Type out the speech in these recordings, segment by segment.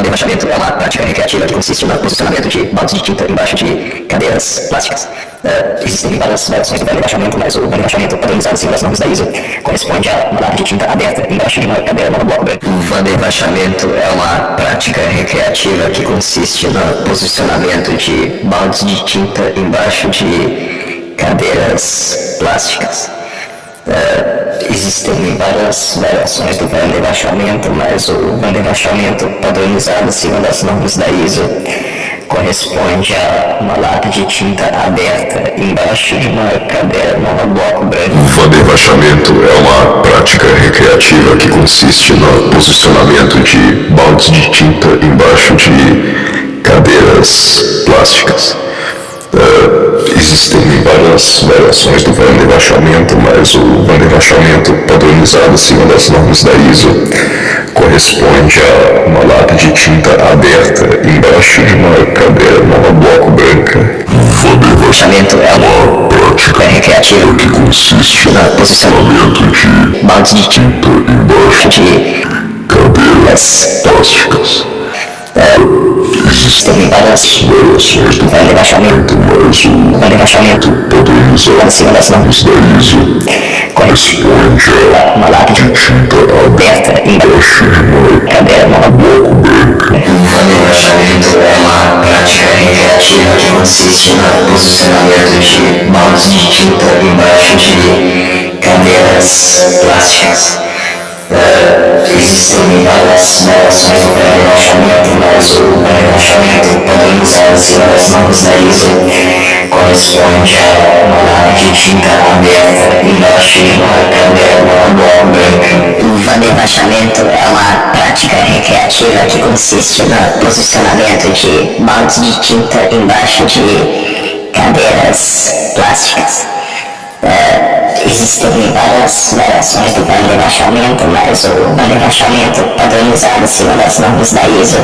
Vandervachamento é uma prática recreativa que consiste no posicionamento de baldes de tinta embaixo de cadeiras plásticas. Existem várias variações do vandervachamento, mas o vandervachamento padronizado segundo as normas da ISO corresponde a uma lata de tinta aberta embaixo de uma cadeira monobloco branco. O vandervachamento é uma prática recreativa que consiste no posicionamento de baldes de tinta embaixo de cadeiras plásticas. Existem várias variações do vandervachamento, mas o vandervachamento padronizado segundo as normas da ISO corresponde a uma lata de tinta aberta embaixo de uma cadeira monobloco branco. O vandervachamento é uma prática recreativa que consiste no posicionamento de baldes de tinta embaixo de cadeiras plásticas. Existem várias variações do vandervachamento, mas o vandervachamento padronizado segundo as normas da ISO corresponde a uma lata de tinta aberta embaixo de uma cadeira monobloco branca. O vandervachamento é uma prática recreativa que consiste no posicionamento de baldes de tinta embaixo de cadeiras plásticas. Existem várias variações do vandervachamento, mas o vandervachamento padronizado segundo as normas da ISO corresponde a uma lata de tinta aberta embaixo de uma cadeira monobloco branca. O vandervachamento é uma prática recreativa que consiste no posicionamento de baldes de tinta embaixo de cadeiras plásticas. Existem várias variações do vandervachamento, mas o vandervachamento padronizado segundo as normas da ISO corresponde a uma lata de tinta aberta embaixo de uma cadeira monobloco branca. O vandervachamento é uma prática recreativa que consiste no posicionamento de baldes de tinta embaixo de cadeiras plásticas. Existem várias variações do vandervachamento, mas o vandervachamento padronizado segundo as normas da ISO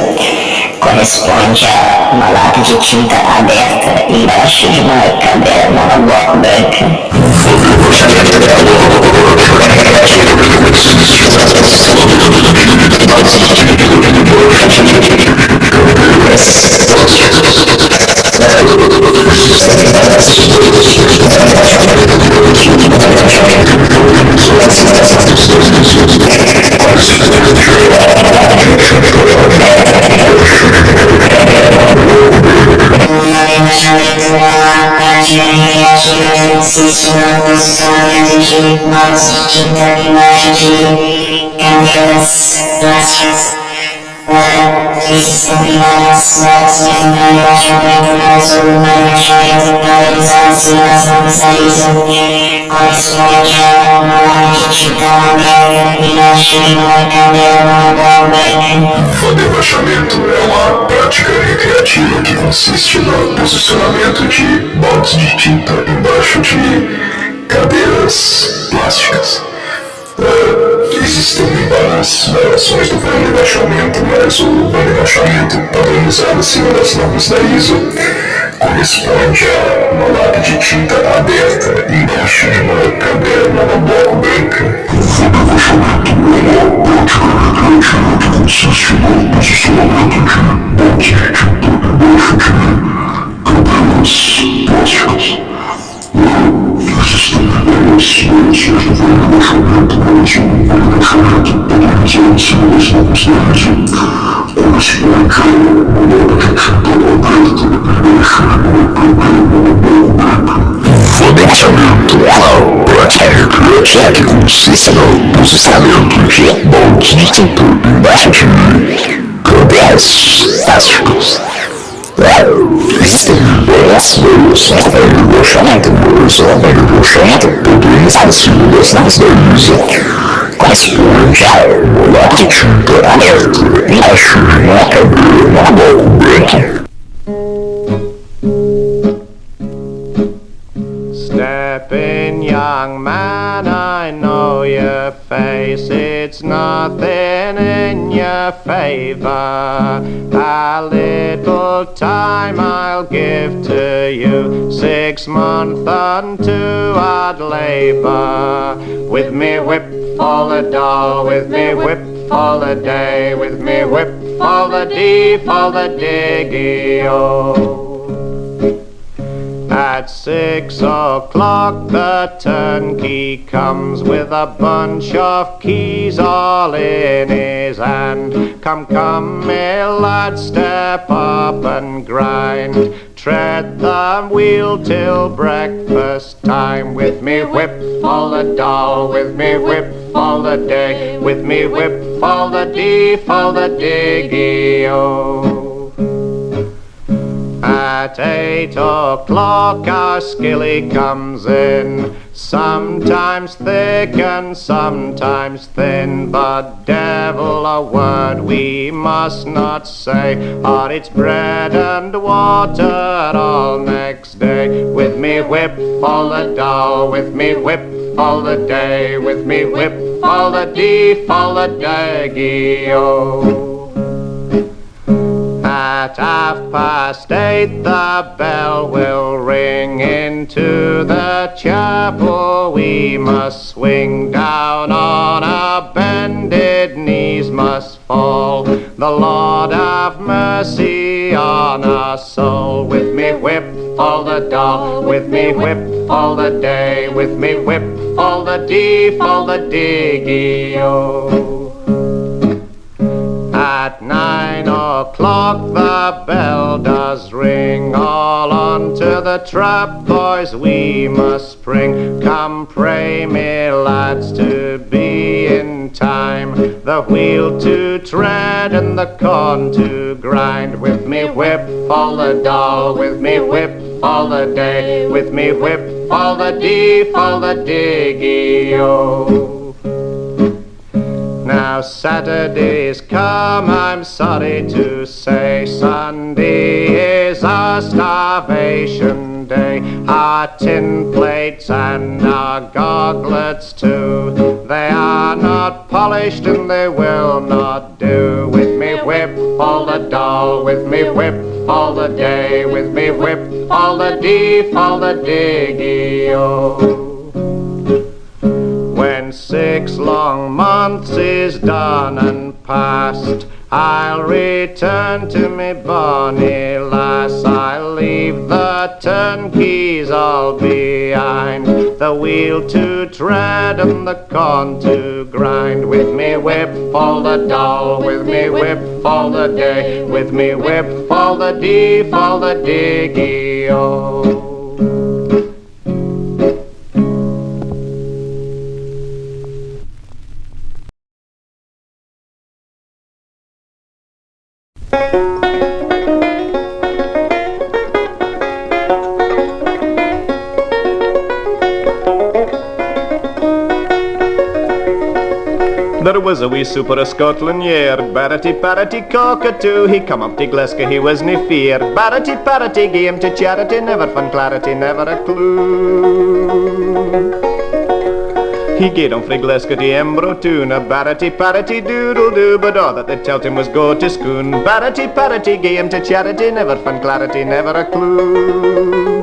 corresponde a uma lata de tinta aberta embaixo de uma cadeira monobloco branca. O vandervachamento é uma prática recreativa que consiste no posicionamento de baldes de tinta embaixo de cadeiras plásticas. Existem várias variações do vandervachamento, consiste no posicionamento de baldes de tinta embaixo de cadeiras plásticas. Existem várias variações do vandervachamento, mas o vandervachamento padronizado segundo as normas da ISO corresponde a uma lata de tinta aberta embaixo de uma cadeira monobloco branca. O vandervachamento é uma prática recreativa que consiste no posicionamento de baldes de tinta embaixo de cadeiras plásticas. Existem várias variações do vandervachamento, mas o vandervachamento padronizado segundo as normas da ISO corresponde a uma lata de tinta aberta embaixo de uma cadeira monobloco branca. O vandervachamento é uma prática recreativa que consiste no posicionamento de baldes de tinta embaixo de cadeiras plásticas. Existem várias variações do vandervachamento, mas o vandervachamento padronizado segundo as normas da ISO corresponde a uma lata de tinta aberta embaixo de uma cadeira monobloco branca. O vandervachamento é uma prática recreativa que consiste no posicionamento de baldes de tinta embaixo de cadeiras plásticas. Existem várias variações do vandervachamento, mas o vandervachamento padronizado segundo as normas da ISO corresponde a uma lata de tinta aberta embaixo de uma cadeira monobloco branca. Step in, young man, I know your face, it's nothing in your favor. A little time I'll give to you, 6 months unto hard labor. With me whip for the dough, with me whip all the day, with me whip all the deep, all the diggy-o. At 6 o'clock the turnkey comes with a bunch of keys all in his hand. Come, come, me lad, step up and grind. Tread the wheel till breakfast time. With me whip all the doll, with me whip all the day, with me whip all the deep, all the diggy-o. At 8 o'clock our skilly comes in, sometimes thick and sometimes thin, but devil a word we must not say, or it's bread and water all next day. With me whip all the doll, with me whip all the day, with me whip all the deep, all the daggy-o. At 8:30 the bell will ring, into the chapel we must swing, down on our bended knees must fall. The Lord have mercy on our soul. With me whip all the doll, with me whip all the day, with me whip all the deep, all the diggy-o. At 9 o'clock the bell does ring, all onto the trap boys we must spring. Come pray me lads to be in time, the wheel to tread and the corn to grind. With me whip all the doll, with me whip all the day, with me whip all the deep, all the diggy-o. Now Saturday's come, I'm sorry to say, Sunday is our starvation day. Our tin plates and our goglets too, they are not polished and they will not do. With me whip all the doll, with me whip all the day, with me whip all the deep, all the diggy-o. When 6 long months is done and past, I'll return to me bonny lass. I'll leave the turnkeys all behind, the wheel to tread and the corn to grind. With me whip all the doll, with me whip all the day, with me whip all the deep, all the diggy-o. There was a wee super of Scotland yard, Barrety, Barrety, cockatoo. He come up to Glasgow, he was nae fear. Barrety, Barrety, gie him to charity, never found clarity, never a clue. He gaed on frae Glasgow to Embro too, na Barrety, Barrety, doodle-doo, but all that they tell't him was go to schoon. Barrety, Barrety, gie him to charity, never found clarity, never a clue.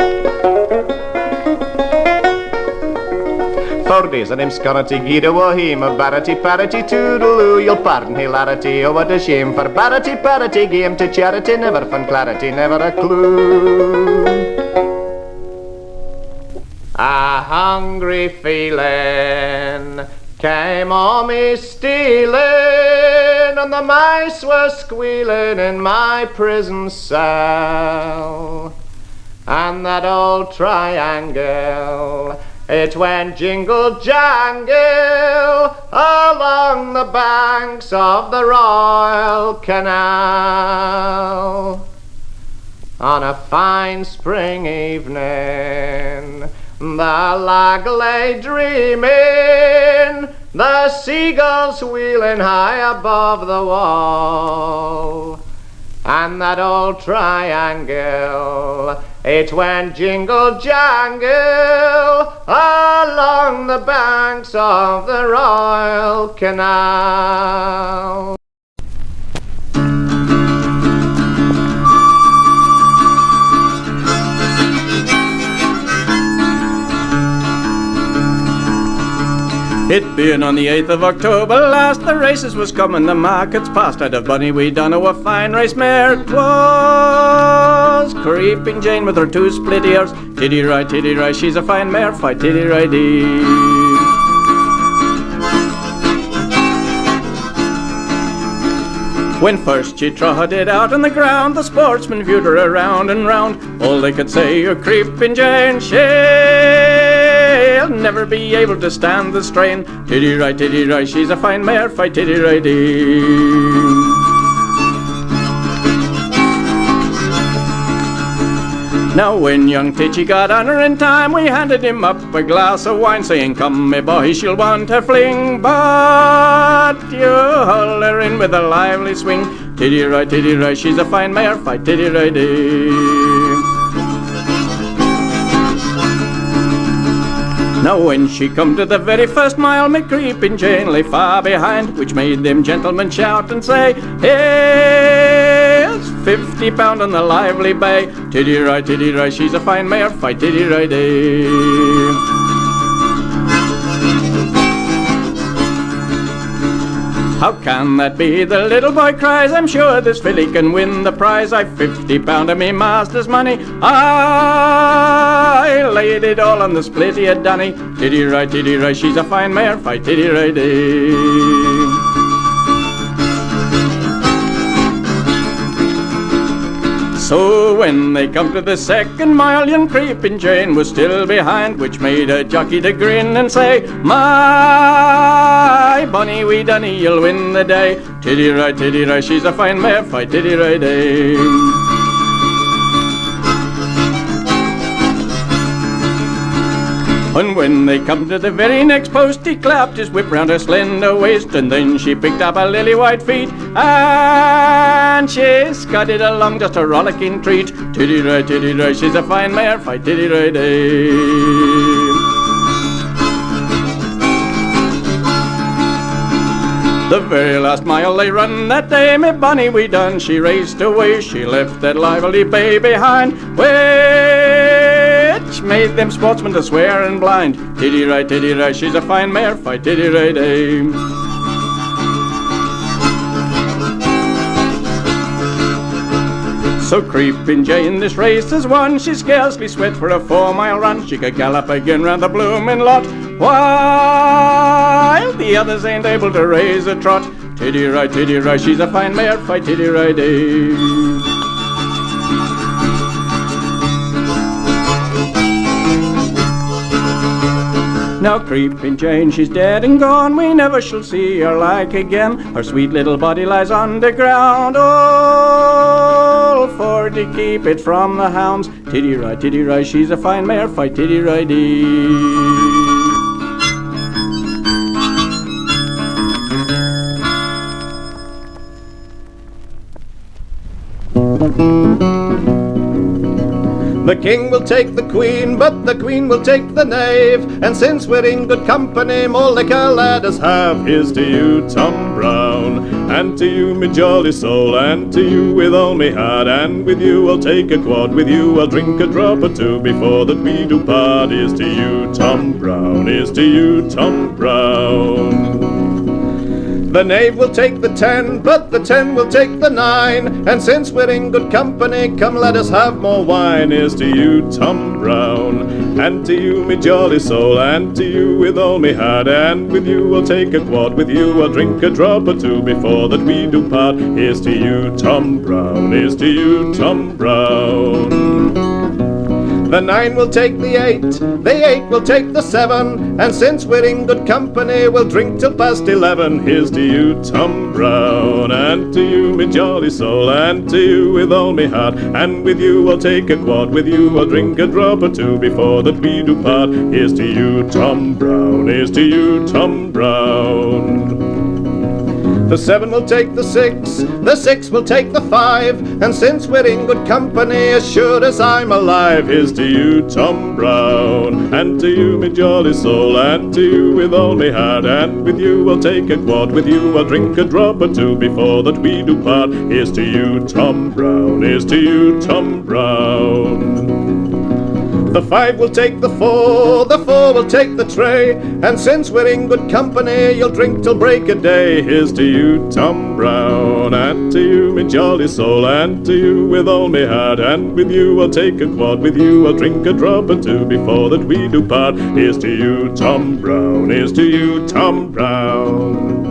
4 days and him sconnerty gied awa him, Barrety, Barrety, toodle-oo. You'll pardon hilarity, oh what a shame, for Barrety, Barrety, gie him to charity, never found clarity, never a clue. A hungry feeling came on me stealing, and the mice were squealing in my prison cell. And that old triangle, it went jingle jangle along the banks of the Royal Canal. On a fine spring evening, the lag lay dreaming, the seagulls wheeling high above the wall. And that old triangle, it went jingle jangle along the banks of the Royal Canal. It being on the 8th of October last, the races was coming, the markets passed. I'd have Bunny we done a fine race mare 'twas, Creeping Jane with her two split ears. Tiddy-ry, she's a fine mare, fight tiddy-ry-dee. When first she trotted out on the ground, the sportsmen viewed her around and round. All they could say, "You're Creeping Jane, she'll never be able to stand the strain." Tiddy-ry, she's a fine mare, fight tiddy-ry-dee. Now when young Titchy got on her in time, we handed him up a glass of wine, saying, "Come, me boy, she'll want a fling, but you haul her in with a lively swing." Tiddy-ry, she's a fine mare, fight tiddy-ry-dee. Now when she come to the very first mile, me Creeping Jane lay far behind, which made them gentlemen shout and say, "Here's 50 pound on the lively bay." Tiddy-ry, she's a fine mare, fight tiddy-ry-dee. "How can that be?" the little boy cries. "I'm sure this filly can win the prize. I've 50 pound of me master's money. I laid it all on the splitty dunny." Tiddy-ry, she's a fine mare, fight tiddy-ry-dee. So when they come to the second mile, young Creeping Jane was still behind, which made a jockey to grin and say, "My Bunny wee dunny, you'll win the day." Tiddy-ry, she's a fine mare, fight tiddy-ry-dee. And when they come to the very next post, he clapped his whip round her slender waist, and then she picked up her lily white feet, and she scudded along just a rollicking treat. Tiddy-ry, she's a fine mare, fight tiddy-ry-dee. The very last mile they run that day, me Bunny we done, she raced away. She left that lively bay behind, which made them sportsmen to swear and blind. Tiddy-ry, she's a fine mare, fight tiddy-ry-dee. So Creeping Jane this race has won. She scarcely sweat for a 4-mile run. She could gallop again round the bloomin' lot, while the others ain't able to raise a trot. Tiddy-ry, she's a fine mare, fight tiddy-ry-dee. Now Creeping Jane, she's dead and gone, we never shall see her like again. Her sweet little body lies on the ground, all for to keep it from the hounds. Tiddy-ry, she's a fine mare, fight tiddy-ry-dee. The king will take the queen, but the queen will take the knave. And since we're in good company, more liquor let us have. Here's to you, Tom Brown, and to you, me jolly soul, and to you with all me heart. And with you I'll take a quad, with you I'll drink a drop or two before that we do part. Here's to you, Tom Brown, here's to you, Tom Brown. The knave will take the 10, but the 10 will take the 9. And since we're in good company, come let us have more wine. Here's to you, Tom Brown, and to you, me jolly soul, and to you with all me heart. And with you I'll take a quad, with you I'll drink a drop or two before that we do part. Here's to you, Tom Brown, here's to you, Tom Brown. The 9 will take the 8, the 8 will take the 7. And since we're in good company, we'll drink till past 11. Here's to you, Tom Brown, and to you, me jolly soul, and to you with all me heart. And with you I'll take a quad, with you I'll drink a drop or two before that we do part. Here's to you, Tom Brown, here's to you, Tom Brown. The 7 will take the 6 will take the 5. And since we're in good company, as sure as I'm alive, here's to you, Tom Brown, and to you, me jolly soul, and to you with all me heart. And with you I'll take a quad, with you I'll drink a drop or two before that we do part. Here's to you, Tom Brown, here's to you, Tom Brown. The 5 will take the 4 will take the tray, and since we're in good company, you'll drink till break of day. Here's to you, Tom Brown, and to you, me jolly soul, and to you with all me heart, and with you I'll take a quart, with you I'll drink a drop or two before that we do part. Here's to you, Tom Brown, here's to you, Tom Brown.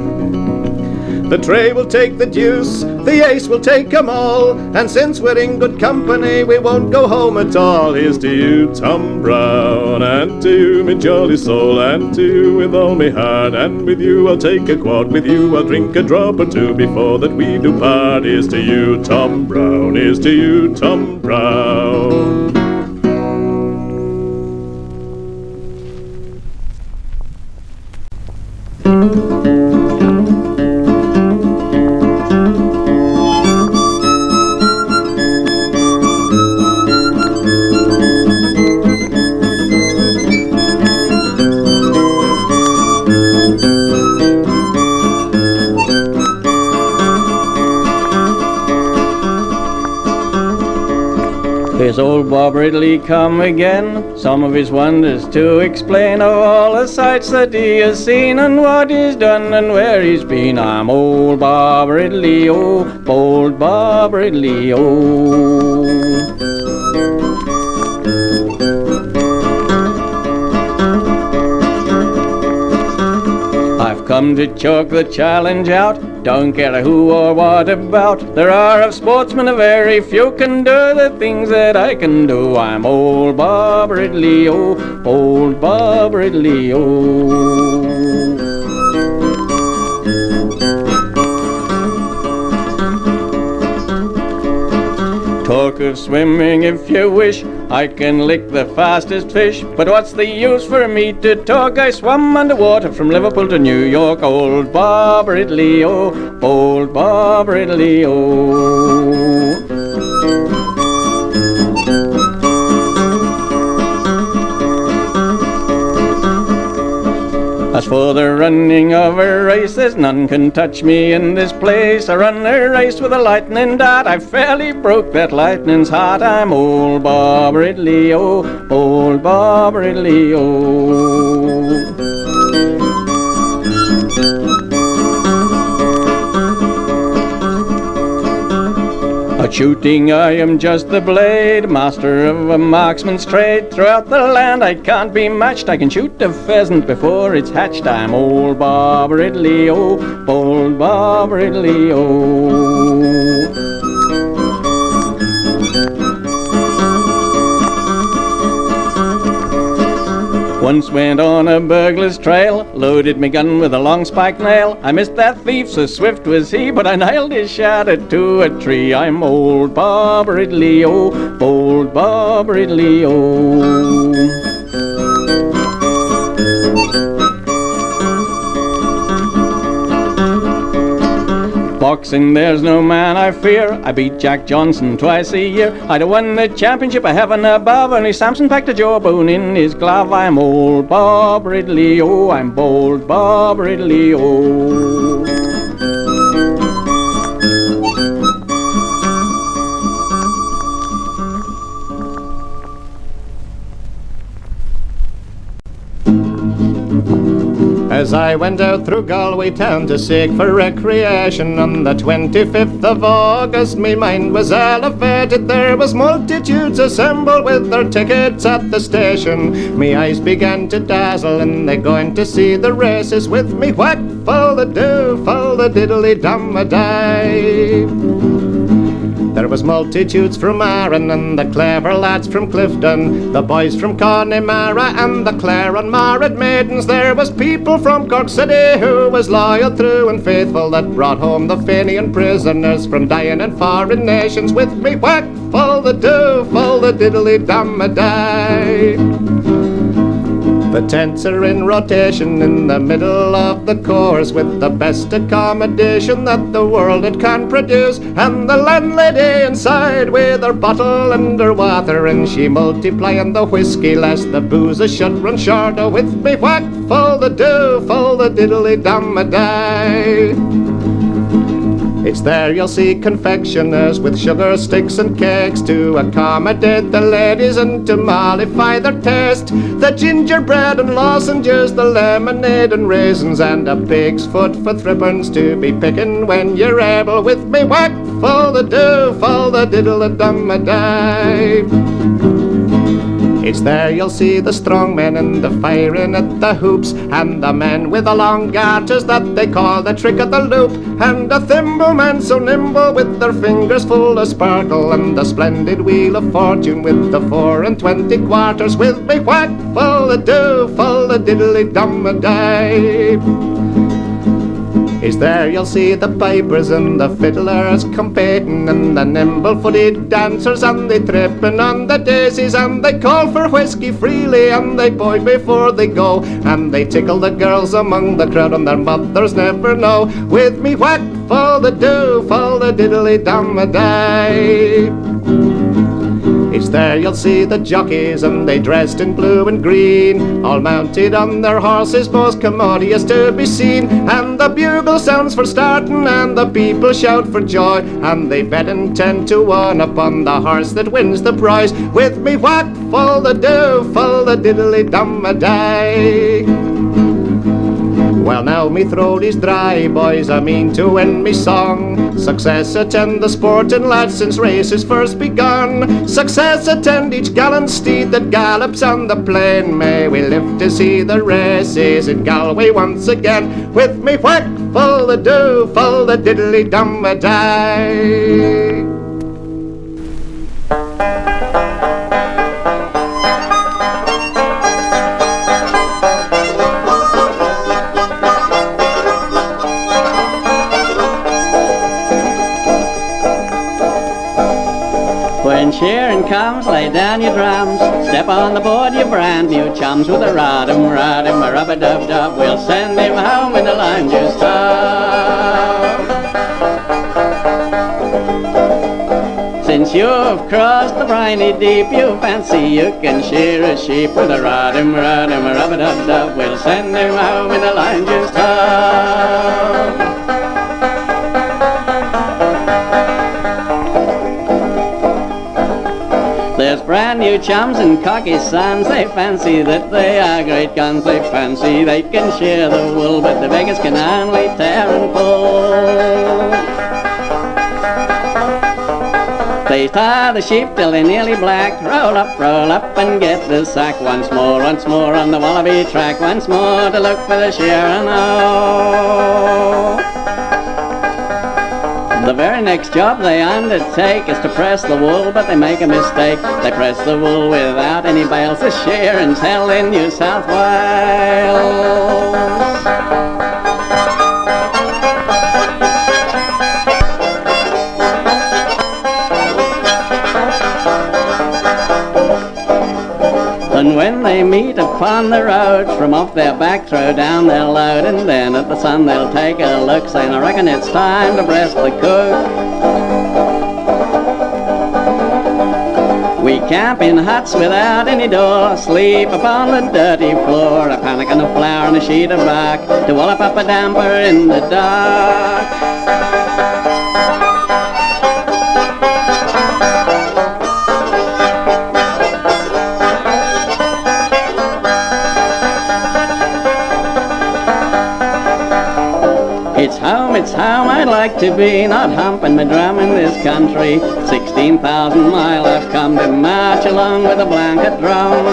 The tray will take the deuce, the ace will take 'em all, and since we're in good company, we won't go home at all. Here's to you, Tom Brown, and to you, me jolly soul, and to you with all me heart, and with you I'll take a quart, with you I'll drink a drop or two before that we do part. Here's to you, Tom Brown, here's to you, Tom Brown. Is old Bob Ridley come again? Some of his wonders to explain, of all the sights that he has seen, and what he's done and where he's been. I'm old Bob Ridley, oh, old Bob Ridley, oh. I've come to choke the challenge out, don't care who or what about. There are of sportsmen a very few can do the things that I can do. I'm old Bob Ridley, oh, old Bob Ridley, oh. Talk of swimming if you wish, I can lick the fastest fish, but what's the use for me to talk? I swam underwater from Liverpool to New York. Old Bob Ridley, oh, old Bob Ridley, oh. As for the running of a race, there's none can touch me in this place. I run a race with a lightning dart, I fairly broke that lightning's heart. I'm old Bob Ridley, oh, old Bob Ridley, oh. At shooting I am just the blade, master of a marksman's trade. Throughout the land I can't be matched, I can shoot a pheasant before it's hatched. I'm old Bob Ridley, oh, old Bob Ridley, oh. Once went on a burglar's trail, loaded me gun with a long spiked nail. I missed that thief, so swift was he, but I nailed his shadow to a tree. I'm old Bob Ridley, oh, old Bob Ridley, oh. Boxing, there's no man I fear. I beat Jack Johnson twice a year. I'd have won the championship of heaven above, only Samson packed a jawbone in his glove. I'm old Bob Ridley, oh, I'm bold Bob Ridley, oh. As I went out through Galway town to seek for recreation, on the 25th of August me mind was elevated. There was multitudes assembled with their tickets at the station. Me eyes began to dazzle and they going to see the races with me. Whack, full the do, full the diddly dum a die. There was multitudes from Arran and the clever lads from Clifton, the boys from Connemara and the Clare and Married maidens. There was people from Cork City who was loyal, true and faithful, that brought home the Fenian prisoners from dying in foreign nations with me. Whack, full the do, full the diddly dum a die. The tents are in rotation in the middle of the course, with the best accommodation that the world it can produce, and the landlady inside with her bottle and her water, and she multiplying the whiskey lest the booze should run short. Oh, with me whack, full the do, full the diddly dum a die. It's there you'll see confectioners with sugar sticks and cakes to accommodate the ladies and to mollify their taste. The gingerbread and lozenges, the lemonade and raisins, and a pig's foot for threepence to be picking when you're able. With me whack, full the do, full the diddle-a-dum-a-die. It's there you'll see the strong men and the firing at the hoops, and the men with the long garters that they call the trick of the loop, and the thimble men so nimble with their fingers full of sparkle, and the splendid wheel of fortune with the 4 and 20 quarters. With me whack, full the do, full the diddly-dum-a-die. It's there you'll see the pipers and the fiddlers competing, and the nimble-footed dancers, and they tripping on the daisies, and they call for whiskey freely, and they point before they go, and they tickle the girls among the crowd, and their mothers never know. With me whack, full the do, full the diddly-dum-a-die. It's there you'll see the jockeys, and they dressed in blue and green, all mounted on their horses, most commodious to be seen. And the bugle sounds for starting, and the people shout for joy, and they bet 10 to 1 upon the horse that wins the prize. With me whack, full the do, full the diddly-dum-a-die. Well, now me throat is dry, boys, I mean to end me song. Success attend the sporting lads since races first begun. Success attend each gallant steed that gallops on the plain. May we live to see the races in Galway once again. With me whack, full the do, full the diddly-dum-a-die. When shearing comes, lay down your drums, step on the board, you brand new chums. With a rod-em, rod-em, a rub-a-dub-dub, we'll send him home in the lime juice tub. Since you've crossed the briny deep, you fancy you can shear a sheep. With a rod-em, rod-em, a rub-a-dub-dub, we'll send him home in the lime juice tub. There's brand new chums and cocky sons, they fancy that they are great guns. They fancy they can shear the wool, but the beggars can only tear and pull. They tie the sheep till they're nearly black, roll up and get the sack. Once more on the wallaby track, once more to look for the shearer now. The very next job they undertake is to press the wool, but they make a mistake. They press the wool without any bales. The shearing's held in New South Wales. And when they meet upon the road, from off their back throw down their load, and then at the sun they'll take a look, saying, I reckon it's time to breast the cook. We camp in huts without any door, sleep upon the dirty floor, a pannikin of flour and a sheet of bark to wallop up a damper in the dark. It's home I'd like to be, not humping my drum in this country. 16,000 miles I've come to march along with a blanket drum.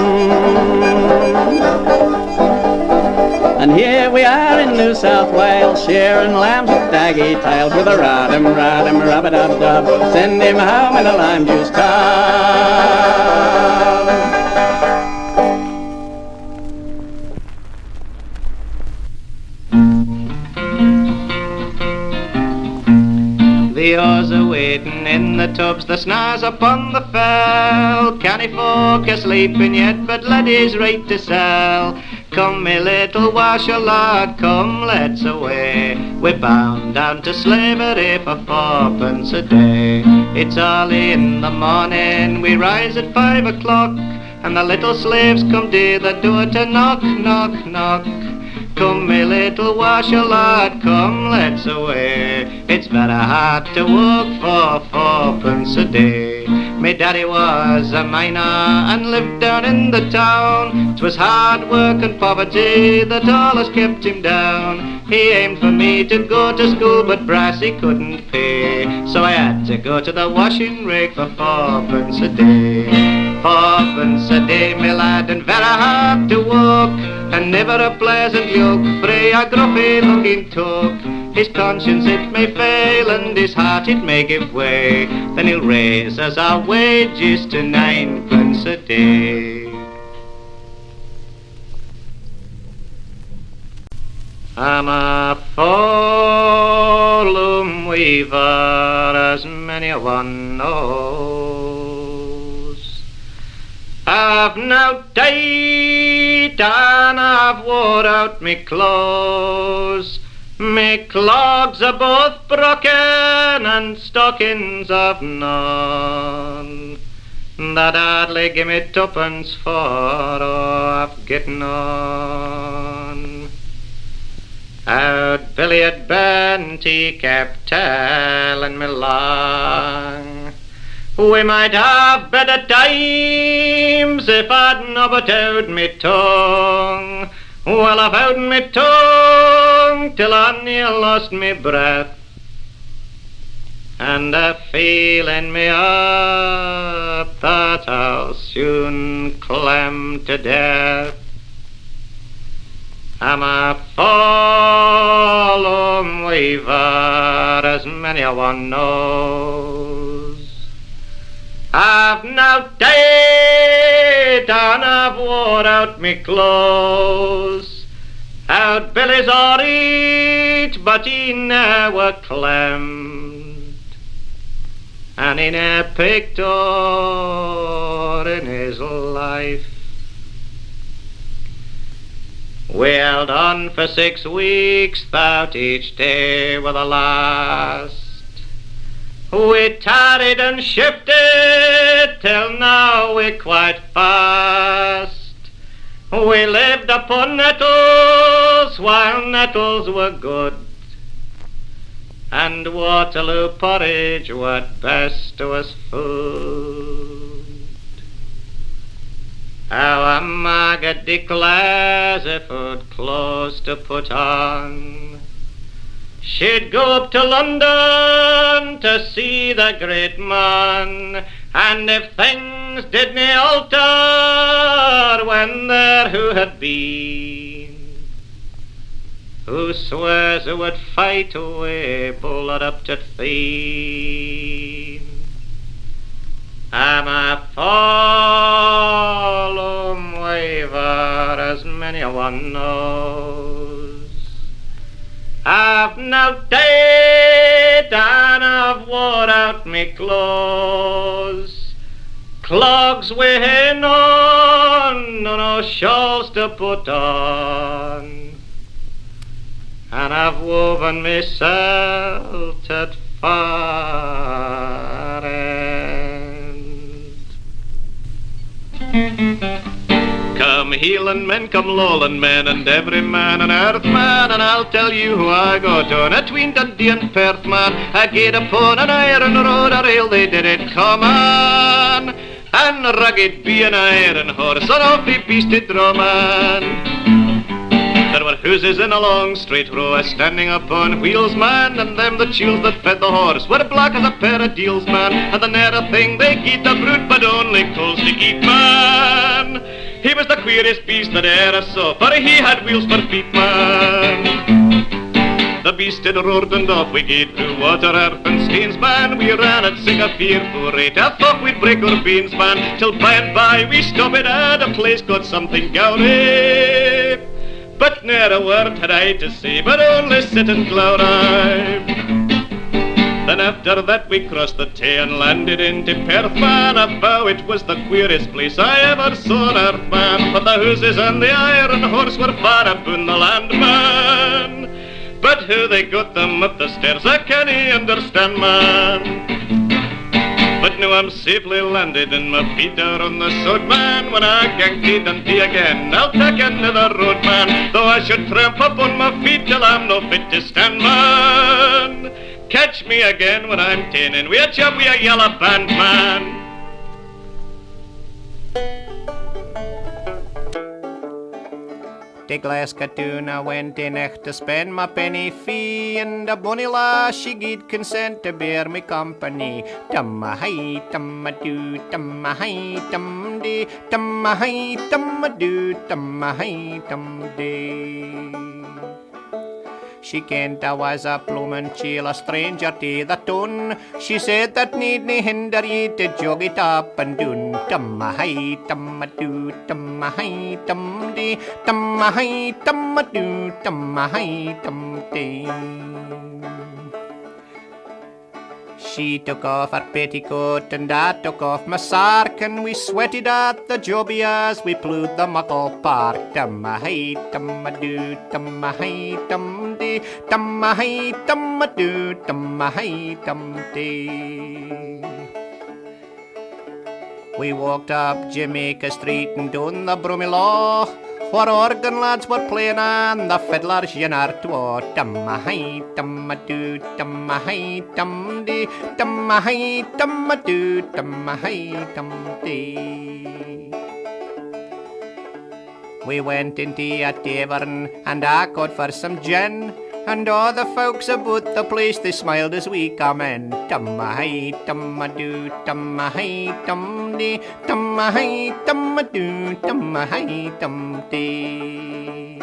And here we are in New South Wales, shearing lambs with daggy tails, with a rod-em, rod-em, rub-a-dub-dub, send him home in a lime juice tub. The oars are waiting in the tubs, the snares upon the fell. Canny folk are sleeping yet, but laddie's right to sell. Come, me little washer lad, come, let's away. We're bound down to slavery for 4pence a day. It's early in the morning, we rise at 5 o'clock, and the little slaves come to the door to knock, knock, knock. come me little washer lad, come let's away. It's very hard to work for fourpence a day. Me daddy was a miner and lived down in the town. 'Twas hard work and poverty that always kept him down. He aimed for me to go to school, but Brassy couldn't pay, so I had to go to the washing rake for fourpence a day. Fourpence a day, me lad, and very hard to walk, and never a pleasant yoke, frae a gruffy looking took. His conscience it may fail, and his heart it may give way. Then he'll raise us our wages to 9pence a day. I'm a full weaver, as many a one knows. I've now died and I've wore out me clothes. Me clogs are both broken and stockings I've none. That hardly give me 2pence for off getting on. Out Billy at Bent he kept telling me long, we might have better times if I'd not out me tongue. Well, I've out me tongue till I near lost me breath, and a feeling me up that I'll soon climb to death. I'm a fallen weaver, as many a one knows. I've now died and I've wore out me clothes. Out Billy's all eat, but he never clemmed, and he never picked or in his life. We held on for 6 weeks, thought each day were the last. We tarried and shifted till now we're quite fast. We lived upon nettles while nettles were good, and Waterloo porridge was best to us food. Our Margaret declares if food clothes to put on, she'd go up to London to see the great man, and if things didn't alter when there who had been, who swears who would fight away bullet up to Theen. I'm a fallen waver, as many a one knows. I've now died and I've wore out me clothes. Clogs with none, no shawls to put on, and I've woven myself at far end. Come healing men, come lowland men, and every man an earth man, and I'll tell you who I got on. Atween Dundee and Perth man, I gaed upon an iron road, a rail they did it come on, and rugged be an iron horse, and off he beasted drum-man. There were houses in a long straight row, a standing upon wheels, man, and them the shields that fed the horse were black as a pair of deals, man, and the ne'er a thing they gied the brute, but only coals to eat, man. He was the queerest beast that e'er I saw, for he had wheels for feet, man. The beast did roared and off we gaed through water, earth and stains, man. We ran at sick a fearful rate, I thought we'd break our beans, man, till by and by we stopped at a place called something gowry. But ne'er a word had I to say, but only sit and glower. Then after that we crossed the Tay and landed into Perth, man. I vow it was the queerest place I ever saw on earth, man. But the houses and the iron horse were far upon the land, man. But how they got them up the stairs I can't understand, man. But now I'm safely landed and my feet are on the sod, man. When I gang to Dundee again, I'll take another road, man. Though I should tramp up on my feet till I'm no fit to stand, man. Catch me again when I'm 10 and we're chop with a yellow band, man. De Glasgow went in echt to spend my penny fee, and the bonny lass she gave consent to bear me company. Tumma hi, tumma do, tumma hi, tum dee, tumma hi, tumma do, tumma hi, tum dee. She kent I was a bloomin' chiel, a stranger to the town. She said that need nae hinder ye to jog it up and down. Tumma hi, tumma do, tumma hi, tum dee, tumma hi, tumma do, tumma hi, tum dee. She took off her petticoat and I took off my sark, and we sweated at the jobby as we ploughed the muckle park. Tumma hi, tumma do, tumma hi, tum dee, tumma hi, tumma do, tumma hi, tum dee. We walked up Jamaica Street and down the Broomielaw, where organ lads were playing and the fiddlers yenar twa. Tumma hi, tumma do, tumma hi, tum dee, tumma hi, tumma do, tumma hi, tum dee. We went into a tavern and I called for some gin, and all the folks about the place they smiled as we come in. Tumma hi, tumma do, tumma hi, tum dee, tumma hi, tumma do, tumma hi, tum dee.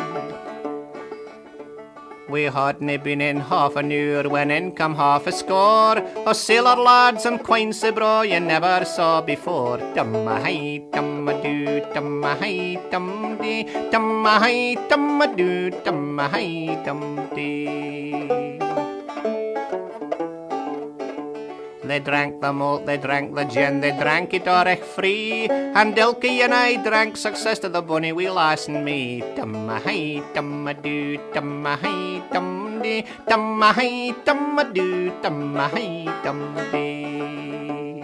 We hadn't been in half an hour when in come half a score of sailor lads and quaints bro you never saw before. Tumma hi, tumma do, tumma hi, tum dee, tumma hi, tumma do, tumma hi, tum dee. They drank the malt, they drank the gin, they drank it orech free, and Dilky and I drank success to the bonny wee lass and me. Tumma hi, tumma do, tumma hi, tum dee, tumma hi, tumma do, tumma hi, tum dee.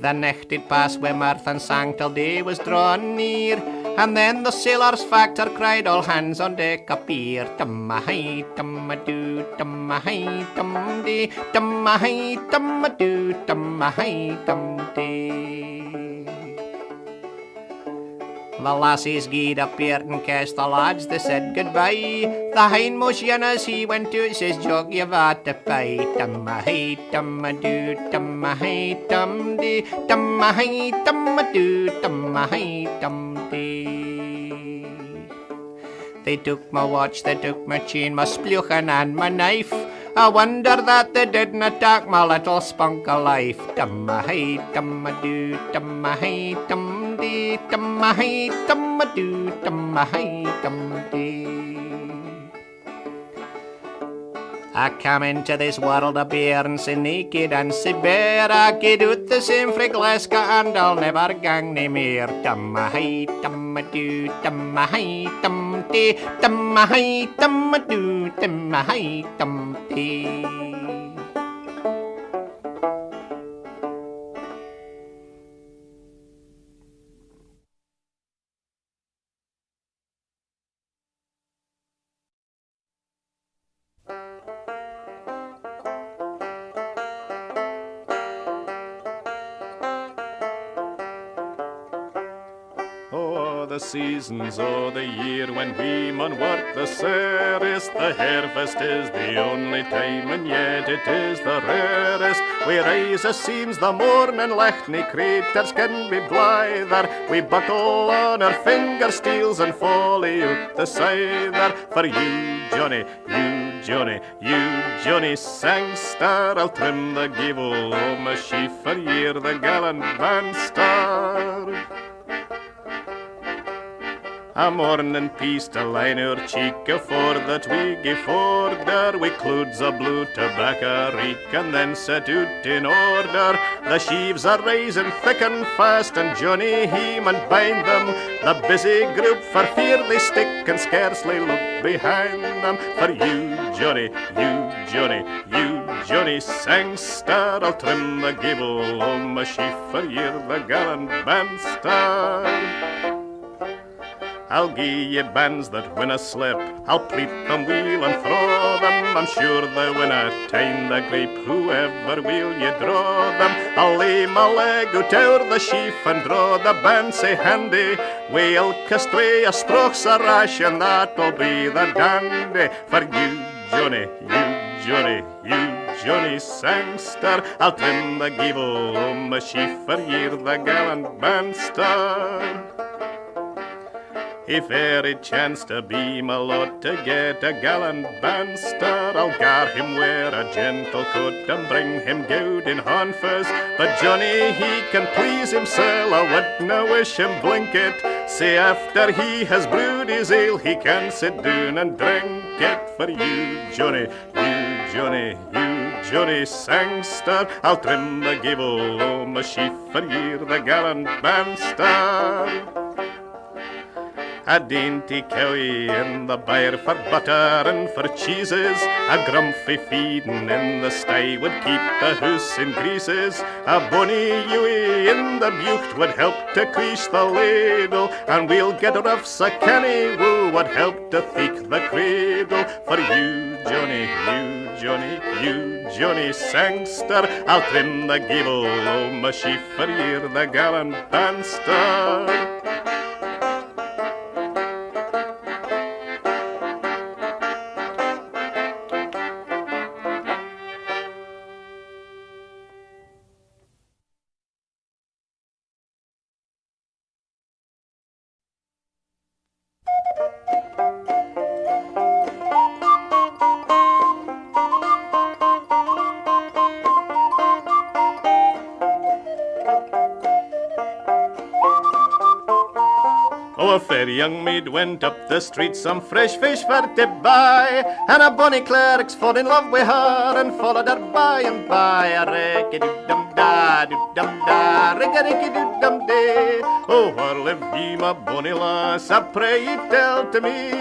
The night did pass wi' mirth and sang till day was drawn near, and then the sailor's factor cried all hands on deck appear. Tumma hi, tumma do, tumma hi, tum dee, tumma hi, tumma do, tumma hi, tum dee. The lassies gied up here and cast the lads, they said goodbye. The hindmost yen as he went to it says, jog you've had to pay. Tumma hi, tumma do, tumma hi, tum dee, tumma hi, tumma do, tumma hi, tum dee. They took my watch, they took my chain, my spluchen and my knife. I wonder that they didn't attack my little spunk of life. Tumma hi, tumma do, tumma hi, tum dee, tumma hi, tumma do, tumma hi, tum dee. I come into this world of beer so naked and so bare, I get out the same frae Glasgow and I'll never gang nae meer. Tumma hi, tumma do, tumma hi, tum dee, tumma hi, tumma do, tumma hi, tum dee. The seasons o' the year when we mun work the sairest. The harvest is the only time, and yet it is the rarest. We rise as seems the morning licht, nae creatures can be blither. We buckle on our finger steels and folly out the scyther. For you, Johnny, you, Johnny, you, Johnny Sangster, I'll trim the gable o' my sheaf for year the gallant band star. A morning piece to line our cheek afore that we gie forder. We clouds a blue tobacco reek and then set out in order. The sheaves are rising thick and fast, and Johnny he mun bind them. The busy group for fear they stick and scarcely look behind them. For you, Johnny, you, Johnny, you, Johnny Sangster, I'll trim the gable on my sheaf for year the gallant bandster. I'll gie ye bands that win a slip, I'll pleat them wheel and throw them, I'm sure they win a time the grape, whoever will ye draw them. I'll lay my leg out o'er the sheaf and draw the band sae handy, we'll castray a strokes a rash and that'll be the dandy. For you, Johnny, Johnny Sangster, I'll trim the gable on my sheaf for year the gallant bandster. If e'er it chance to be my lot to get a gallant bandster, I'll gar him wear a gentle coat and bring him gowd in honfers. But Johnny, he can please himself, I wouldna wish him blink it. Say after he has brewed his ale, he can sit down and drink it. For you, Johnny, Johnny Sangster, I'll trim the gable o' my sheaf for year the gallant bandster. A dainty cowie in the byre for butter and for cheeses, a grumpy feeding in the sty would keep the house in greases. A bonny ewe in the bucht would help to crease the ladle, and we'll get roughs a canny woo would help to thick the cradle. For you, Johnny Sangster, I'll trim the gable o' my sheaf for year the gallant bandster. Oh, a fair young maid went up the street, some fresh fish for to buy, and a bonny clerk's fall in love with her and followed her by and by. A ricky-doo-dum-da, doo-dum-da, ricky-ricky-doo-dum-day. Oh, where live ye, my bonny lass, I pray ye tell to me,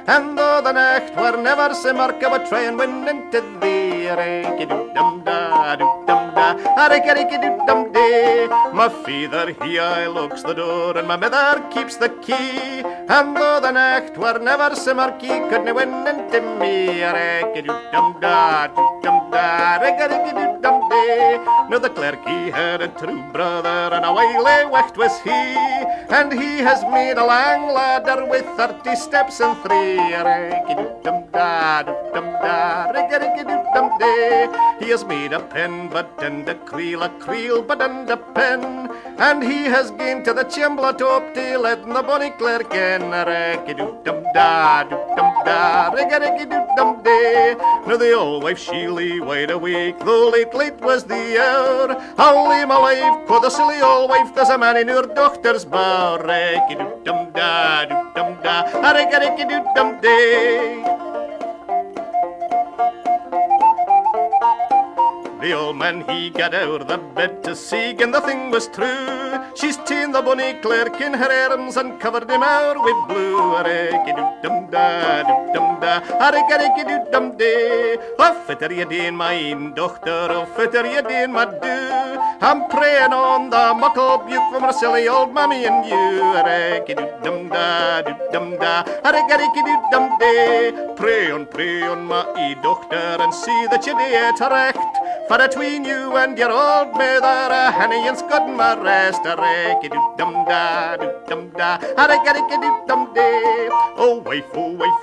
and though the night were never sae murk, I would try and win into thee. A ricky-doo-dum-da, doo-dum-da, a ricky-ricky-doo-dum-day. My father, he aye locks the door, and my mother keeps the key, and though the night were never sae murky, couldna win into me. A ricky-doo-dum-da, doo-dum-da, ricky-ricky-doo-dum-day. Now the clerk, he had a true brother, and a wily wicht was he, and he has made a long ladder with 30 steps and 3. A ricky-doo-dum-da, doo-dum-da, ricky-ricky-doo-dum-day. He has made a pen, but and a creel, but and a pen, and he has gained to the chamber top to let the bonny clerk in. A ricky-doo-dum-da, doo-dum-da, ricky-ricky-doo-dum-day. Now the old wife, she lay wide awake, though late was the hour. I'll lay my life, quo' the silly old wife, there's a man in her dochter's bower. Ricky-doo-dum-da, doo-dum-da, a ricky-ricky-doo-dum-day. The old man, he got out of the bed to see, and the thing was true. She's ta'en the bonny clerk in her arms and covered him out with blue. A ricky-doo-dum-da, doo-dum-da, a ricky-ricky-doo-dum-day. Oh, fitter ye deen, my ain dochter, oh, fitter ye deen, my doo. I'm praying on the muckle buke for my silly old mammy and you. A ricky-doo-dum-da, doo-dum-da, a ricky-ricky-doo-dum-day. Pray on, my dochter, and see that ye do it recht. For atween you and your old mother, a honey and scud my rest. A ricky-doo-dum-da, doo-dum-da, a ricky-ricky-doo-dum-day. Oh wife,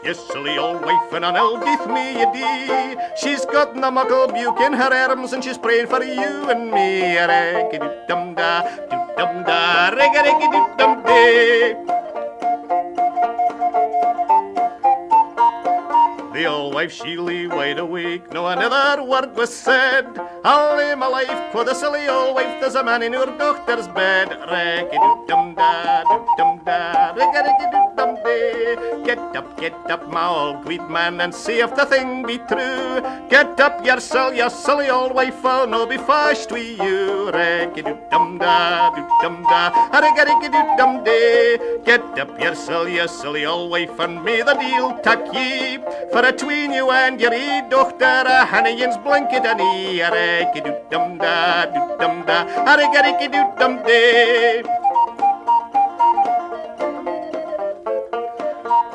yes, silly old wife, and an eldeth me ye dee. She's got the muckle buke in her arms, and she's praying for you and me. A ricky-doo-dum-da, doo-dum-da, ricky-ricky-doo-dum-day. The old wife, she lay wide awake, no another word was said. I'll lay my life, quo' the silly old wife, there's a man in her dochter's bed. Ricky-doo-dum-da, doo-dum-da, ricky-ricky-doo-dum-day. day. Get up, my old great man, and see if the thing be true. Get up yourself, you silly old wife, I'll no be fashed with you. Raggy-doo-dum-da, doo-dum-da, raggy-doo-dum-day. Get up yourself, you silly old wife, and may the deal tack ye. For atween you and your dochter, a Hannigan's blanket and ye. Raggy-doo-dum-da, doo-dum-da, raggy-doo-dum-day.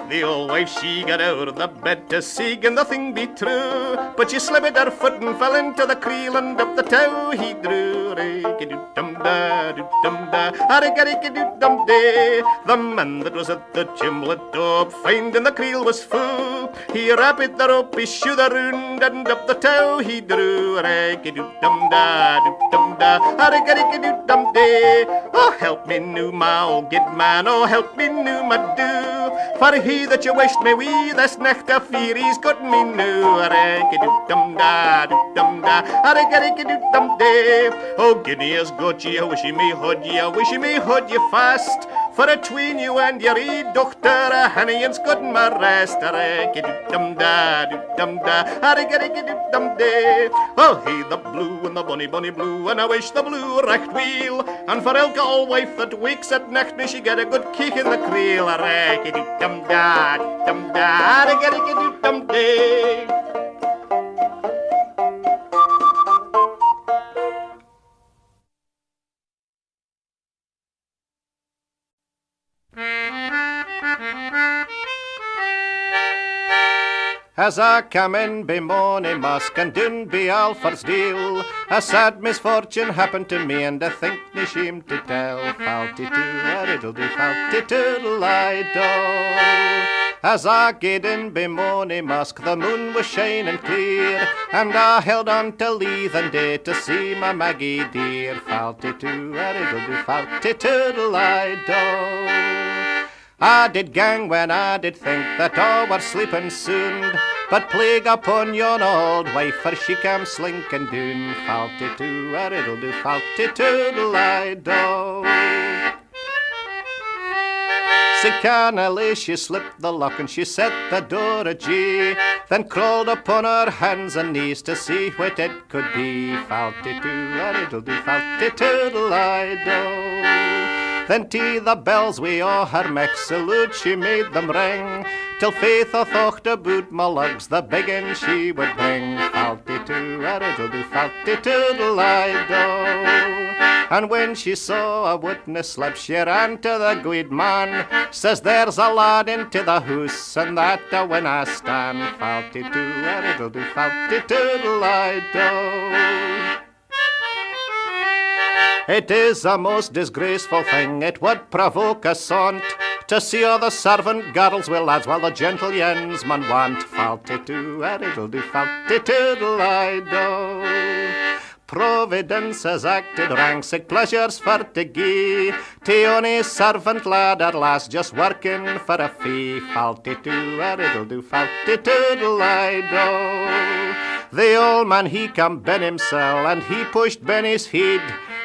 The old wife, she got out of the bed to see can the thing be true. But she slipped her foot and fell into the creel, and up the tow he drew. Raggy-doo-dum-da, doo-dum-da, raggy-doo-dum-day. The man that was at the gimlet top, finding the creel was full, he wrapped the rope, he shoe the round, and up the tow he drew. Raggy-doo-dum-da, doo-dum-da, raggy-doo-dum-day. Oh, help me new, my old git man, oh, help me new, my do. For he that you wished me wee this night of fear, he's got me new. Raggy-doo-dum-da, doo-dum-da, raggy-doo-dum-day. Oh, Guinea's got ye, wishy me hood ye, wishy me hood ye fast. For atween you and your dochter, a Hannigan's got my rest. Raggy-doo-dum-da, doo-dum-da, raggy-doo-dum-day. Oh, he the blue and the bonny blue, and I wish the blue recht wheel. And for ilka old wife that wakes at night, may she get a good kick in the creel. Raggy-doo-dum-da, doo-dum-da, raggy-doo-dum-day. As I come in be Money Musk and doon be Alfred's deal, a sad misfortune happened to me, and I think me shame to tell. Falty-too, a riddle-dee, falty-toodle-I-do. As I gaed in be Money Musk, the moon was shining clear, and I held on till even day to see my Maggie dear. Falty-too, a riddle-dee, falty-toodle-I-do. I did gang when I did think that all were sleeping soon, but plague upon yon old wife, for she came slinking doon. Falty-too, a riddle-doo, falty-toodle-I-do. Sae cannily she slipped the lock and she set the door ajar, then crawled upon her hands and knees to see what it could be. Falty-too, a riddle-doo, falty-toodle-I-do. Then to the bells we o' her mech salute she made them ring, till faith I thought aboot my lugs the biggin she would bring. Falty-too, a riddle-doo, falty-toodle-I-do. And when she saw a witness slip, she ran to the guid man, says there's a lad into the hoose, and that when I stand. Falty-too, a riddle-doo, falty-toodle-I-do. It is a most disgraceful thing, it would provoke a sont, to see all the servant girls with lads while the gentle yens man want. Falty-too, a riddle-doo, falty-toodle-I-do. Providence has acted wrong, sick pleasures for to gie, to ony servant lad at last just working for a fee. Falty-too, a riddle-doo, falty-toodle-I-do. The old man he come ben himself, and he pushed Benny's head.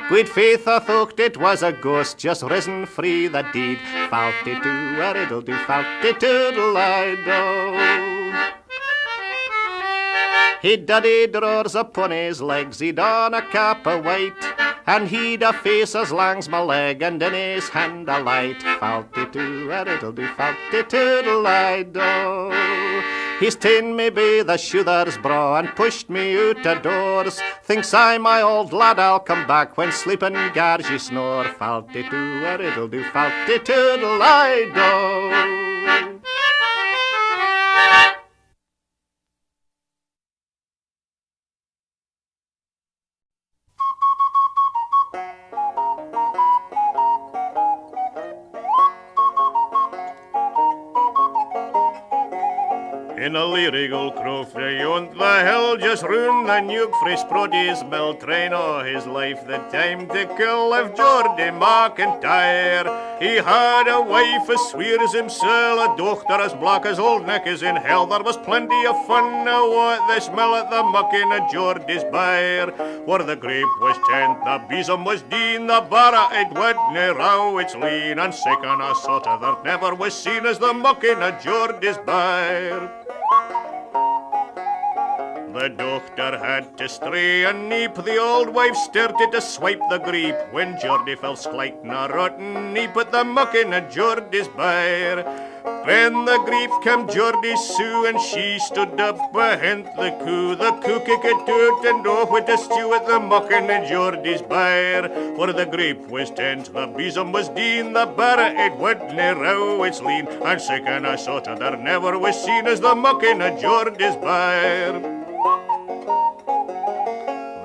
Good faith I thought it was a ghost just risen free the deed. Falty-too, a riddle-doo, falty-toodle-I-do. He'd daddy drawers upon his legs, he'd on a cap o' white, and he'd a face as long's my leg, and in his hand a light. Falty-too, a riddle-doo, falty-toodle-I-do. He's ta'en me by the shoother's bra and pushed me out o' doors. Thinks I, my old lad, I'll come back when sleeping gars ye snore. Falty-too, a riddle-doo, falty-toodle-I-do. In a lyrical croft beyond the hill, just round the nuke for his produce mill, train o' his life, the time to kill of Geordie McIntyre. He had a wife as sweet as himself, a dochter as black as old Nick is in hell. There was plenty of fun now at the smell at the mucking of Geordie's byre, where the grape was tent, the besom was dean, the barra it wouldn't row its lean, and sick on a sort of there never was seen as the mucking of Geordie's byre. The dochter had to stray and neep, the old wife started to swipe the grape, when Geordie fell skleighting a rotten neep at the mucking of Geordie's byre. When the grief came Geordie Sue, and she stood up behind the coo kicked out and off with a stew at the mucking of Geordie's byre, where the grape was tent, the besom was dean, the barra it wouldn't row its lean, and sick and a sort of there never was seen as the mucking of Geordie's byre.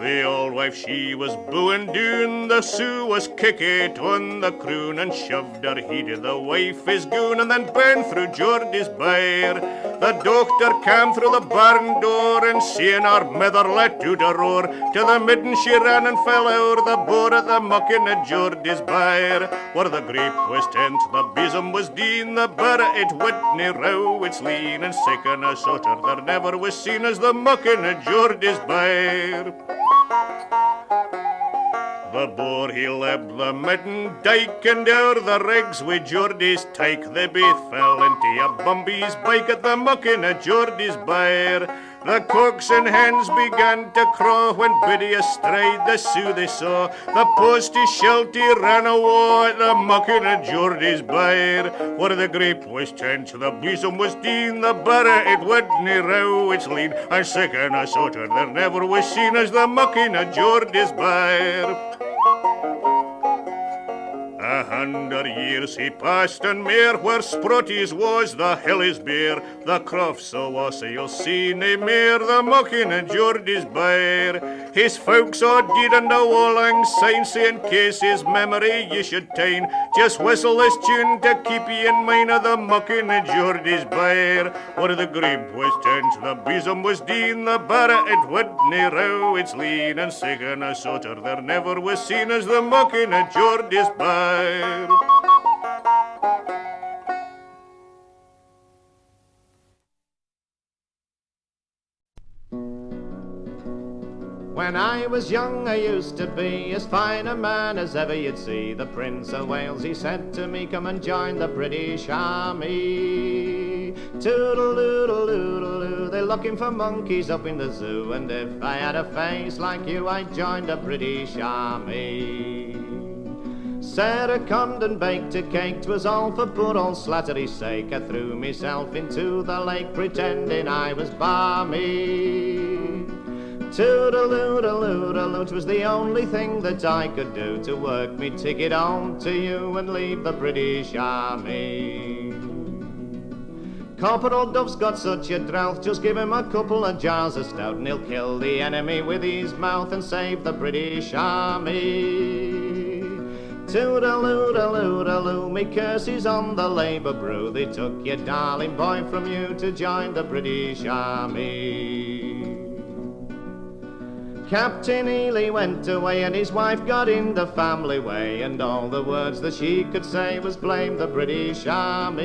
The old wife she was booing doon, the Sue was kickit on the croon, and shoved her head the wife is goon, and then burned through Geordie's byre. The dochter came through the barn door, and seeing her mother let out a roar, to the midden she ran and fell over the board at the mucking of Geordie's byre, where the grape was tent, the besom was dean, the barra it wouldn't row its lean, and sick and a sotter there never was seen as the mucking of Geordie's byre. The boar he leapt the midden dyke, and o'er the regs with Geordie's tyke, they both fell into a bumby's bike at the mucking of Geordie's byre. The cooks and hens began to crow, when Biddy astride the Sue they saw, the posty shelty ran away at the mucking of Geordie's byre, where the grape was tent, the besom was dean, the barra it wouldn't row its lean, and sick and a sotter there never was seen as the mucking of Geordie's byre. 100 years he passed and mere, where Sprotties was the hill is bare, the crofts so was you'll see nae mere, the mucking of Geordie's byre. His folks all did and a wallang sign, saying case his memory ye should tain, just whistle this tune to keep ye in mind of the mucking of Geordie's byre, where the grape was tent, the besom was dean, the barra it wouldn't row its lean, and sick and a sotter there never was seen as the mucking of Geordie's byre. When I was young I used to be as fine a man as ever you'd see. The Prince of Wales he said to me, come and join the British Army. Toodle-doodle-doodle-doo, they're looking for monkeys up in the zoo, and if I had a face like you I'd join the British Army. Sarah Condon baked a cake, 'twas all for poor old Slattery's sake. I threw myself into the lake pretending I was balmy. Toodle-doodle-doodle-doo, 'twas the only thing that I could do to work me ticket home to you and leave the British Army. Corporal Duff's got such a drought, just give him a couple of jars of stout, and he'll kill the enemy with his mouth and save the British Army. Toodle-doodle-doodle-doo, me curses on the Labour brew, they took your darling boy from you to join the British Army. Captain Ely went away and his wife got in the family way, and all the words that she could say was blame the British Army.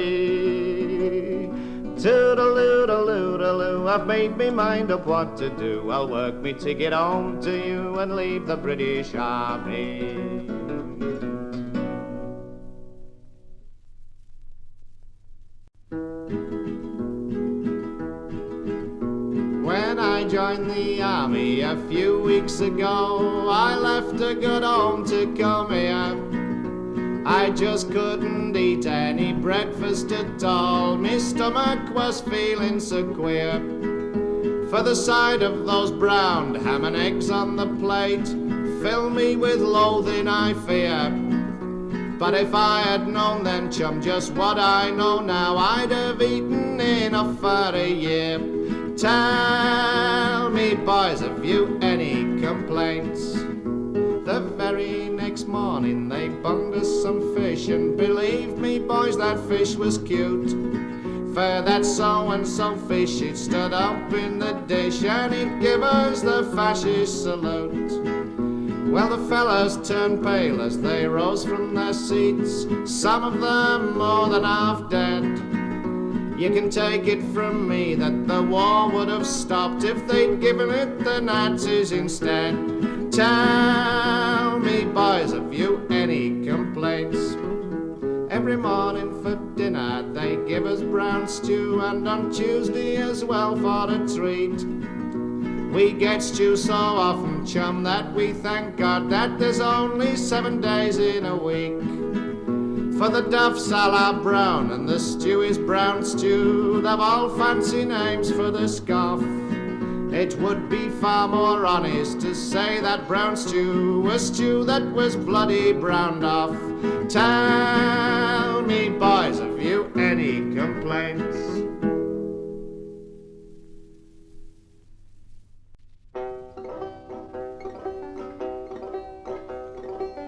Toodle-doodle-doodle-doo, I've made me mind up what to do, I'll work me ticket home to you and leave the British Army. When I joined the army a few weeks ago, I left a good home to come here. I just couldn't eat any breakfast at all, my stomach was feeling so queer. For the sight of those browned ham and eggs on the plate fill me with loathing, I fear. But if I had known then, chum, just what I know now, I'd have eaten enough for a year. Tell me, boys, have you any complaints? The very next morning they bunged us some fish, and believe me, boys, that fish was cute. for that so-and-so fish. He'd stood up in the dish and he'd give us the fascist salute. Well, the fellas turned pale as they rose from their seats, some of them more than half dead. You can take it from me that the war would have stopped if they'd given it the Nazis instead. Tell me, boys, have you any complaints? Every morning for dinner they give us brown stew, and on Tuesday as well for a treat. We get stew so often, chum, that we thank God that there's only 7 days in a week. For the duff's a la brown and the stew is brown stew, they've all fancy names for the scoff. It would be far more honest to say that brown stew was stew that was bloody browned off. Tell me, boys, have you any complaints?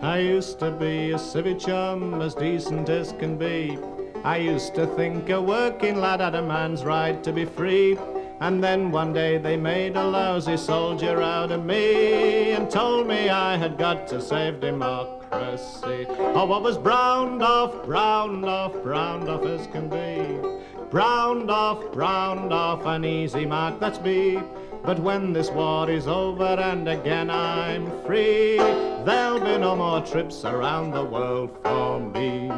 I used to be a civvy chum, as decent as can be. I used to think a working lad had a man's right to be free. And then one day they made a lousy soldier out of me and told me I had got to save democracy. Oh, I was browned off, browned off, browned off as can be. Browned off, an easy mark, that's me. But when this war is over and again I'm free, there'll be no more trips around the world for me.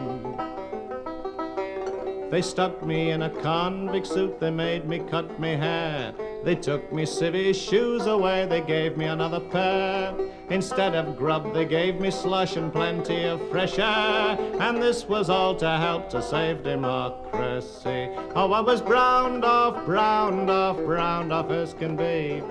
They stuck me in a convict suit, they made me cut me hair. They took me civvy shoes away, they gave me another pair. Instead of grub they gave me slush and plenty of fresh air. And this was all to help to save democracy. Oh, I was browned off, browned off, browned off as can be.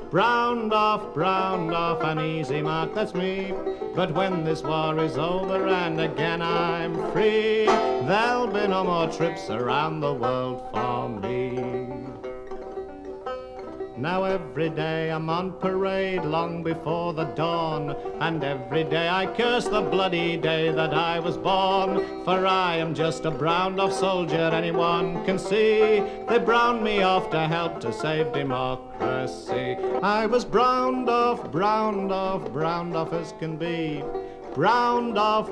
Browned off, an easy mark, that's me. But when this war is over and again I'm free, there'll be no more trips around the world for me. Now every day I'm on parade long before the dawn, and every day I curse the bloody day that I was born. For I am just a browned off soldier, anyone can see. They browned me off to help to save democracy. I was browned off, browned off, browned off as can be. Browned off,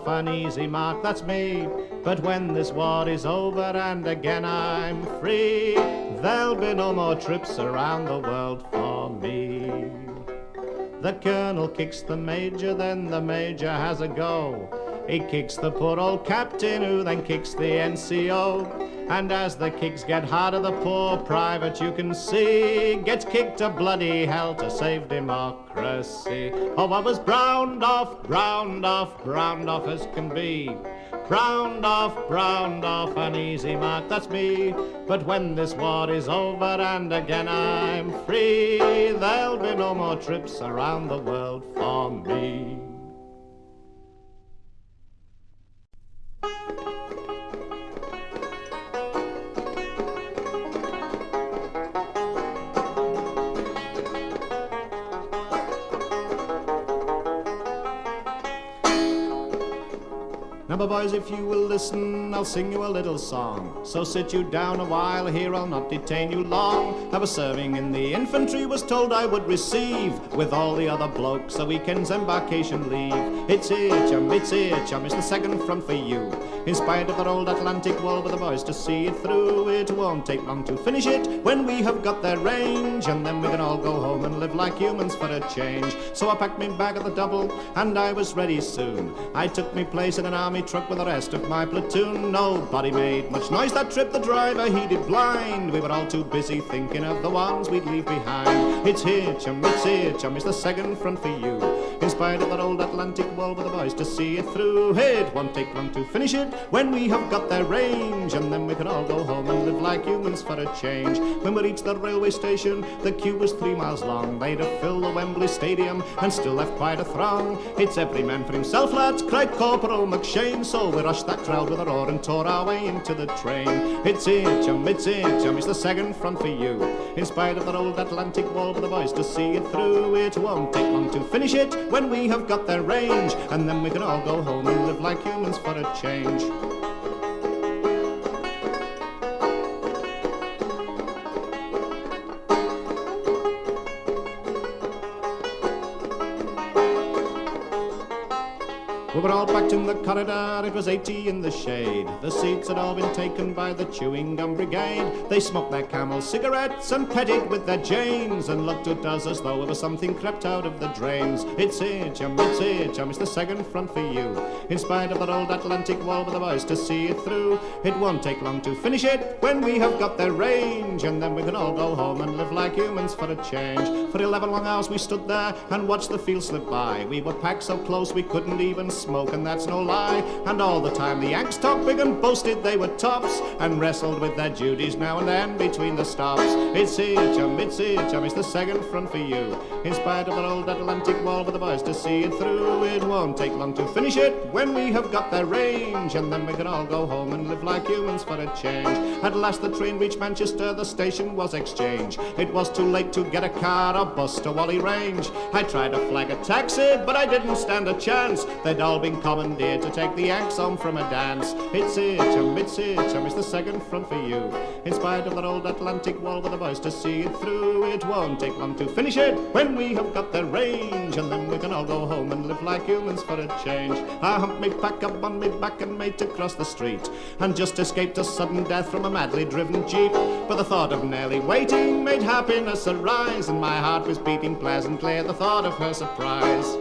an easy mark, that's me. But when this war is over and again I'm free, there'll be no more trips around the world for me. The colonel kicks the major, then the major has a go. He kicks the poor old captain, who then kicks the NCO. And as the kicks get harder, the poor private, you can see, gets kicked to bloody hell to save democracy. Oh, I was browned off, browned off, browned off as can be. Browned off, an easy mark, that's me. But when this war is over and again I'm free, there'll be no more trips around the world for me. Now, my boys, if you will listen, I'll sing you a little song. So sit you down a while here, I'll not detain you long. I was serving in the infantry, was told I would receive, with all the other blokes, a weekend's embarkation leave. It's here, chum, it's the second front for you. In spite of that old Atlantic wall with the boys to see it through, it won't take long to finish it when we have got their range, and then we can all go home and live like humans for a change. So I packed me bag of the double, and I was ready soon. I took me place in an army truck with the rest of my platoon. Nobody made much noise that trip, the driver he did blind. We were all too busy thinking of the ones we'd leave behind. It's here, chum, it's the second front for you. In spite of that old Atlantic wall with the boys to see it through, it won't take long to finish it when we have got their range, and then we can all go home and live like humans for a change. When we reached the railway station, the queue was 3 miles long. They'd have filled the Wembley Stadium and still left quite a throng. It's every man for himself, lads, cried Corporal McShane. So we rushed that crowd with a roar and tore our way into the train. It's here, chum, it's the second front for you. In spite of that old Atlantic wall with the boys to see it through, it won't take long to finish it when we have got their range, and then we can all go home and live like humans for a change. We were all packed in the corridor, it was 80 in the shade. The seats had all been taken by the chewing gum brigade. They smoked their Camel cigarettes and petted with their Janes, and looked at us as though it was something crept out of the drains. It's here, chum, it's the second front for you. In spite of that old Atlantic wall with the boys to see it through, it won't take long to finish it when we have got their range, and then we can all go home and live like humans for a change. For 11 long hours we stood there and watched the field slip by. We were packed so close we couldn't even smoke, and that's no lie. And all the time the Yanks talked big and boasted they were tops, and wrestled with their duties now and then between the stops. It's here, chum, it's the second front for you. In spite of that old Atlantic wall with the boys to see it through, it won't take long to finish it when we have got their range, and then we can all go home and live like humans for a change. At last the train reached Manchester, the station was Exchange. It was too late to get a car or bus to Whalley Range. I tried to flag a taxi, but I didn't stand a chance. They'd all been commandeered to take the Yanks home from a dance. It's here, chum, it's the second front for you. In spite of that old Atlantic wall with the boys to see it through, it won't take long to finish it when we have got their range, and then we can all go home and live like humans for a change. I humped me pack up on me back and made to cross the street, and just escaped a sudden death from a madly driven jeep. But the thought of Nellie waiting made happiness arise, and my heart was beating pleasantly at the thought of her surprise.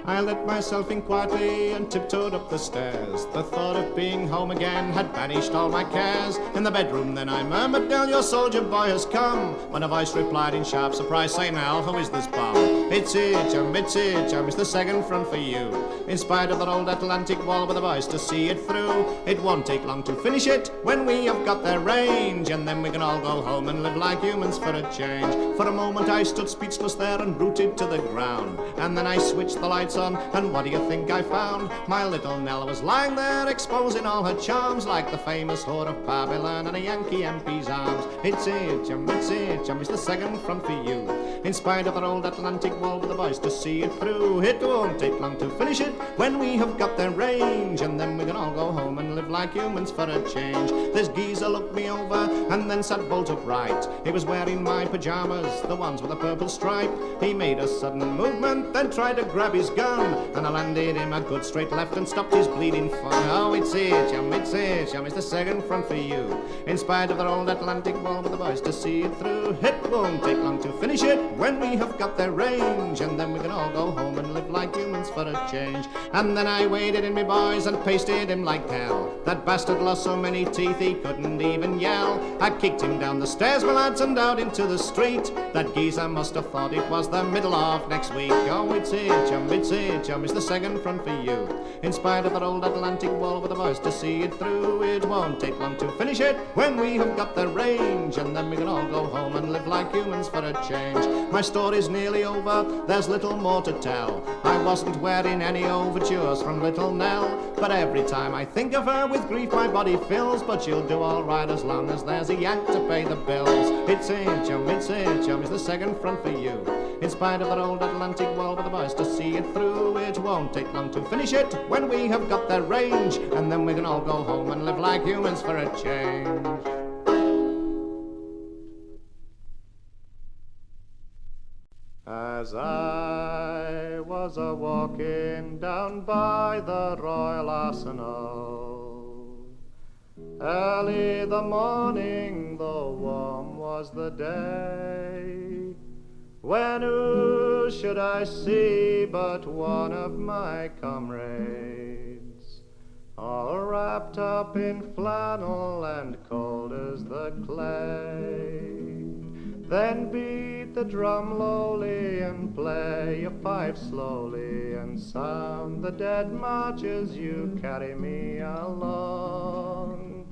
I let myself in quietly and tiptoed up the stairs. The thought of being home again had banished all my cares. In the bedroom then I murmured, "Nell, your soldier boy has come," when a voice replied in sharp surprise, "Say Nell, who is this bum?" It's here, chum, it's the second front for you. In spite of that old Atlantic wall with a voice to see it through, it won't take long to finish it when we have got their range, and then we can all go home and live like humans for a change. For a moment I stood speechless there and rooted to the ground, and then I switched the lights on, and what do you think I found? My little Nell was lying there exposing all her charms, like the famous whore of Babylon in a Yankee MP's arms. It's here, chum, it's the second front for you. In spite of that old Atlantic wall with the boys to see it through, it won't take long to finish it when we have got their range, and then we can all go home and live like humans for a change. This geezer looked me over and then sat bolt upright. He was wearing my pajamas, the ones with a purple stripe. He made a sudden movement, then tried to grab his gun, and I landed him a good straight left and stopped his bleeding fun. Oh, it's here, chum, it's the second front for you. In spite of that old Atlantic wall with the boys to see it through, it won't take long to finish it when we have got their range, and then we can all go home and live like humans for a change. And then I waded in me boys and pasted him like hell. That bastard lost so many teeth he couldn't even yell. I kicked him down the stairs, my lads, and out into the street. That geezer must have thought it was the middle of next week. Oh, it's here, chum, it's the second front for you. In spite of that old Atlantic wall with the boys to see it through, it won't take long to finish it when we have got their range, and then we can all go home and live like humans for a change. My story's nearly over, there's little more to tell. I wasn't wearing any overtures from little Nell, but every time I think of her with grief my body fills. But she'll do all right as long as there's a Yank to pay the bills. It's here, chum, it's the second front for you. In spite of that old Atlantic wall with the boys to see it through, it won't take long to finish it when we have got their range, and then we can all go home and live like humans for a change. As I was a-walking down by the Royal Arsenal, early the morning, though warm was the day, when who should I see but one of my comrades, all wrapped up in flannel and cold as the clay. Then beat the drum lowly and play a fife slowly, and sound the dead march as you carry me along,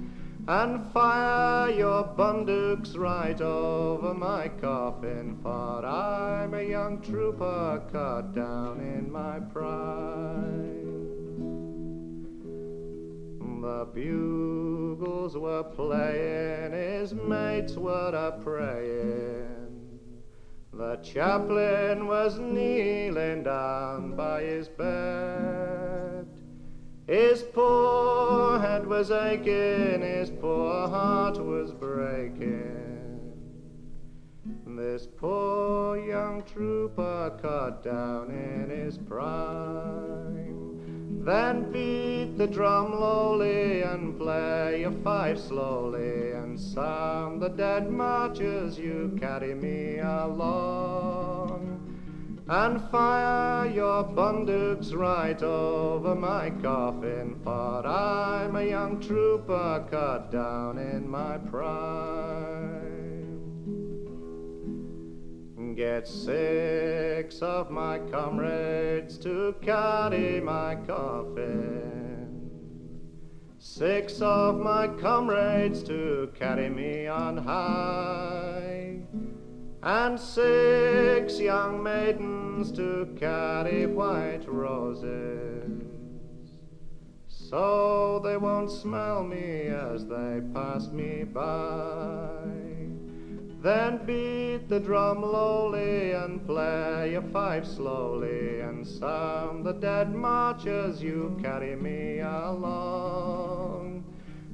and fire your bundooks right over my coffin, for I'm a young trooper cut down in my pride. The bugles were playing, his mates were a-praying, the chaplain was kneeling down by his bed, his poor head was was aching, his poor heart was breaking. This poor young trooper cut down in his prime. Then beat the drum lowly and play a fife slowly, and sound the dead marches, you carry me along. And fire your bundukes right over my coffin, for I'm a young trooper cut down in my prime. Get 6 of my comrades to carry my coffin, 6 of my comrades to carry me on high, and 6 young maidens to carry white roses, so they won't smell me as they pass me by. Then beat the drum lowly and play a fife slowly, and sound the dead marches, you carry me along.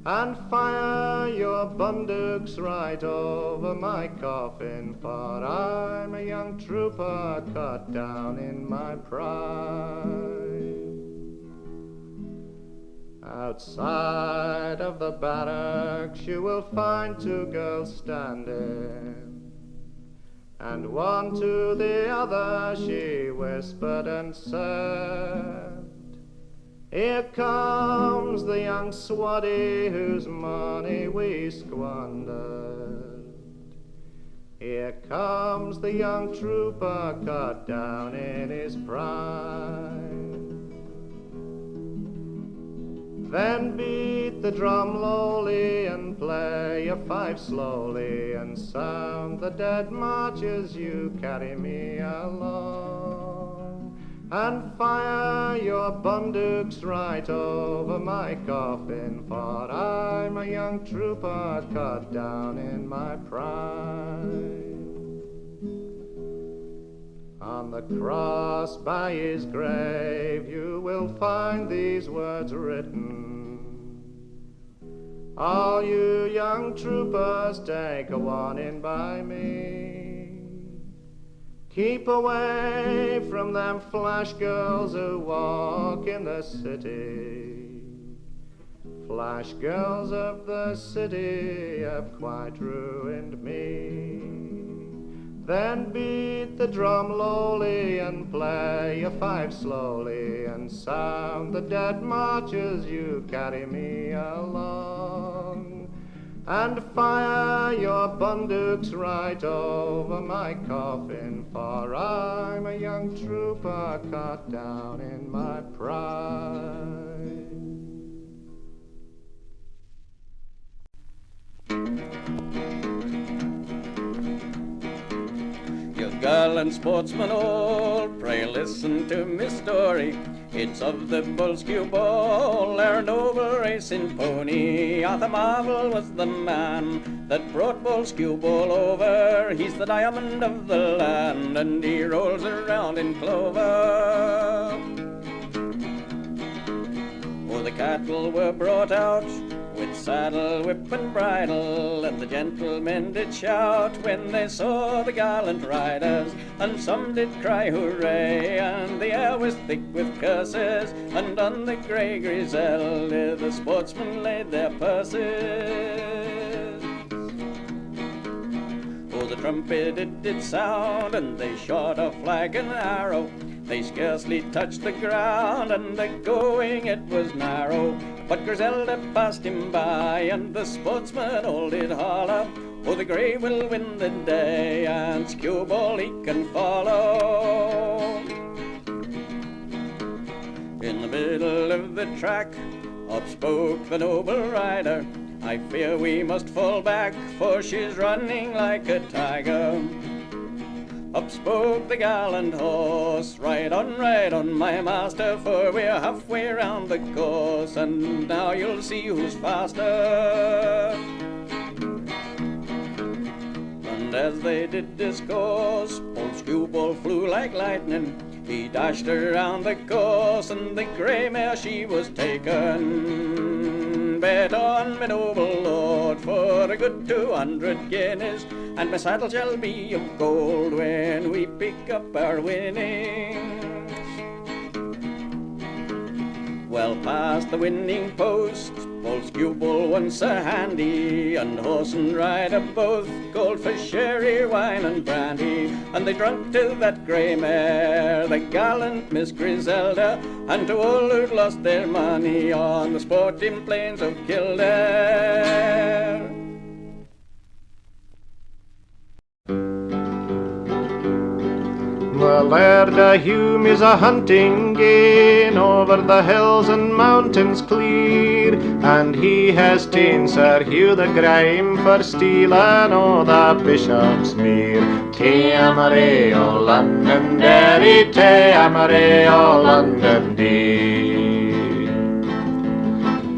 And fire your bundukes right over my coffin, for I'm a young trooper cut down in my prime. Outside of the barracks you will find 2 girls standing, and one to the other she whispered and said, "Here comes the young swaddy whose money we squandered. Here comes the young trooper cut down in his prime." Then beat the drum lowly and play a fife slowly, and sound the dead marches, you carry me along. And fire your bundukes right over my coffin, for I'm a young trooper cut down in my prime. On the cross by his grave you will find these words written: "All you young troopers, take a warning by me. Keep away from them flash girls who walk in the city. Flash girls of the city have quite ruined me." Then beat the drum lowly and play a fife slowly, and sound the dead marches, you carry me along. And fire your bundukes right over my coffin, for I'm a young trooper cut down in my prime. Gallant sportsmen all, pray listen to me story. It's of the bull skew ball, our noble racing pony. Arthur Marvel was the man that brought bull skew ball over. He's the diamond of the land, and he rolls around in clover. Oh, the cattle were brought out with saddle, whip and bridle, and the gentlemen did shout when they saw the gallant riders, and some did cry hooray, and the air was thick with curses, and on the grey griselle the sportsmen laid their purses. Oh, the trumpet it did sound, and they shot off like an arrow. They scarcely touched the ground, and the going it was narrow. But Griselda passed him by, and the sportsmen all did holler, "Oh, the grey will win the day, and Skewball he can follow." In the middle of the track, up spoke the noble rider, "I fear we must fall back, for she's running like a tiger." Up spoke the gallant horse, "Ride on, my master, for we're halfway round the course, and now you'll see who's faster." And as they did discourse, old Skewball flew like lightning. He dashed around the course, and the grey mare she was taken. bet on me noble lord for a good 200 guineas, and my saddle shall be of gold when we pick up our winnings. Well past the winning post, old Skewball once a handy, and horse and rider both, goldfish, sherry, wine and brandy. And they drunk to that grey mare, the gallant Miss Griselda, and to all who'd lost their money on the sporting plains of Kildare. The Laird o' Hume is a hunting gane over the hills and mountains clear, and he has ta'en Sir Hugh the Grime for stealing o' the Bishop's Mere. Te amare o Londonderry, te amare o Londonderry.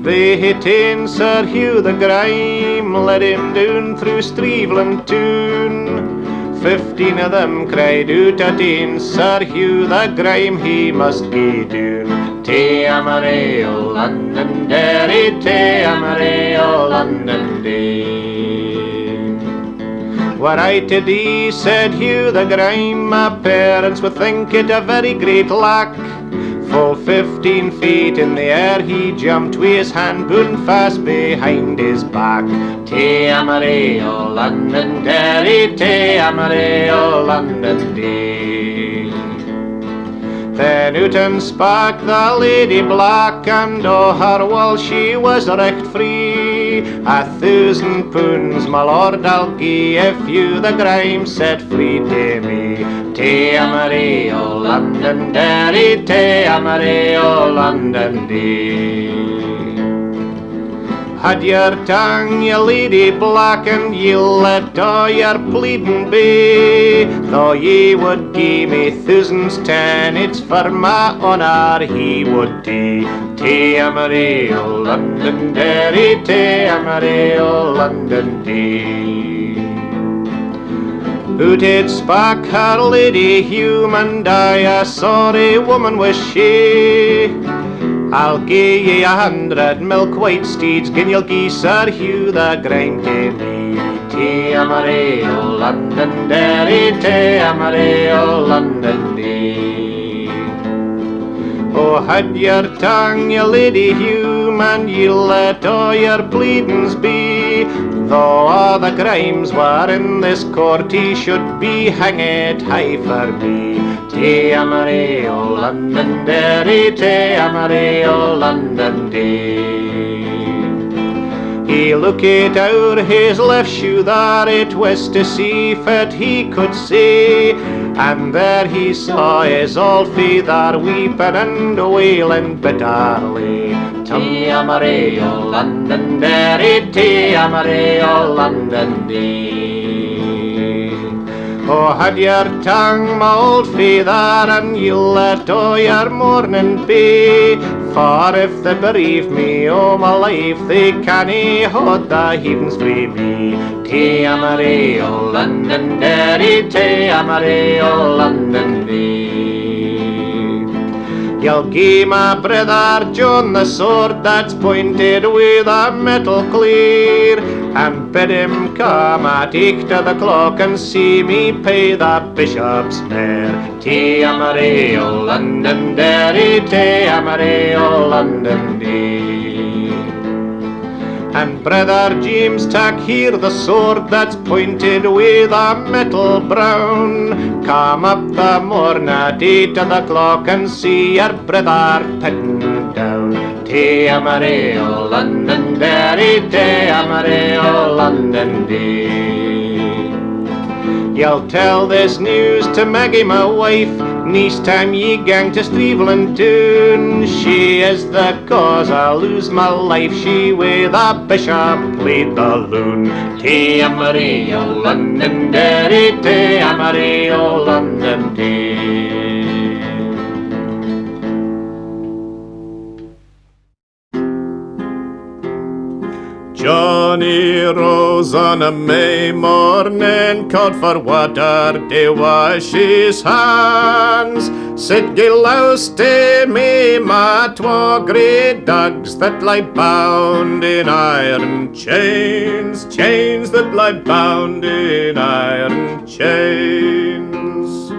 They hae ta'en Sir Hugh the Grime, led him down through Streveland town. 15 of them cried out at him, Sir Hugh the Grime, he must be down. Te amare o Londonderry, te amare o Londonderry. Were I to die, said Hugh the Grime, my parents would think it a very great lack. Full 15 feet in the air he jumped, with his hand bound fast behind his back. Te amare o Londonderry, te amare o Londonderry. Then out and spak the Lady Black, and o' her wall she was recht free. £1,000, my lord, I'll gie if you the Grime set free to me. Te amare o Londonderry, te amare o Londonderry. Had your tongue, ye Lady Black, and ye'll let all your pleading be. Though ye would gie me thousands 10, it's for my honour he would die. Te amare o Londonderry, te amare o Londonderry. Who did spak her Lady Hume, and I a sorry woman was she. I'll gie ye 100 milk-white steeds, gin ye'll gie Sir Hugh the Grime to me. Te amare o Londonderry, te amare o Londonderry. Oh, had your tongue, ye Lady Hume, and ye'll let all your pleadings be. Though all the Grimes were in this court, he should be hanged high for me. Te amare o Londonderry, te amare o Londonderry. He looked out his left shoe there, it was to see fit he could see, and there he saw his old feather weeping and wailing bitterly. Te amare o Londonderry, te amare o Londonderry. Oh, had your tongue, my old feather, and you'll let all your mourning be. For if they bereave me o' my life, they cannae hold the heavens frae me. Te amare o Londonderry, te amare o Londonderry. You'll gie my brother John the sword that's pointed with a metal clear, and bid him come at 8 to the clock and see me pay the Bishop's mare. Te amare o Londonderry, te amare o Londonderry. And brother James, tak here the sword that's pointed with a metal brown. Come up the morn at 8 to the clock and see your brother pitting down. Te amare o Londonderry, te amare o Londonderry. You'll tell this news to Maggie, my wife, next time ye gang to Streveland town. She is the cause I lose my life, she with a bishop played the loon. Te amare o Londonderry, te amare o Londonderry. Johnny rose on a May morning, called for water to wash his hands. Sit ye louse to me, my twa grey dogs that lie bound in iron chains, chains that lie bound in iron chains.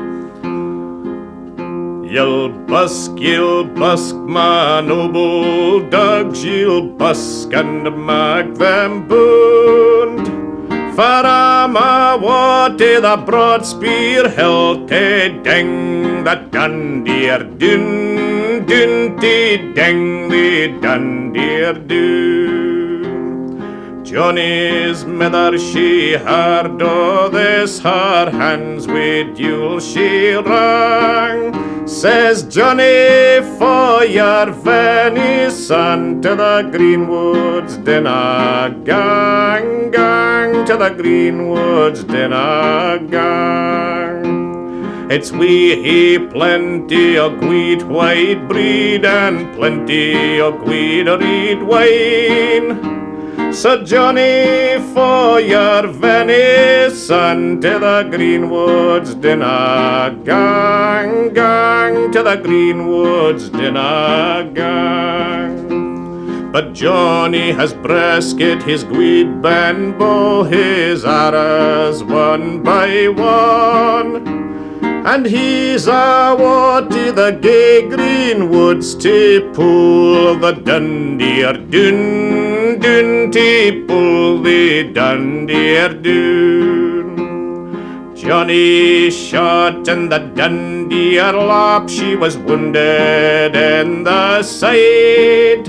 You'll busk, my noble dogs, you'll busk and mag them bound. For I'm a water the broad spear held to ding, the dundeer dun, dun to ding, the dundeer dun. Johnny's mother, she hard o' this, her hands with duel she rang. Says Johnny, for your venison to the greenwoods dinner gang, gang, to the greenwoods dinner gang. It's we plenty of wheat white breed and plenty of wheat red wine. So Johnny, for your venison to the greenwoods dinner gang, gang, to the greenwoods dinner gang. But Johnny has brisket, his guid benbow, his arrows one by one. And he's awa to the gay greenwoods to pull the dundeer dun, dun to pull the dundeer dun. Johnny shot and the dundeer lap, she was wounded in the side.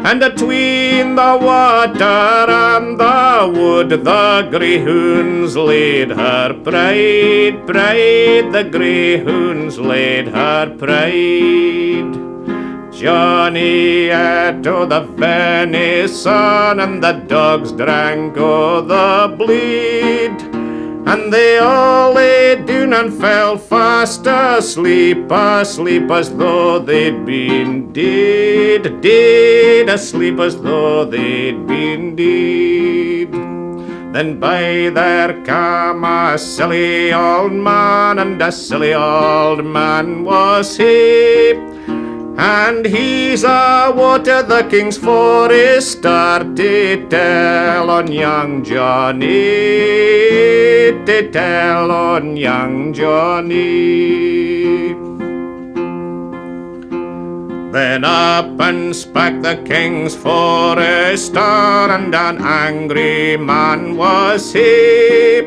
And atween the water and the wood, the greyhounds laid her pride, pride, the greyhounds laid her pride. Johnny ate o' the venison, and the dogs drank o' the bleed. And they all lay down and fell fast asleep, asleep as though they'd been dead, dead, asleep as though they'd been dead. Then by there came a silly old man, and a silly old man was he. And he's awa to the king's forester to tell on young Johnny, to tell on young Johnny. Then up and spak the king's forester, and an angry man was he.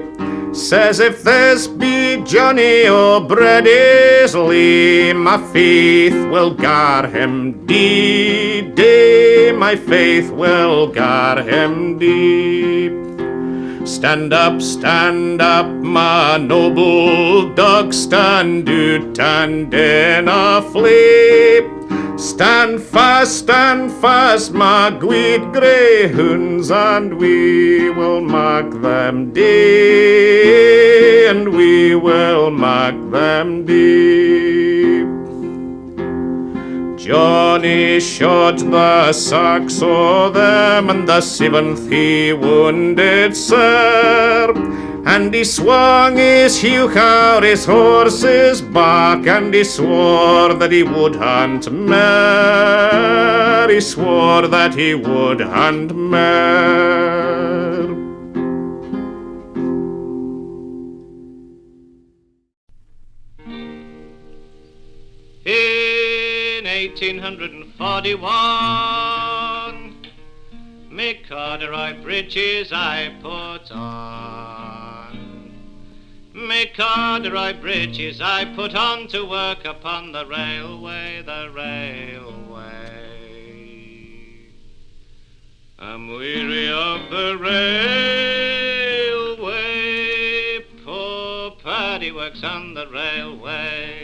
Says, if this be Johnny O'Brady's lee, my faith will gar him deep, deep, my faith will gar him deep. Stand up, my noble dog, stand out and in a flip. Stand fast, my great greyhounds, and we will mark them deep, and we will mark them deep. Johnny shot the six o' them, and the seventh he wounded sir. And he swung his hewker, his horse's back, and he swore that he would hunt more. He swore that he would hunt more. In 1841, me corduroy breeches I put on. Me corduroy breeches I put on to work upon the railway, the railway. I'm weary of the railway, poor Paddy works on the railway.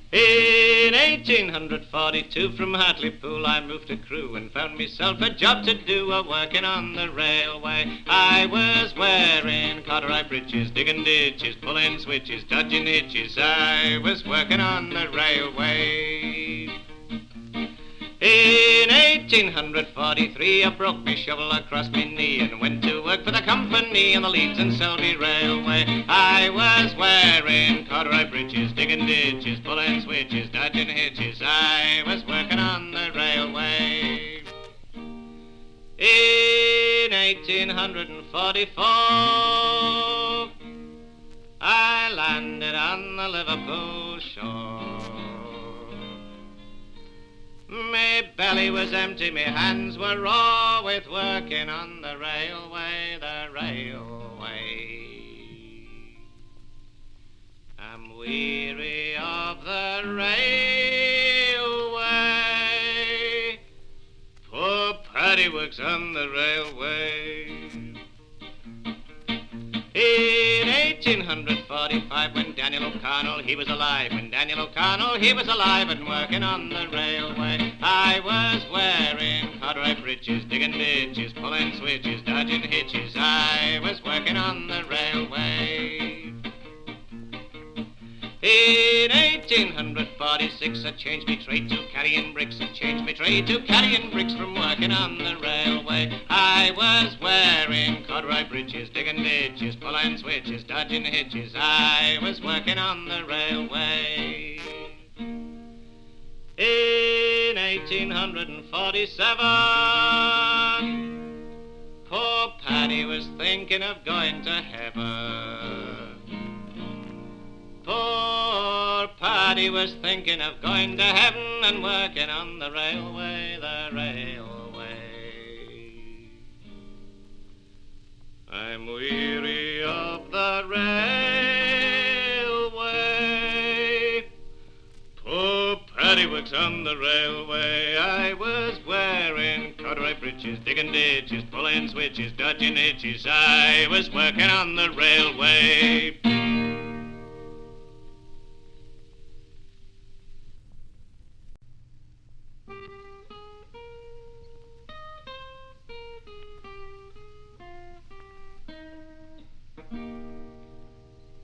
In 1842 from Hartlepool I moved to Crewe and found myself a job to do, a-working on the railway. I was wearing corduroy breeches, digging ditches, pulling switches, dodging hitches. I was working on the railway. In 1843 I broke me shovel across me knee and went to work for the company on the Leeds and Selby Railway. I was wearing corduroy breeches, digging ditches, pulling switches, dodging hitches. I was working on the railway. In 1844 I landed on the Liverpool shore. My belly was empty, my hands were raw with working on the railway, the railway. I'm weary of the railway. Poor Paddy works on the railway. In 1845, when Daniel O'Connell, he was alive. When Daniel O'Connell, he was alive and working on the railway. I was wearing corduroy breeches, digging ditches, pulling switches, dodging hitches. I was working on the railway. In 1846, I changed my trade to carrying bricks. I changed my trade to carrying bricks from working on the railway. I was wearing corduroy breeches, digging ditches, pulling switches, dodging hitches. I was working on the railway. In 1847, poor Paddy was thinking of going to heaven. Poor Paddy was thinking of going to heaven and working on the railway, the railway. I'm weary of the railway. Poor Paddy works on the railway. I was wearing corduroy breeches, digging ditches, pulling switches, dodging hitches. I was working on the railway.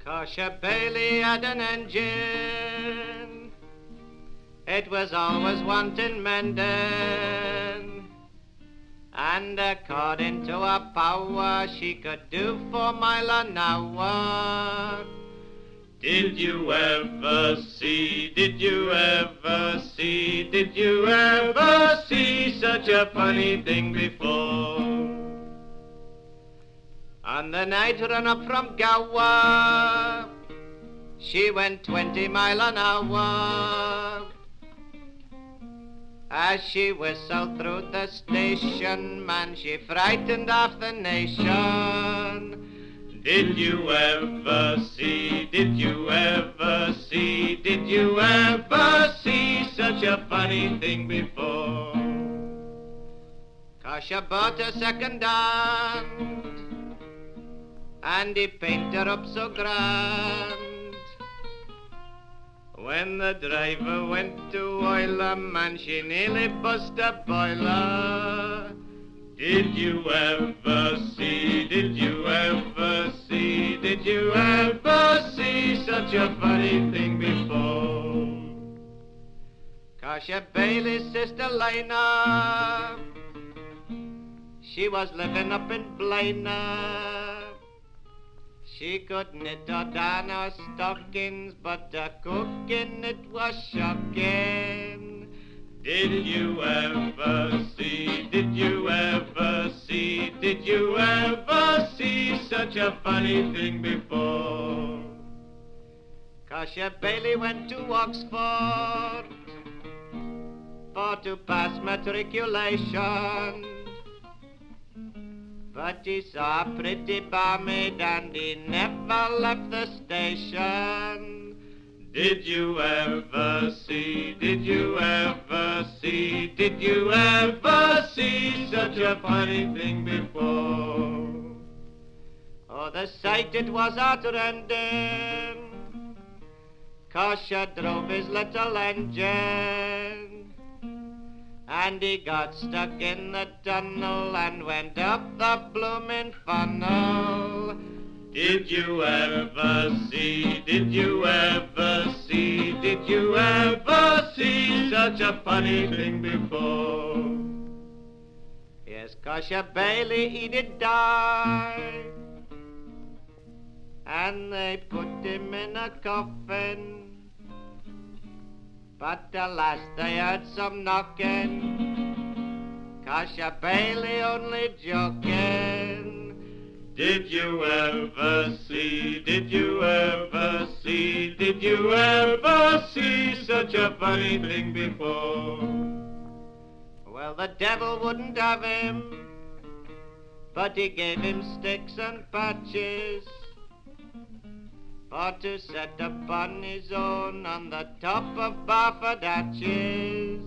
Cosher Bailey had an engine, it was always wanting mending, and according to her power she could do 4 miles an hour. Did you ever see, did you ever see, did you ever see such a funny thing before? On the night run up from Gower, she went 20 miles an hour. As she whistled through the station, man, she frightened half the nation. Did you ever see, did you ever see, did you ever see such a funny thing before? 'Cause she bought a second hand, and he painted her up so grand. When the driver went to oil her, man, she nearly bust a boiler. Did you ever see, did you ever see, did you ever see such a funny thing before? Cosher Bailey's sister Lena, she was living up in Blaina. She could knit or darn her stockings, but the cooking, it was shocking. Did you ever see, did you ever see, did you ever see such a funny thing before? Cosher Bailey went to Oxford for to pass matriculation. But he saw a pretty barmaid and he never left the station. Did you ever see, did you ever see, did you ever see such a funny thing before? Oh, the sight it was heart-rending, 'cause she drove his little engine. And he got stuck in the tunnel and went up the bloomin' funnel. Did you ever see, did you ever see, did you ever see such a funny thing before? Yes, 'cause your Bailey he did die, and they put him in a coffin. But alas, they heard some knocking, 'cause your Bailey only joking. Did you ever see, did you ever see, did you ever see such a funny thing before? Well, the devil wouldn't have him, but he gave him sticks and patches for to set upon his own on the top of Barford-Hatches.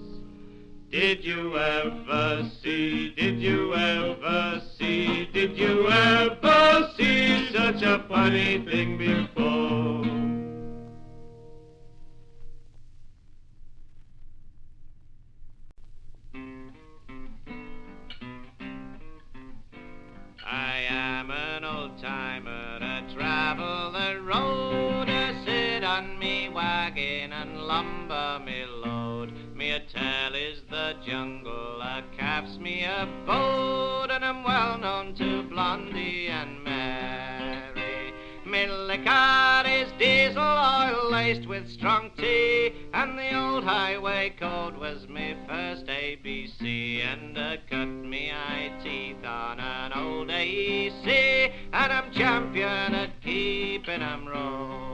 Did you ever see, did you ever see, did you ever see such a funny thing before? I am an old-timer, I travel the road, I sit on me wagon and lumber me load. Me a tale is the jungle, a caps me a boat, and I'm well known to Blondie and Mary. Me liquor is diesel oil laced with strong tea, and the old highway code was me first ABC, and I cut me eye teeth on an old AEC, and I'm champion at keeping 'em rolling.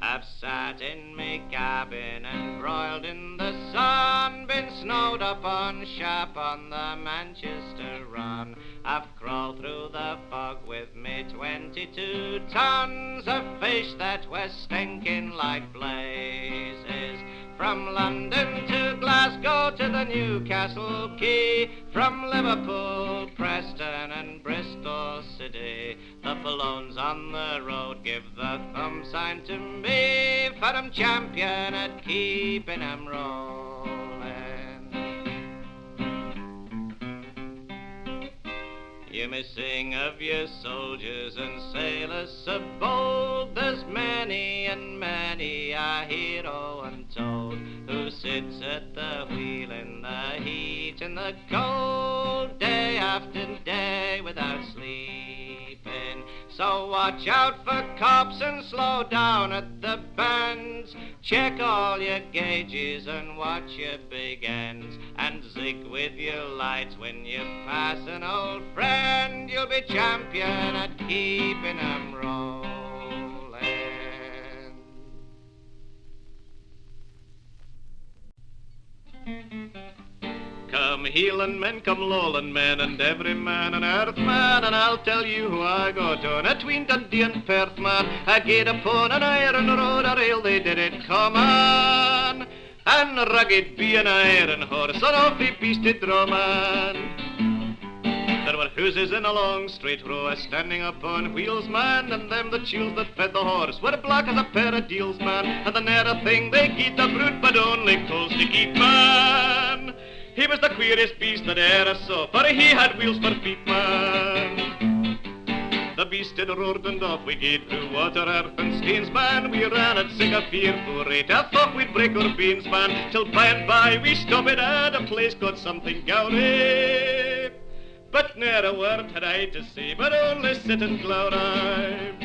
I've sat in me cabin and broiled in the sun, been snowed up on sharp on the Manchester run. I've crawled through the fog with me 22 tons of fish that were stinking like blazes. From London to Glasgow to the Newcastle Quay, from Liverpool, Preston and Bristol City. The Polones on the road give the thumb sign to me, for I'm champion at keeping 'em rolling. You may sing of your soldiers and sailors so bold, there's many and many a hero untold, who sits at the wheel in the heat and the cold, day after day without sleeping. So watch out for cops and slow down at the bends, check all your gauges and watch your big ends, and zig with your lights when you pass an old friend. You'll be champion at keeping 'em rolling. Come heeling men, come lowling men, and every man an earth man, and I'll tell you who I got on. Atween Dundee and Perth, man, I get upon an iron road, a rail they did it come on, and rugged be an iron horse, and off he beasted drumming. There were houses in a long straight row, a standing upon wheels, man, and them the chills that fed the horse were black as a pair of deals, man, and the ne'er a thing they gied the brute, but only coals to eat, man. He was the queerest beast that e'er I saw, for he had wheels for feet, man. The beast did roared and off we gaed through water, earth and stains, man. We ran at sick a fearful rate, I thought we'd break our beans, man, till by and by we stopped at a place called something gowry. But ne'er a word had I to say, but only sit and glower.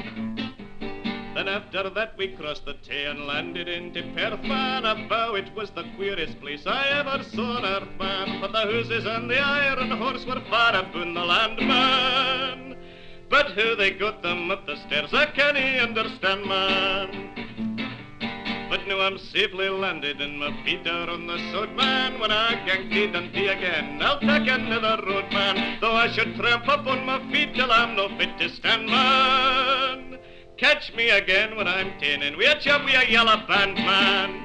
Then after that we crossed the Tay and landed into Perth, man. I vow it was the queerest place I ever saw on earth, man. But the houses and the iron horse were far upon the land, man. But how they got them up the stairs I can't understand, man. But now I'm safely landed and my feet are on the sod, man. When I gang to Dundee again, I'll take another road, man. Though I should tramp up on my feet till I'm no fit to stand, man. Catch me again when I'm 10 and we're chum with a yellow band, man.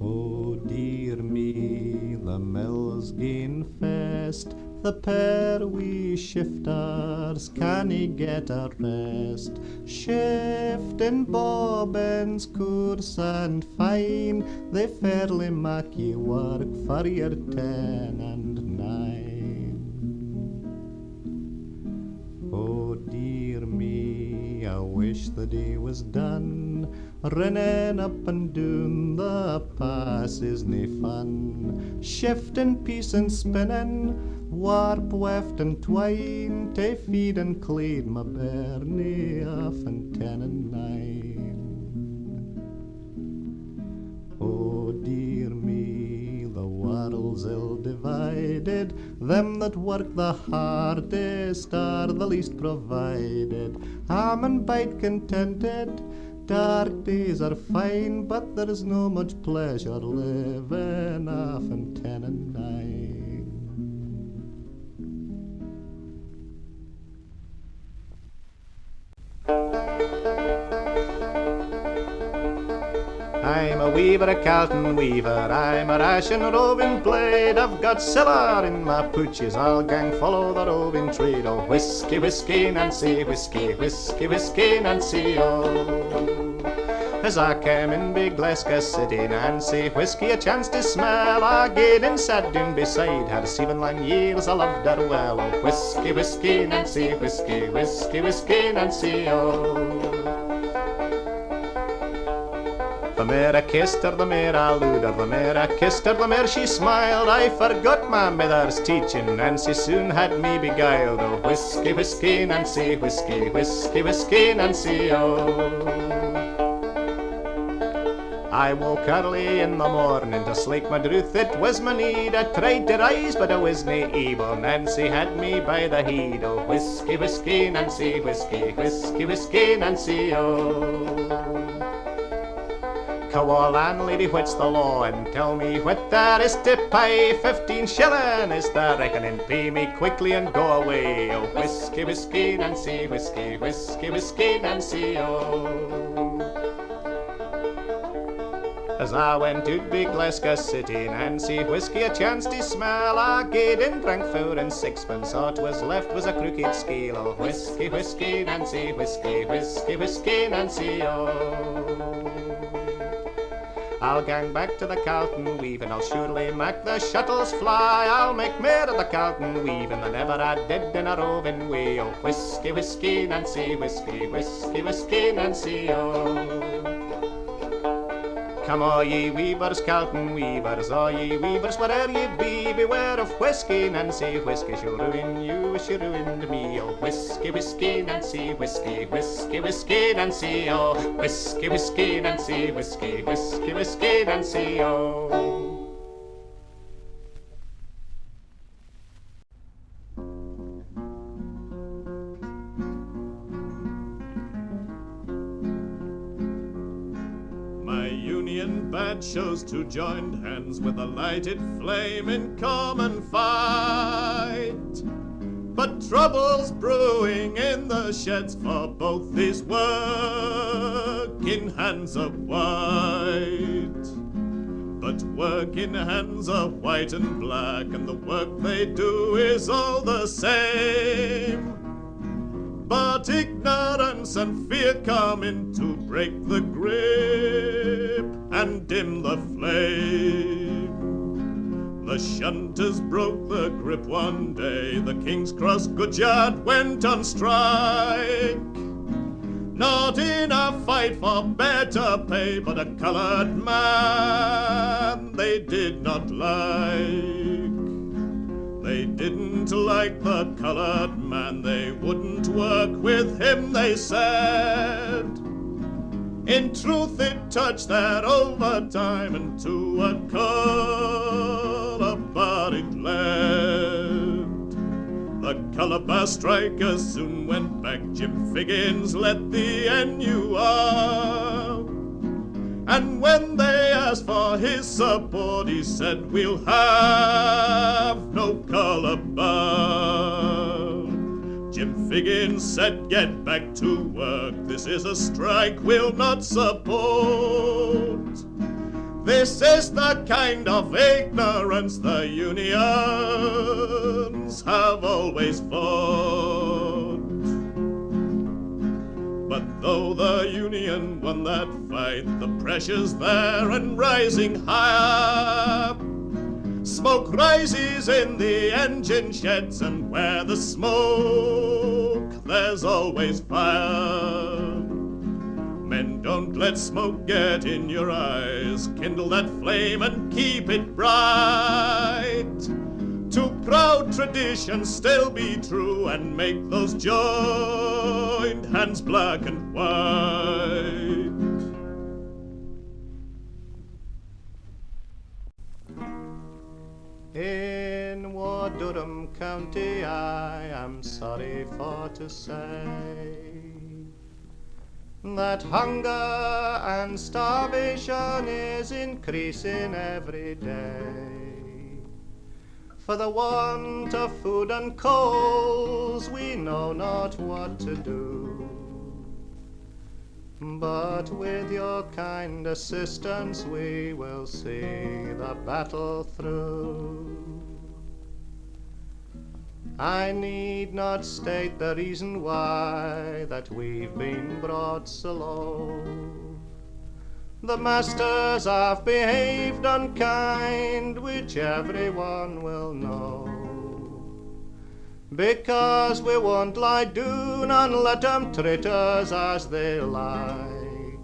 Oh dear me, the mill's gane fast. The pair wee shifters canny get a rest. Shifting bobbins coarse and fine, they fairly make ye work for your 10 and 9. wish the day was done. Rinnin' up and down the pass is nae fun. Shifting, piecing, spinning, warp, weft and twine, to feed and clean my bairnie off and 10 and 9. Oh dear me, the world's ill divided. Them that work the hardest are the least provided. Ham and bite contented, dark days are fine, but there's no much pleasure living off and 10 and 9. I'm a weaver, a Carlton weaver, I'm a rash and roving blade. I've got siller in my pooches, I'll gang follow the roving trade. Oh, whiskey, whiskey, Nancy, whiskey, whiskey, whiskey, Nancy, oh. As I came in big Glasgow City, Nancy, whiskey a chance to smell. I gaed and sat down beside her, 7 long years I loved her well. Oh, whiskey, whiskey, Nancy, whiskey, whiskey, whiskey, Nancy, oh. The mair I kissed her, the mair I looed her, the mair I kissed her, the mair she smiled. I forgot my mother's teaching, Nancy soon had me beguiled. Oh, whiskey, whiskey, Nancy, whiskey, whiskey, whiskey, Nancy, oh. I woke early in the morning to slake my drouth, it was my need. I tried to rise, but I was nae able, Nancy had me by the head. Oh, whiskey, whiskey, Nancy, whiskey, whiskey, whiskey, Nancy, oh. Cawa landlady, what's the law, and tell me what there is to pay. 15 shilling is the reckoning, pay me quickly and go away. Oh, whiskey, whiskey, Nancy, whiskey, whiskey, whiskey, Nancy, oh. As I went to big Glasgow City, Nancy, whiskey a chance to smell. I gaed and drank 4 and 6pence, all 'twas left was a crooked scale. Oh, whiskey, whiskey, Nancy, whiskey, whiskey, whiskey, Nancy, oh. I'll gang back to the Carlton weave, and I'll surely make the shuttles fly. I'll make mair of the Carlton weave than ever I did in a roving way. Oh, whiskey, whiskey, Nancy, whiskey, whiskey, whiskey, Nancy, oh. Come all ye weavers, Carlton weavers, all ye weavers, where'er ye be, beware of whiskey, Nancy, whiskey, she'll ruin you as she ruined me. Oh, whiskey, whiskey, Nancy, whiskey, whiskey, whiskey, Nancy, oh. Whiskey, whiskey, Nancy, whiskey, whiskey, whiskey, Nancy, oh. Bad shows to join hands with a lighted flame in common fight. But trouble's brewing in the sheds for both these working hands of white. But working hands are white and black, and the work they do is all the same. But ignorance and fear come in to break the grip and dim the flame. The shunters broke the grip one day, the King's Cross Goodyard went on strike. Not in a fight for better pay, but a coloured man they did not like. They didn't like the coloured man, they wouldn't work with him, they said. In truth it touched their overtime into a calabar it led. The Calabar strikers soon went back, Jim Figgins led the NUR. And when they asked for his support, he said, we'll have no Calabar. Jim Figgins said, get back to work, this is a strike we'll not support. This is the kind of ignorance the unions have always fought. But though the union won that fight, the pressure's there and rising higher. Smoke rises in the engine sheds, and where there's smoke, there's always fire. Don't let smoke get in your eyes. Kindle that flame and keep it bright. To proud tradition still be true, and make those joined hands black and white. In Durham County, I am sorry for to say that hunger and starvation is increasing every day. For the want of food and coals, we know not what to do. But with your kind assistance, we will see the battle through. I need not state the reason why that we've been brought so low. The masters have behaved unkind, which everyone will know. Because we won't lie down and let them treat us as they like.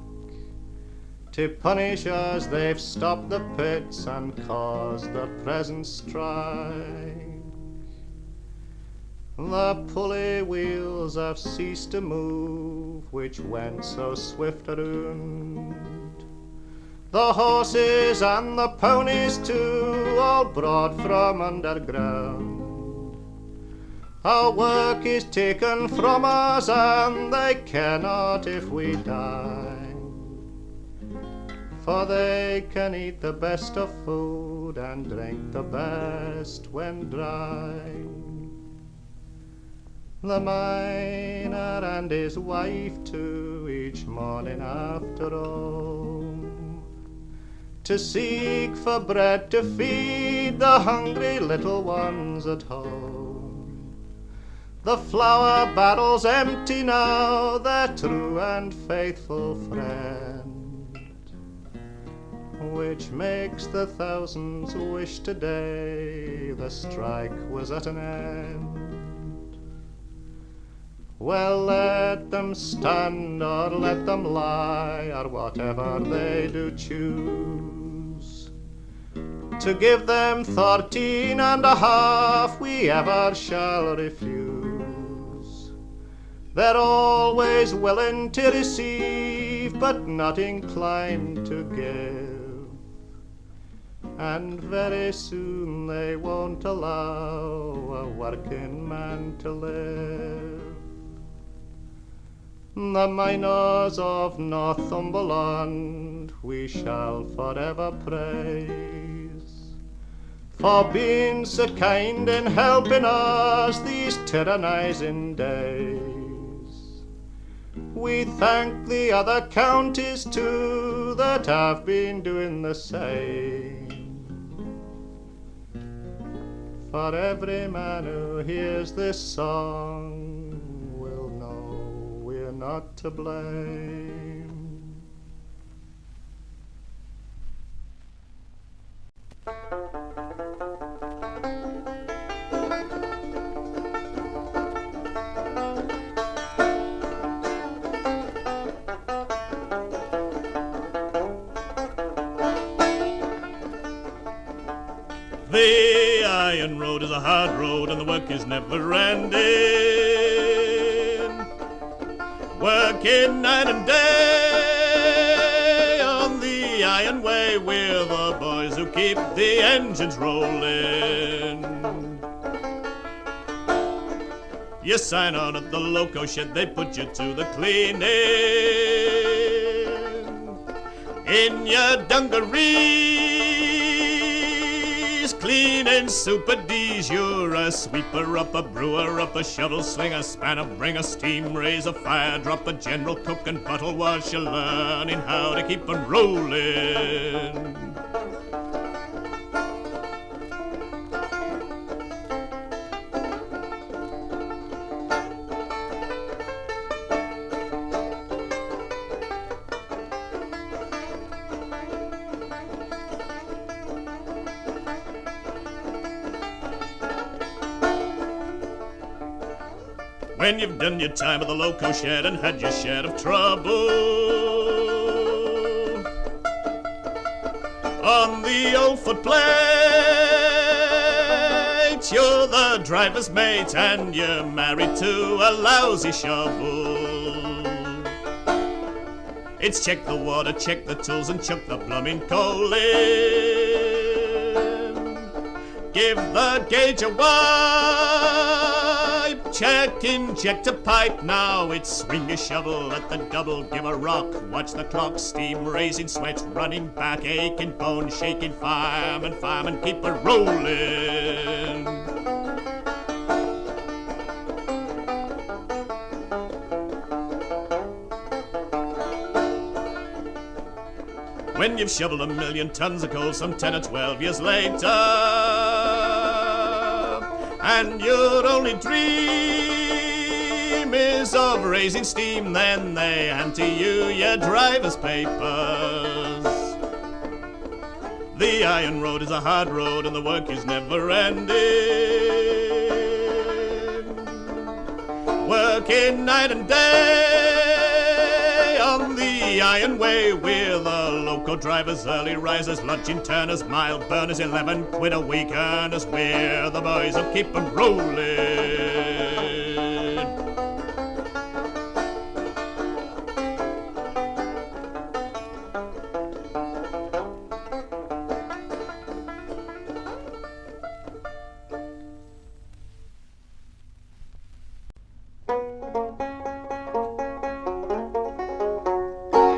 To punish us, they've stopped the pits and caused the present strike. The pulley wheels have ceased to move, which went so swift around. The horses and the ponies too, all brought from underground. Our work is taken from us, and they cannot if we die. For they can eat the best of food and drink the best when dry. The miner and his wife too, each morning after home, to seek for bread to feed the hungry little ones at home. The flour barrel's empty now, their true and faithful friend, which makes the thousands wish today the strike was at an end. Well, let them stand or let them lie, or whatever they do choose. To give them 13.5 we ever shall refuse. They're always willing to receive, but not inclined to give. And very soon they won't allow a working man to live. The miners of Northumberland we shall forever praise, for being so kind in helping us these tyrannizing days. We thank the other counties too that have been doing the same. For every man who hears this song not to blame. The iron road is a hard road, and the work is never ending. Working night and day on the iron way, we're the boys who keep the engines rolling. You sign on at the loco shed, they put you to the cleaning. In your dungarees, cleaning Super D's, you're a sweeper up, a brewer up, a shovel slinger, spanner bringer, steam raise, a fire drop, a general cook and bottle wash, you're learning how to keep 'em rolling. When you've done your time at the loco shed and had your share of trouble, on the old footplate. You're the driver's mate and you're married to a lousy shovel. It's check the water, check the tools and chuck the bloomin' coal in. Give the gauge a wipe, check inject a pipe. Now it's swing a shovel at the double, give a rock. Watch the clock, steam raising, sweat running back, aching bone, shaking, fireman, keep it rolling. When you've shoveled 1,000,000 tons of coal some 10 or 12 years later, and your only dream is of raising steam, then they hand to you your driver's papers. The iron road is a hard road and the work is never ending. Working night and day on the iron way, we're the local drivers, early risers, luncheon turners, mile burners, 11 quid a week earners. We're the boys who keep 'em rolling.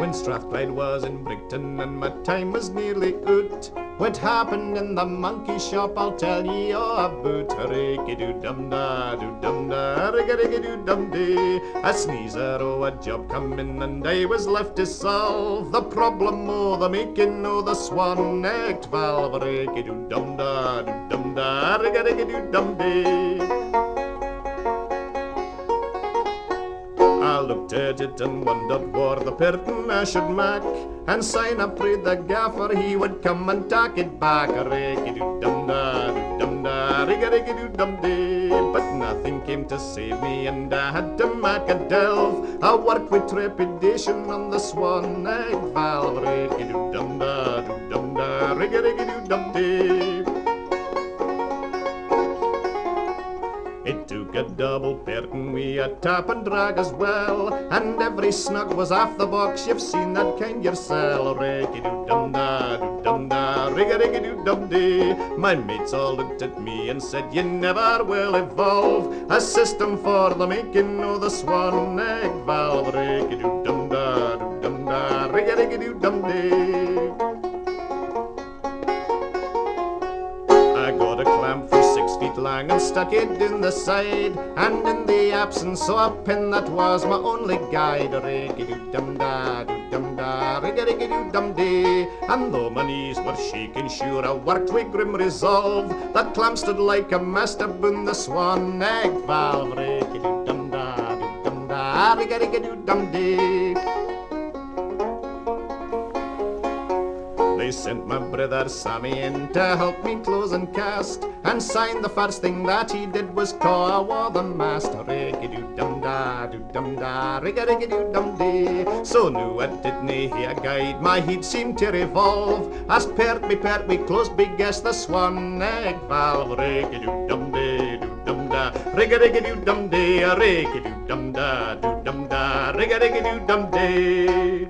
When Strathclyde was in Brighton and my time was nearly out, what happened in the monkey shop I'll tell ye all about. Ricky-doo-dum-da, doo-dum-da, rigga-rigga-doo-dum-dee. A sneezer or a job come in and I was left to solve the problem o' the making o' the swan-necked valve. Ricky-doo-dum-da, doo-dum-da, rigga-rigga-doo-dum-dee. I looked at it and wondered where the person I should make, and sign up with the gaffer he would come and take it back. Ricky-doo-dum-da, doo-dum-da, rigga-rigga-doo-dum-dee. But nothing came to save me and I had to make a delve. I worked with trepidation on the swan-neck valve. Ricky-doo-dum-da, doo-dum-da, rigga-rigga-doo-dum-dee. It took a double curtain, we a tap and drag as well, and every snug was off the box, you've seen that kind yourself. Ricky-doo-dum-da, doo-dum-da, rigga-rigga-doo-dum-dee. My mates all looked at me and said, you never will evolve a system for the making of the swan-neck valve. Ricky-doo-dum-da, doo-dum-da, rigga-rigga-doo-dum-dee. I got a clamp for 6 feet long and stuck it in the side, and in the absence of a pin that was my only guide. Ricky-doo-dum-da, doo-dum-da, rigga-rigga-doo-dum-dee. And though my knees were shaking, sure I worked with grim resolve. That clamp stood like a mast aboon the swan-neck valve. Ricky-doo-dum-da, doo-dum-da, rigga-rigga-doo-dum-dee. They sent my brother Sammy in to help me close and cast, and sign the first thing that he did was caw the mast. Ricky-doo-dum-da, doo-dum-da, rigga-rigga-doo-dum-dee. So new I didn't hear guide, my head seemed to revolve, as pert me close biggest the swan-neck valve. Ricky-doo-dum-dee, doo-dum-da, rigga-rigga-doo-dum-dee, ricky-doo-dum-da, doo-dum-da, rigga-rigga-doo-dum-dee.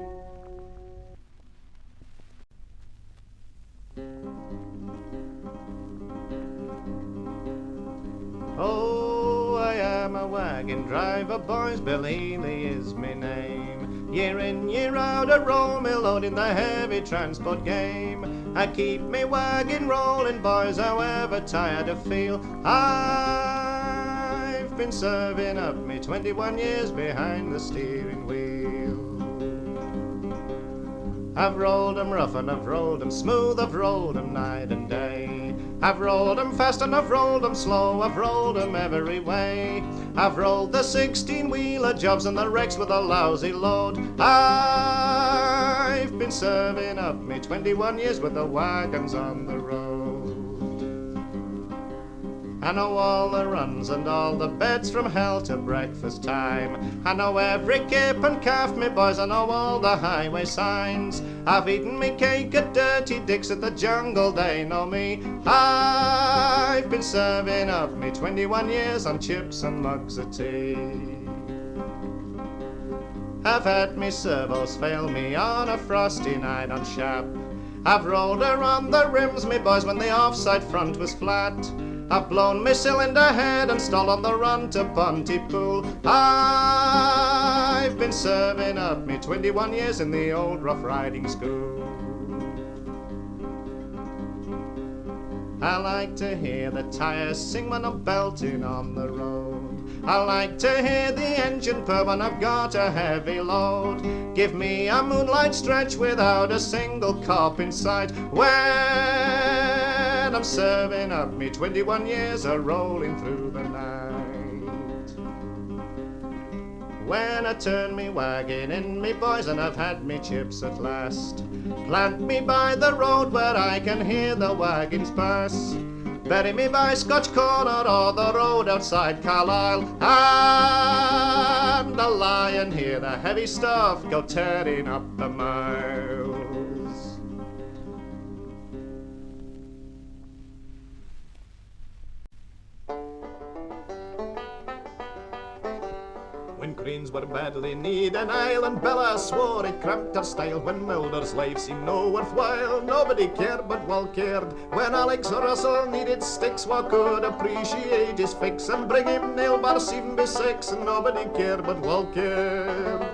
Oh, I am a wagon driver, boys, believe me is me name. Year in, year out, I roll me load in the heavy transport game. I keep me wagon rolling, boys, however tired I feel. I've been serving up me 21 years behind the steering wheel. I've rolled 'em rough and I've rolled 'em smooth, I've rolled 'em night and day. I've rolled 'em fast and I've rolled 'em slow, I've rolled 'em every way. I've rolled the 16-wheeler jobs and the wrecks with a lousy load. I've been serving up me 21 years with the wagons on the road. I know all the runs and all the beds from hell to breakfast time. I know every cape and calf, me boys, I know all the highway signs. I've eaten me cake at Dirty Dick's at the Jungle, they know me. I've been serving of me 21 years on chips and mugs of tea. I've had me servos fail me on a frosty night on Shap. I've rolled around the rims, me boys, when the offside front was flat. I've blown me cylinder head and stalled on the run to Pontypool. I've been serving up me 21 years in the old rough riding school. I like to hear the tyres sing when I'm belting on the road. I like to hear the engine purr when I've got a heavy load. Give me a moonlight stretch without a single cop in sight, when I'm serving up me 21 years a rolling through the night. When I turn me wagon in, me boys, and I've had me chips at last, plant me by the road where I can hear the wagons pass. Bury me by Scotch Corner or the road outside Carlisle, and I'll lie and hear the heavy stuff go tearing up the miles. When cranes were badly need an aisle and Bella swore it cramped her style, when Milder's life seemed no worthwhile, nobody cared but Wal cared. When Alex Russell needed sticks, what could appreciate his fix and bring him nail bar 7 by 6, and nobody cared but Wal cared.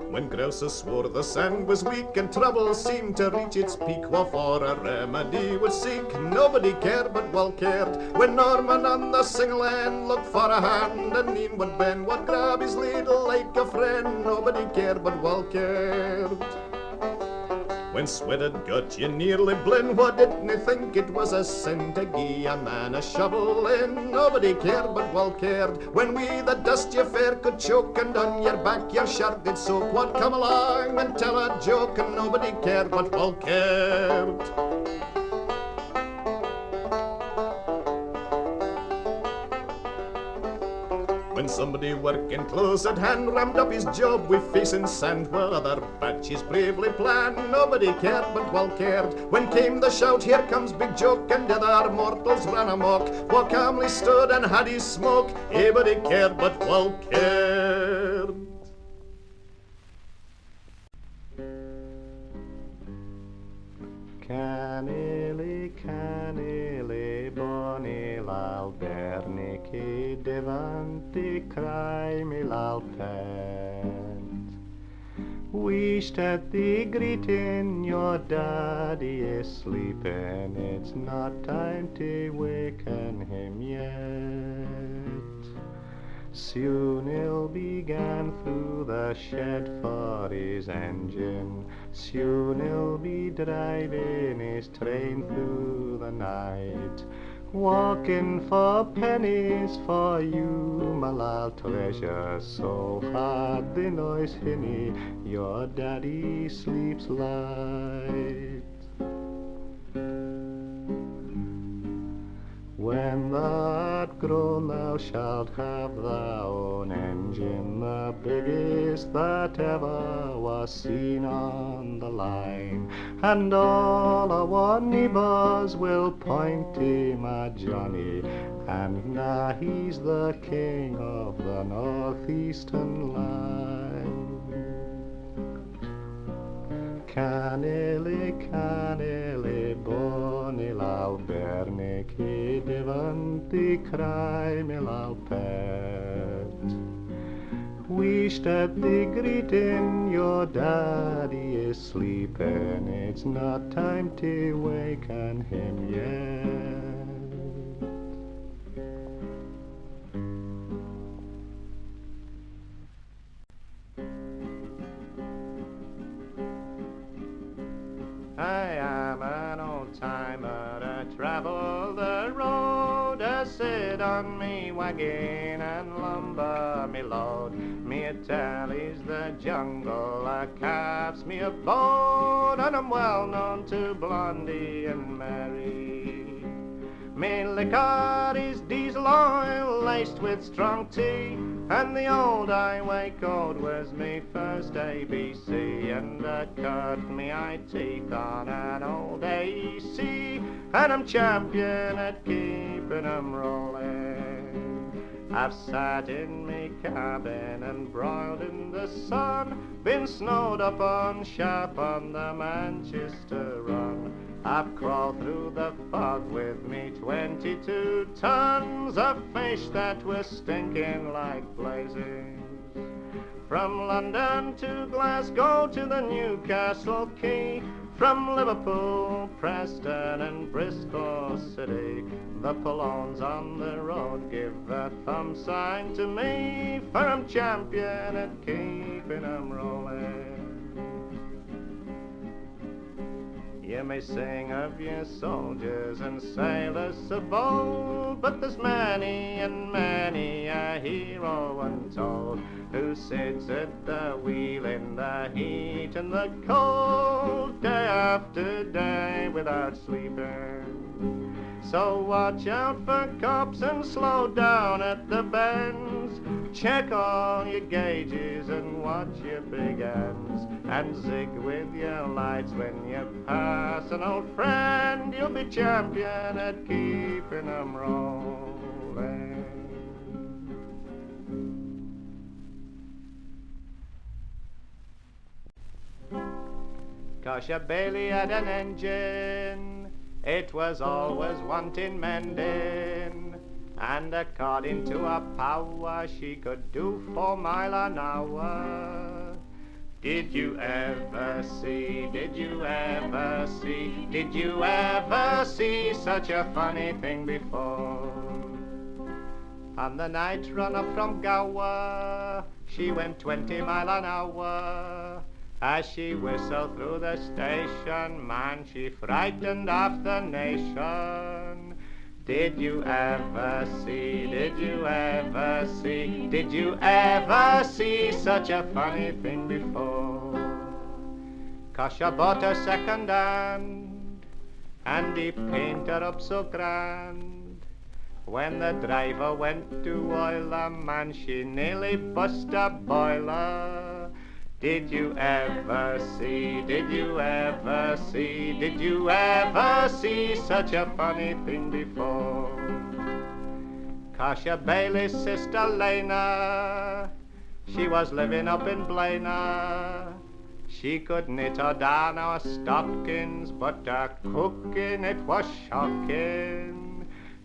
When Grouser swore the sand was weak and trouble seemed to reach its peak, what for a remedy would seek, nobody cared but Wal cared. When Norman on the single end looked for a hand, and Ian would bend would grab his ladle like a friend, nobody cared but Wal cared. When sweat had got you nearly blind, what didn't you think it was a sin to gie a man a shovel in? Nobody cared but Wal cared. When we the dust you fair could choke, and on your back your shirt did soak, what come along and tell a joke, and nobody cared but Wal cared. When somebody working close at hand rammed up his job with face in sand, while other batches bravely planned, nobody cared but Wal cared. When came the shout, here comes Big Joke, and the other mortals ran amok, what calmly stood and had his smoke, nobody cared but Wal cared. Canele, bone l'alberniche, davanti crime l'alpent. Wished at the greeting, your daddy is sleeping, it's not time to waken him yet. Soon he'll be gone through the shed for his engine, soon he'll be driving his train through the night, walking for pennies for you, my lal treasure, so hard the noise hinny, your daddy sleeps light. When thou art grown, thou shalt have thy own engine, the biggest that ever was seen on the line, and all our neighbours will point to my Johnny, and now he's the king of the northeastern line. Canele, canele, bone l'alberniche, davanti crime l'alpet. Wished at the greeting, your daddy is sleeping, it's not time to waken him yet. I am an old-timer, I travel the road, I sit on me wagon and lumber me load. Me tallies the jungle, I calves me a bone, and I'm well known to Blondie and Mary. Me liquor is diesel oil laced with strong tea, and the old highway code was me first ABC, and I cut me eye teeth on an old AC, and I'm champion at keeping 'em rolling. I've sat in me cabin and broiled in the sun, been snowed up on sharp on the Manchester run. I've crawled through the fog with me 22 tons of fish that were stinking like blazes. From London to Glasgow to the Newcastle Quay, from Liverpool, Preston and Bristol City, the Pollones on the road give a thumb sign to me, for I'm champion at keeping 'em rolling. You may sing of your soldiers and sailors of old, but there's many and many a hero untold, who sits at the wheel in the heat and the cold, day after day without sleeping. So watch out for cops and slow down at the bends. Check all your gauges and watch your big ends, and zig with your lights when you pass an old friend. You'll be champion at keeping 'em rolling. 'Cause your Bailey had an engine, it was always wanting mending, and according to her power she could do 4 miles an hour. Did you ever see, did you ever see, did you ever see such a funny thing before? On the night run up from Gower, she went 20 miles an hour. As she whistled through the station, man, she frightened half the nation. Did you ever see, did you ever see, did you ever see such a funny thing before? 'Cause she bought her second hand, and he painted her up so grand. When the driver went to oil her, man, she nearly bust a boiler. Did you ever see, did you ever see, did you ever see such a funny thing before? 'Cause your Bailey's sister Lena, she was living up in Blaina. She could knit her down our stockings, but her cooking, it was shocking.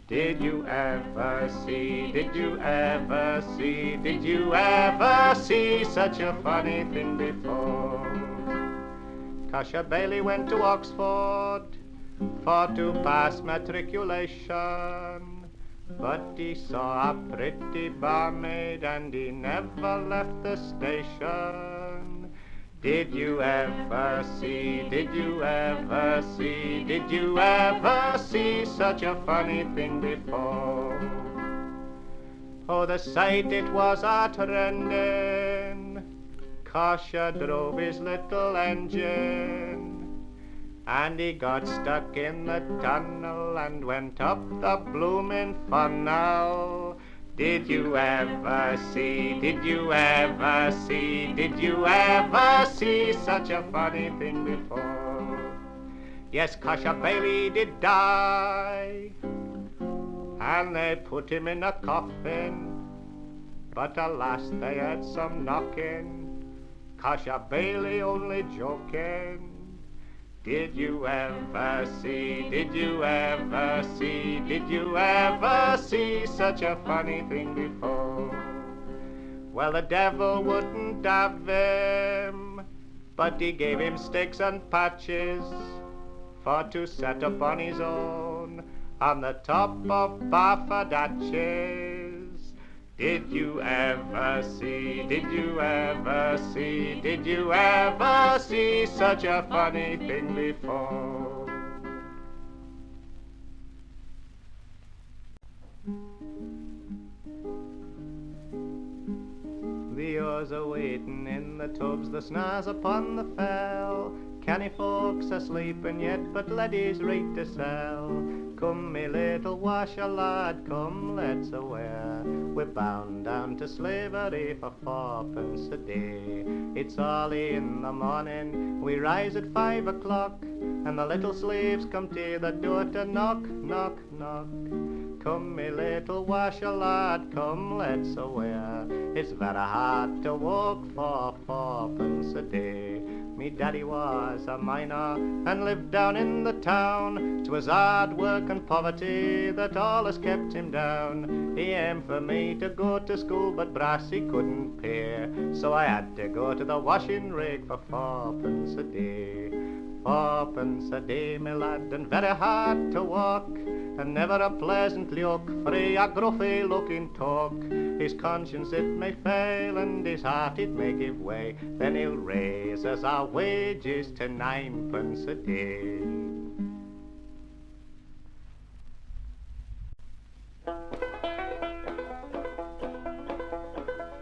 Did you ever see, did you ever see, did you ever see such a funny thing before? 'Cause your Bailey went to Oxford for to pass matriculation, but he saw a pretty barmaid and he never left the station. Did you ever see, did you ever see, did you ever see such a funny thing before? Oh, the sight it was heart-rending, 'cause she drove his little engine, and he got stuck in the tunnel and went up the bloomin' funnel. Did you ever see, did you ever see, did you ever see such a funny thing before? Yes, 'cause your Bailey did die, and they put him in a coffin, but alas they had some knocking, 'cause your Bailey only joking. Did you ever see, did you ever see, did you ever see such a funny thing before? Well, the devil wouldn't have him, but he gave him sticks and patches for to set up on his own on the top of Barfadatches. Did you ever see, did you ever see, did you ever see such a funny thing before? The oars are waiting in the tubs, the snares upon the fell. Canny folks are sleeping yet, but laddies read to sell. Come, me little washer lad, come, let's aware. We're bound down to slavery for 4p a day. It's early in the morning, we rise at 5 o'clock, and the little slaves come to the door to knock, knock, knock. Come, me little washer lad, come, let's aware. It's very hard to walk for 4p a day. Me daddy was a miner and lived down in the town. 'Twas hard work and poverty that allus kept him down. He aimed for me to go to school, but Brassy couldn't pay, so I had to go to the washing rig for 4p a day. 4p a day, me lad, and very hard to walk, and never a pleasant look for a gruffy looking talk. His conscience it may fail, and his heart it may give way, then he'll raise us our wages to 9p a day.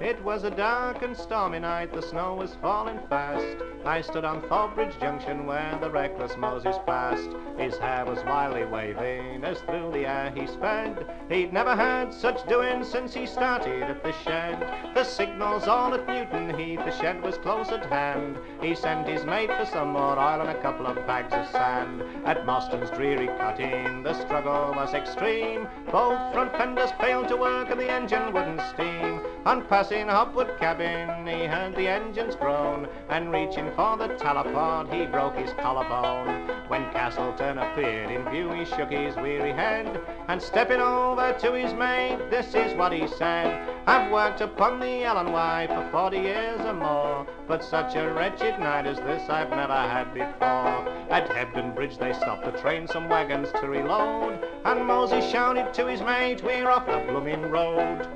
It was a dark and stormy night, the snow was falling fast. I stood on Thorbridge Junction where the reckless Moses passed. His hair was wildly waving as through the air he sped. He'd never had such doing since he started at the shed. The signals all at Newton Heath, the shed was close at hand. He sent his mate for some more oil and a couple of bags of sand. At Mostyn's dreary cutting, the struggle was extreme. Both front fenders failed to work and the engine wouldn't steam. On passing Hopwood cabin, he heard the engines groan, and reaching for the talipod, he broke his collarbone. When Castleton appeared in view, he shook his weary head, and stepping over to his mate, this is what he said. I've worked upon the L&Y for 40 years or more, but such a wretched night as this I've never had before. At Hebden Bridge they stopped the train, some wagons to reload, and Mosey shouted to his mate, we're off the blooming road.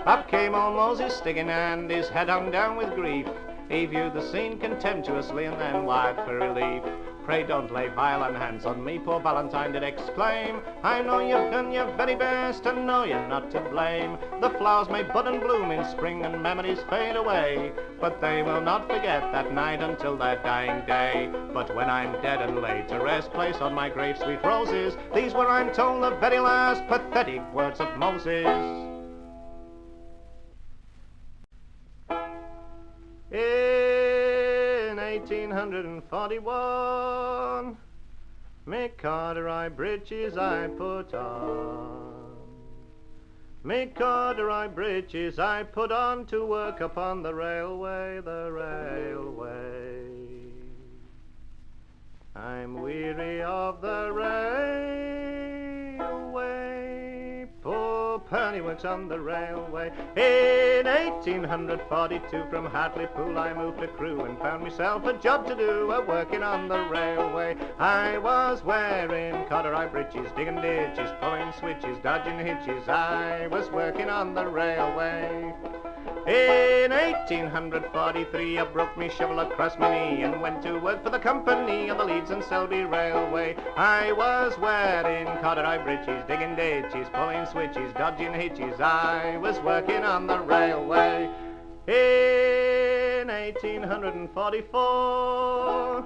Up came old Moses Stiggin and his head hung down with grief. He viewed the scene contemptuously and then wired for relief. Pray don't lay violent hands on me, poor Valentine did exclaim. I know you've done your very best and know you're not to blame. The flowers may bud and bloom in spring and memories fade away, but they will not forget that night until their dying day. But when I'm dead and laid to rest, place on my grave sweet roses. These were, I'm told, the very last pathetic words of Moses. In 1841, me corduroy breeches I put on. Me corduroy breeches I put on to work upon the railway, the railway. I'm weary of the railway, poor Penny works on the railway. In 1842 from Hartlepool I moved to Crewe and found myself a job to do, working on the railway. I was wearing corduroy breeches, digging ditches, pulling switches, dodging hitches. I was working on the railway. In 1843 I broke me shovel across my knee and went to work for the company on the Leeds and Selby Railway. I was wearing corduroy breeches, digging ditches, pulling switches, dodging hitches. I was working on the railway. In 1844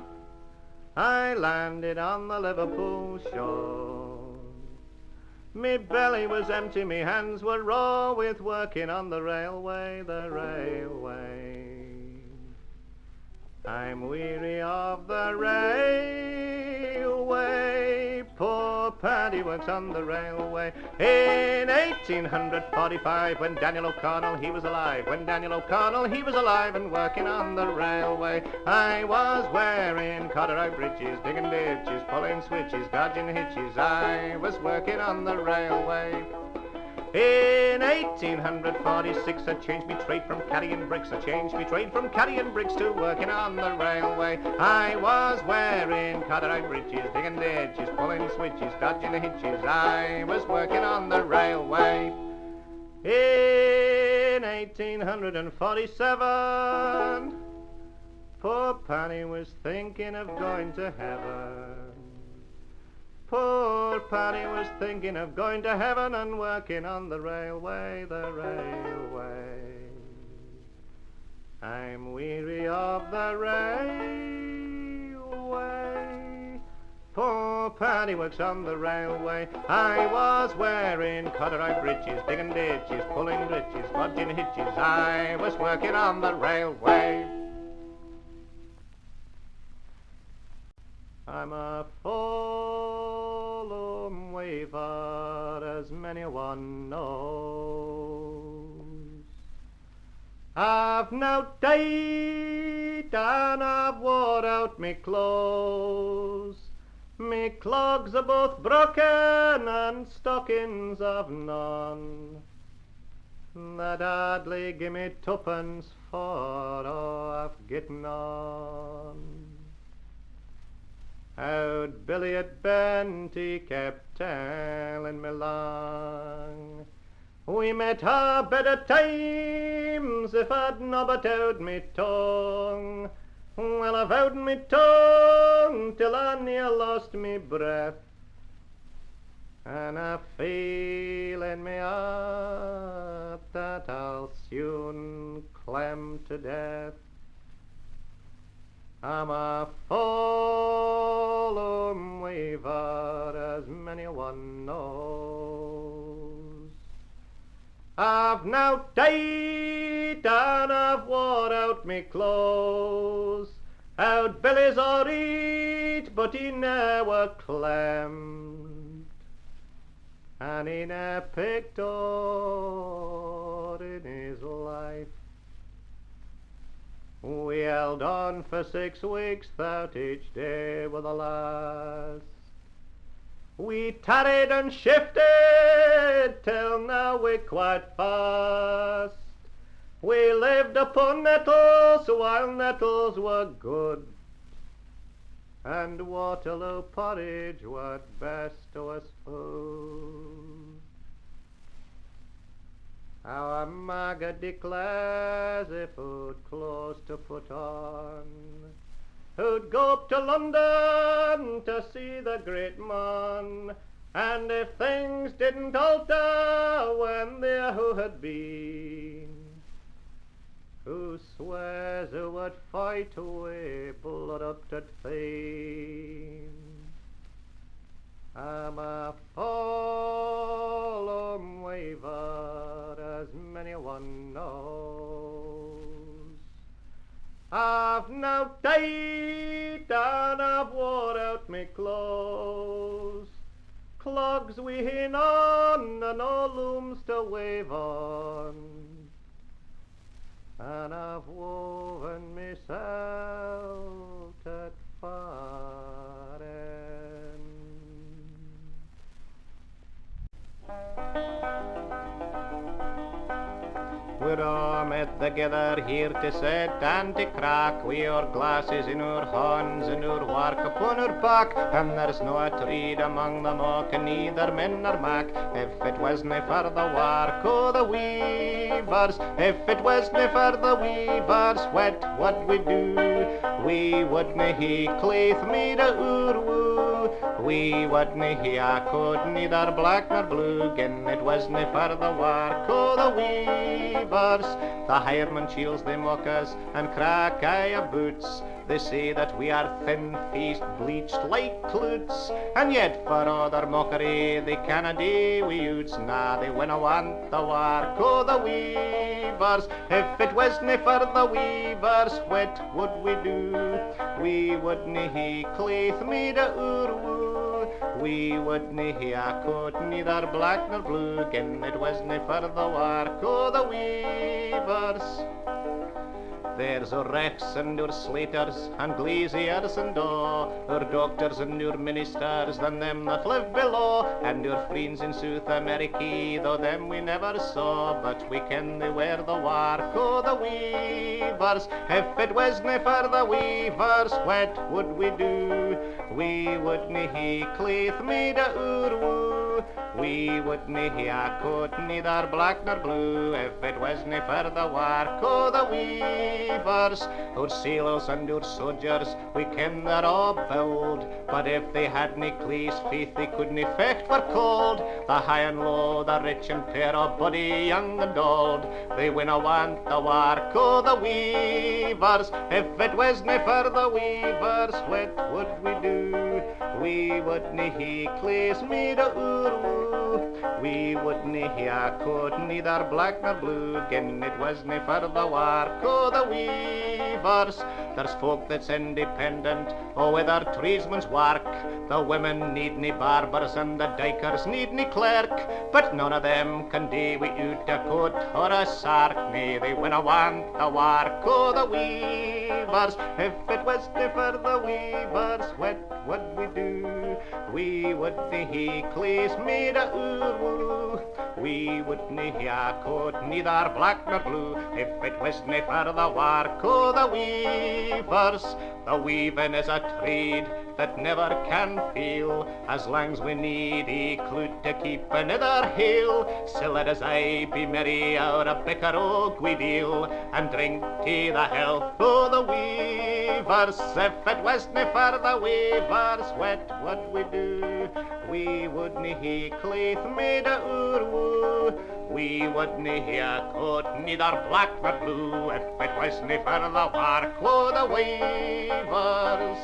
I landed on the Liverpool shore. Me belly was empty, me hands were raw with working on the railway, the railway. I'm weary of the railway, poor Paddy works on the railway. In 1845 when Daniel O'Connell he was alive, when Daniel O'Connell he was alive and working on the railway. I was wearing corduroy breeches, digging ditches, pulling switches, dodging hitches. I was working on the railway. In 1846 I changed me trade from carrying bricks. I changed me trade from carrying bricks to working on the railway. I was wearing corduroy breeches, digging ditches, pulling switches, dodging hitches. I was working on the railway. In 1847 poor Penny was thinking of going to heaven. Poor Paddy was thinking of going to heaven and working on the railway, the railway. I'm weary of the railway. Poor Paddy works on the railway. I was wearing corduroy breeches, digging ditches, pulling bridges, dodging hitches. I was working on the railway. I'm a Fulham waver, as many one knows. I've now died and I've wore out me clothes. Me clogs are both broken and stockings I've none. They'd hardly give me tuppence for all I've getten on. How'd Billy at Benty kept telling me long. We met a better times if I'd not out me tongue. Well, I've out me tongue till I near lost me breath. And I feel in me heart that I'll soon climb to death. I'm a Fulham waver, as many one knows. I've now died and I've wore out me clothes. Out Billy's alright, but he never clammed, and he never picked on in his life. We held on for 6 weeks, that each day were the last. We tarried and shifted till now we're quite fast. We lived upon nettles while nettles were good, and Waterloo porridge was best to us food. Our Margaret declares if who'd clothes to put on, who'd go up to London to see the great man, and if things didn't alter when there who had been, who swears who would fight away blood up to Thame. I'm a Fulham waver, as many one knows. I've now died and I've wore out me clothes. Clogs we heen on and no looms to wave on, and I've woven myself at far end. We're all met together here to sit and to crack, wi' our glasses in our hands and our work upon our back, and there's no a trade among them all, can neither men nor mac. If it wasna for the work o' the weavers, if it wasna for the weavers, what would we do? We wouldna hae claith made o' our wool, we wouldna hae a coat neither black nor blue, gin it wasna for the work o' the weavers. The hireman shields they mock us and crack our boots. They say that we are thin-faced, bleached like cloots, and yet for all their mockery they canna do wi' youths. Nah, they winna want the work o' the weavers. If it wasna for the weavers, what would we do? We wouldna hae claith made o' our wool, we wouldna hae a coat neither black nor blue, gin it wasna for the work o' the weavers. There's our wrecks and our slaters and glaziers and all, our doctors and our ministers, than them that live below, and our friends in South America, though them we never saw, but we ken they wear the work o' the weavers. If it wasna for the weavers, what would we do? We wouldna hae claith made o' our wool, We wouldn't hear coat neither black nor blue if it wasn't for the work o' the weavers. Our sailors and our soldiers, we ken they're all bold, but if they hadn't cleese, faith they couldn't fecht for cold. The high and low, the rich and poor, o' body young and old, they winna want the work o' the weavers. If it wasn't for the weavers, what would we do? We wouldn't hear cleese made o' urwoo. We wouldn't hear coat neither black nor blue, gin it wasn't for the work o' the weavers. There's folk that's independent, oh, with their tradesman's work. The women need nae barbers and the dykers need nae clerk, but none of them can do without a coat or a sark. Nay, they winna want the work o' the weavers. If it wasn't for the weavers, what would we do? We wouldn't hae cleese made o' urwoo. We wouldn't hae coat neither black nor blue if it wasn't for the work o' the weavers. The weaving is a trade that never can fail, as long's we need a clout to keep another hail. So let us aye be merry out a bicker o' Gweedale, and drink to the health o' the weavers. If it wasn't for the weavers, what would we do? We wouldn't hae claith made o' urwoo. We wouldn't hae coat neither black nor blue if it wasn't for the work o' the weavers.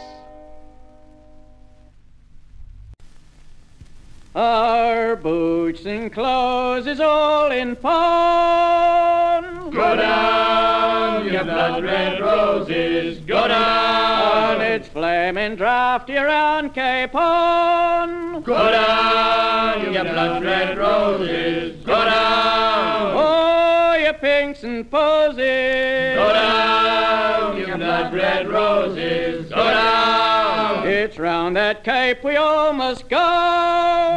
Our boots and clothes is all in pawn. Go down, you blood red roses, go down. And it's flaming draughty around Cape Horn. Go down, you blood red roses, go down. Oh, you pinks and posies. Go down, you blood red roses, go down. It's round that Cape we all must go.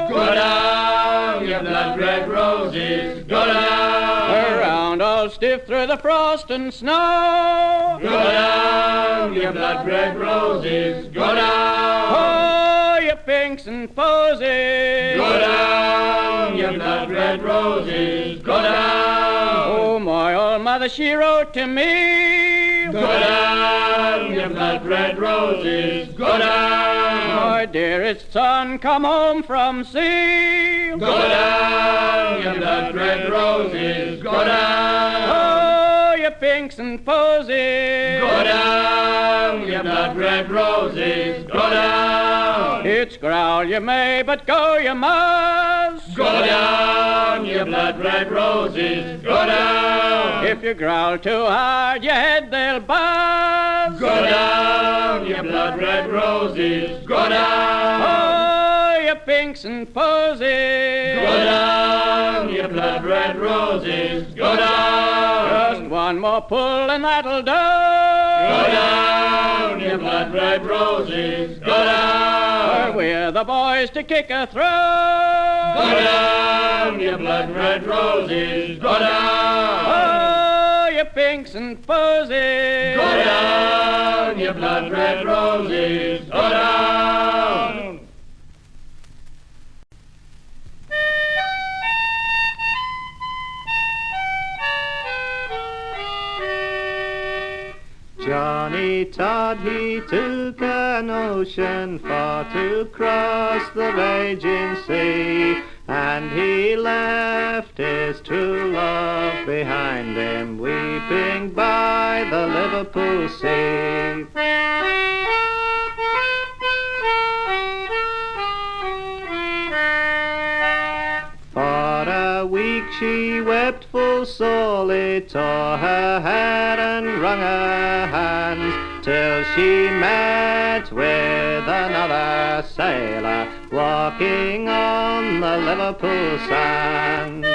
Go down, you blood red roses, go down. Around all stiff through the frost and snow. Go down, you blood red roses, go down. Oh, you pinks and posies. Go down, you blood red roses, go down. Oh, my old mother, she wrote to me. Go down, you blood red roses, go down. My dearest son, come home from sea. Go down, you blood red roses, go down. Oh, you pinks and posies. Go down, you blood red roses, go down. It's growl you may, but go you must. Go down, you blood red roses, go down. If you growl too hard, your head they'll buzz. Go down, you blood red roses, go down. Oh, you pinks and posies. Go down, you blood red roses, go down. Just one more pull and that'll do. Go down, you blood red roses, go down. We're the boys to kick a throw. Go down, you blood red roses, go down. Oh, you pinks and posies. Go down, you blood red roses, go down. Johnny Todd, he took an ocean for to cross the raging sea, and he left his true love behind him, weeping by the Liverpool sea. For a week she wept full sorely, tore her hair and wrung her hands, till she met with another sailor walking on the Liverpool sands.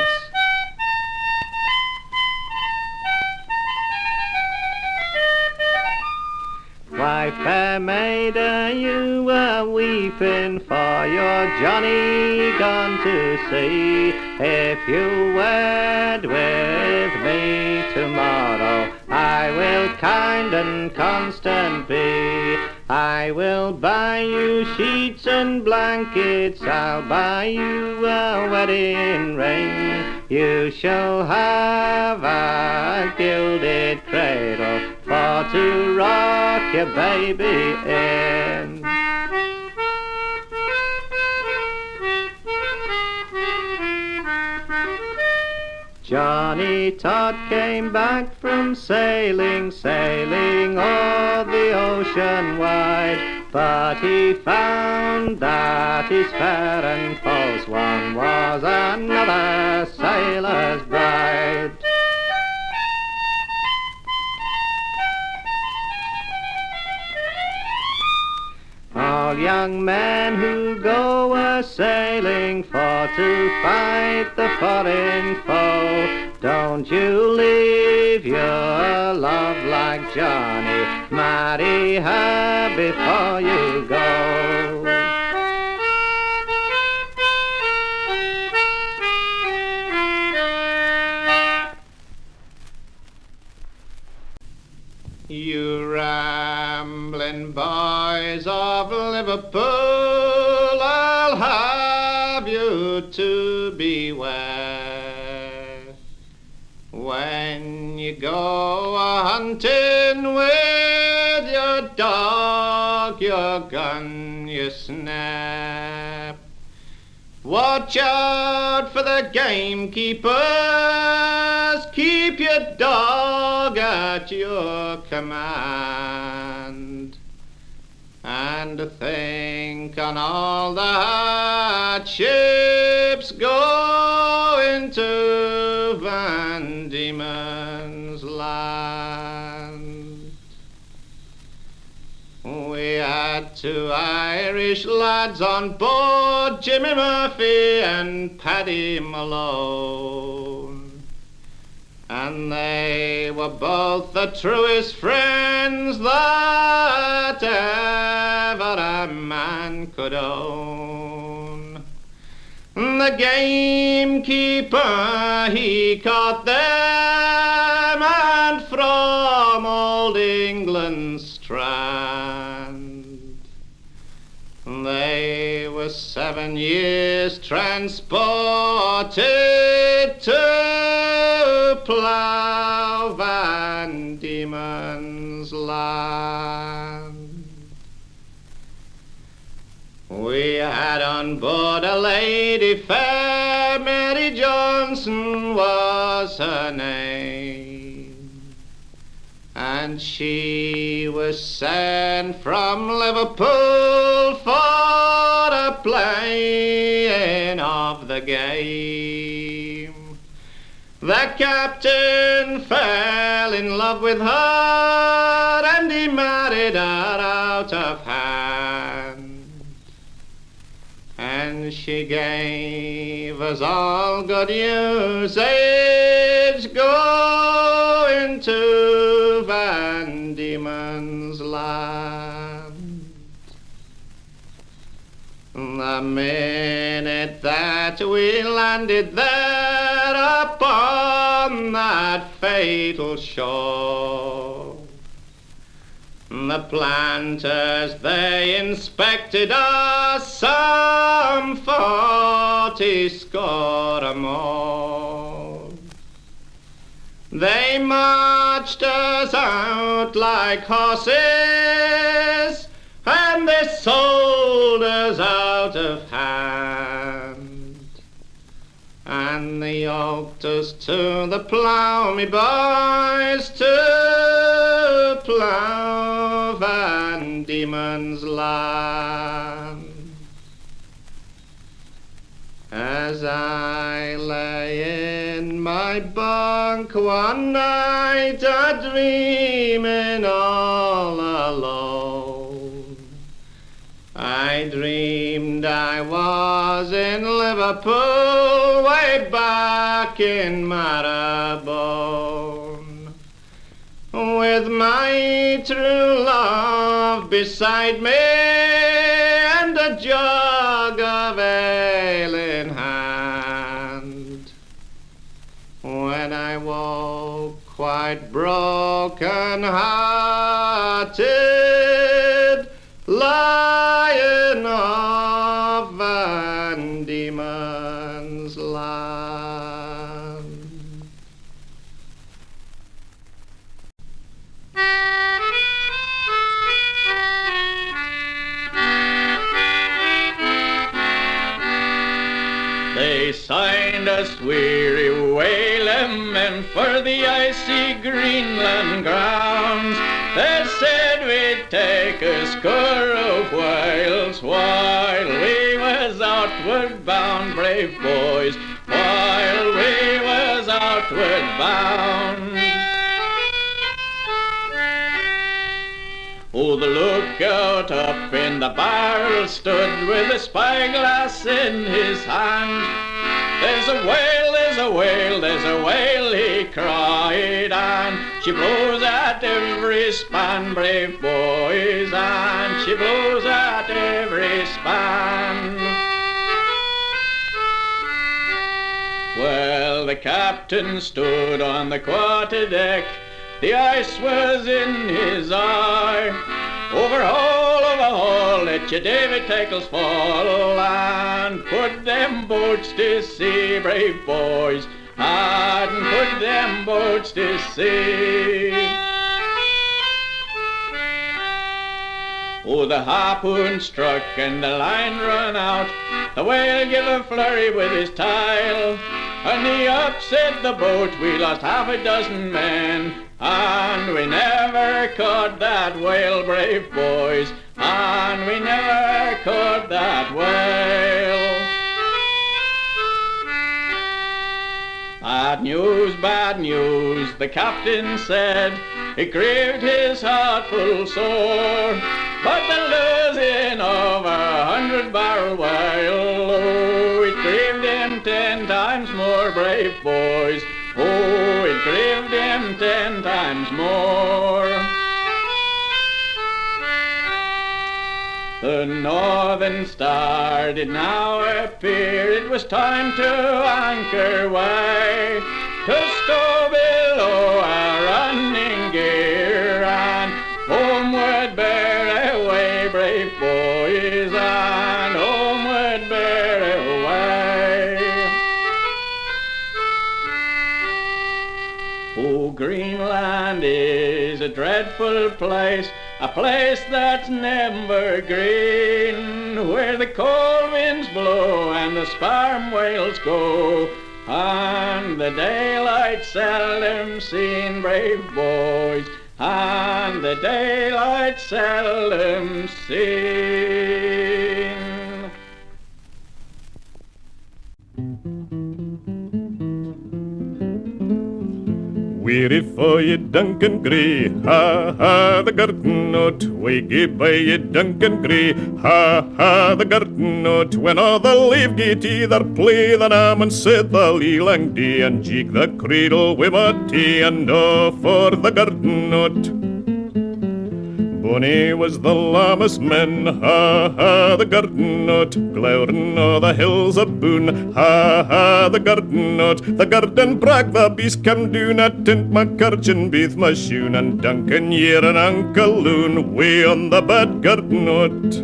Why, fair maid, are you a-weeping for your Johnny gone to sea? If you wed with me tomorrow, I will kind and constant be. I will buy you sheets and blankets, I'll buy you a wedding ring. You shall have a gilded cradle for to rock your baby in. Johnny Todd came back from sailing, sailing o'er the ocean wide, but he found that his fair and false one was another sailor's bride. All young men who go a-sailing for to fight the foreign foe, don't you leave your love like Johnny, marry her before you go. You rambling boys of Liverpool, I'll have you to beware. When you go a-hunting with your dog, your gun, your snap, watch out for the gamekeepers, keep your dog at your command, and think on all the hardships going to Van Diemen's land. We had 2 Irish lads on board, Jimmy Murphy and Paddy Malone, and they were both the truest friends that ever a man could own. The gamekeeper, he caught them, and from old England's strand they were 7 years transported to plough Van Diemen's land. We had on board a lady fair, Mary Johnson was her name, and she was sent from Liverpool for a playing of the game. The captain fell in love with her, and he married her out of hand. And she gave us all good usage going to Van Diemen's land. The minute that we landed there upon that fatal shore, the planters, they inspected us, some 40 score or more. They marched us out like horses, and they sold us out of hand, and they yoked us to the plough, me boys, to plough Van Diemen's land. As I lay in my bunk one night a-dreaming all alone, I dreamed I was in Liverpool, way back in Marylebone, with my true love beside me and a jug of ale in hand. When I woke quite broken hearted, turned us weary whalemen for the icy Greenland grounds. They said we'd take a score of whales while we was outward bound, brave boys, while we was outward bound. Oh, the lookout up in the barrel stood with a spyglass in his hand. There's a whale, there's a whale, there's a whale, he cried, and she blows at every span, brave boys, and she blows at every span. Well, the captain stood on the quarter-deck, the ice was in his eye. Overhaul, let your Davy tackles fall, and put them boats to sea, brave boys, and put them boats to sea. Oh, the harpoon struck and the line run out, the whale gave a flurry with his tail, and he upset the boat, we lost half a dozen men, and we never caught that whale, brave boys, and we never caught that whale. Bad news, the captain said, it grieved his heart full sore, but the losing of 100-barrel whale, oh, it grieved him 10 times more, brave boys, oh, it grieved him 10 times more. The northern star did now appear, it was time to anchor weigh, to stow below our running gear, and homeward bear away, brave boys, and homeward bear away. Oh, Greenland is a dreadful place, a place that's never green, where the cold winds blow and the sperm whales go, and the daylight seldom seen, brave boys, and the daylight seldom seen. Weary for ye Duncan Gray, ha ha the garden note, we gae by ye Duncan Gray, ha ha the garden note, when all the leave gate either play the nam and sit the lee lang day, and jig the cradle wi' my tea, and off for the garden note. Bonny was the lammas men, ha ha the garden note, glowering o' the hills aboon, ha ha the garden note, the garden brag the beast come doon, at tint my curchin beath my shoon, and Duncan year and Uncle Loon, way on the bad garden note.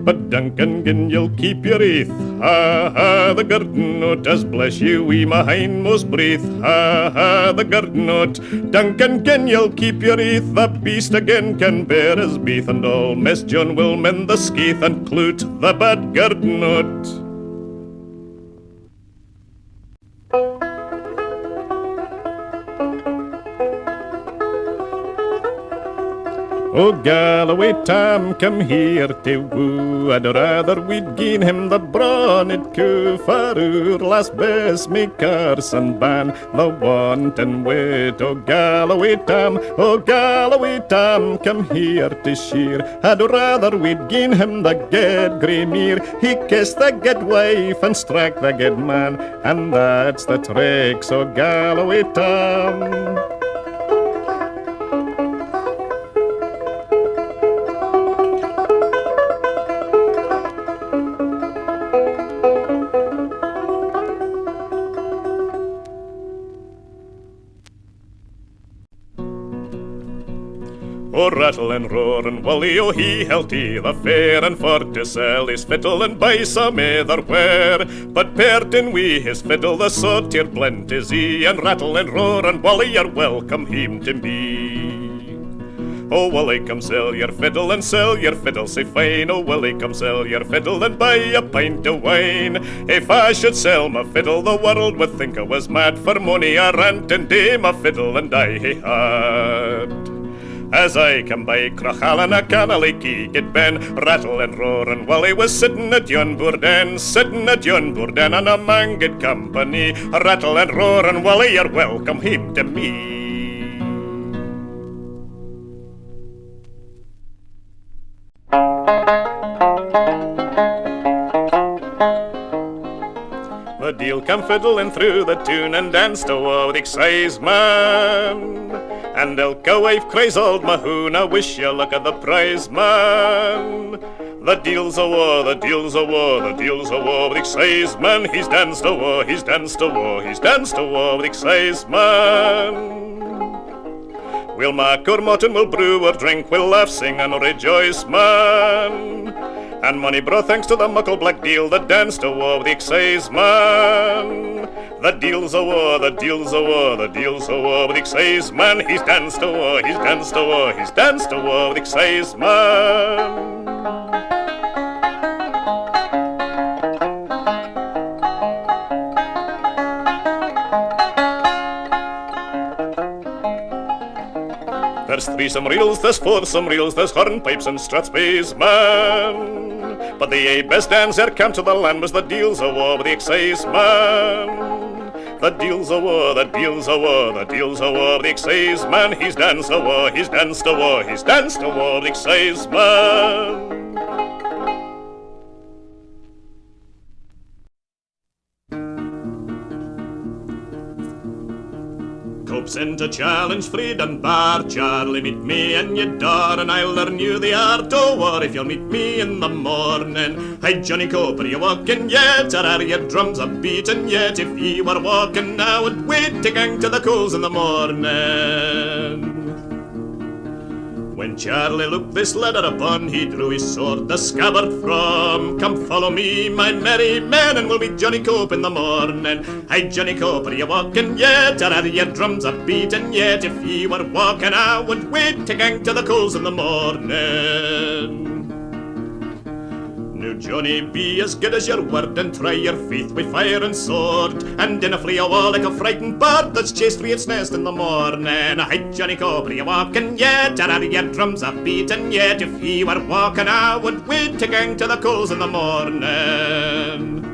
But Duncan, gin you'll keep your oath, ha ha the garden note, as bless you wi' my hindmost breath, ha ha the garden note. Duncan, gin you'll keep your oath, the beast again can bear his beath, and all Miss John will mend the skaith and cloot the bad garden note. Oh, Galloway Tam, come here to woo, I'd rather we'd gien him the brawny coo, for our last best me Carson ban, the wanton wit. Oh, Galloway Tam, come here to shear, I'd rather we'd gien him the ged grey mere, he kissed the ged wife and struck the ged man, and that's the trick, so Galloway Tam. Oh, rattle and roar and wally, oh, he held he the fair, and for to sell his fiddle and buy some other ware. But parting wi' his fiddle, the sod here blent is he, and rattle and roar and wally, you're welcome hame to me. Oh, Willie, come sell your fiddle and sell your fiddle, say fine. Oh, Willie, come sell your fiddle and buy a pint of wine. If I should sell my fiddle, the world would think I was mad. For money I rant and day my fiddle and I had. As I come by Crochallan, a Cannalickie get Ben, rattle and roar, and Wally was sitting at yon bourden, and a man get company. Rattle and roar, and Wally, you're welcome him to me. The deal come fiddling through the tune and danced a war with exciseman. And Ilka wife cries, old Mahoon, I wish you luck at the prize, man. The deal's a war, the deal's a war, the deal's a war with exciseman. He's danced a war, he's danced a war, he's danced a war with exciseman. We'll mark our mutton, we'll brew our drink, we'll laugh, sing and rejoice, man. And money brought thanks to the muckle black deal that danced a war with the exciseman. The deal's a war, the deal's a war, the deal's a war with the exciseman. He's danced a war, he's danced a war, he's danced a war with the exciseman. There's threesome reels, there's foursome reels, there's hornpipes and strathspeys, man. But the best dancer come to the land was the deal's a war with the exciseman. The deal's a war, the deal's a war, the deal's a war with the exciseman. He's danced a war, he's danced a war, he's danced a war with the exciseman. Cope's in to challenge Freed and Bar. Charlie, meet me in your door, and I'll learn you the art of war if you'll meet me in the morning. Hi, Johnny Cope, are you walking yet, or are your drums a beating yet? If ye were walking now, I'd wait to gang to the coals in the morning. When Charlie looked this ladder upon, he drew his sword, the scabbard from. Come follow me, my merry men, and we'll meet Johnny Cope in the morning. Hi, Johnny Cope, are you walking yet, or are your drums a beating yet? If ye were walking, I would wait to gang to the coals in the morning. Now, Johnny, be as good as your word, and try your faith with fire and sword, and dinna flee a wall like a frightened bird that's chased free its nest in the morning. Hi, Johnny Cope, are you walking yet, or are your drums a beating yet? If ye were walking, I would wait to gang to the coals in the morning.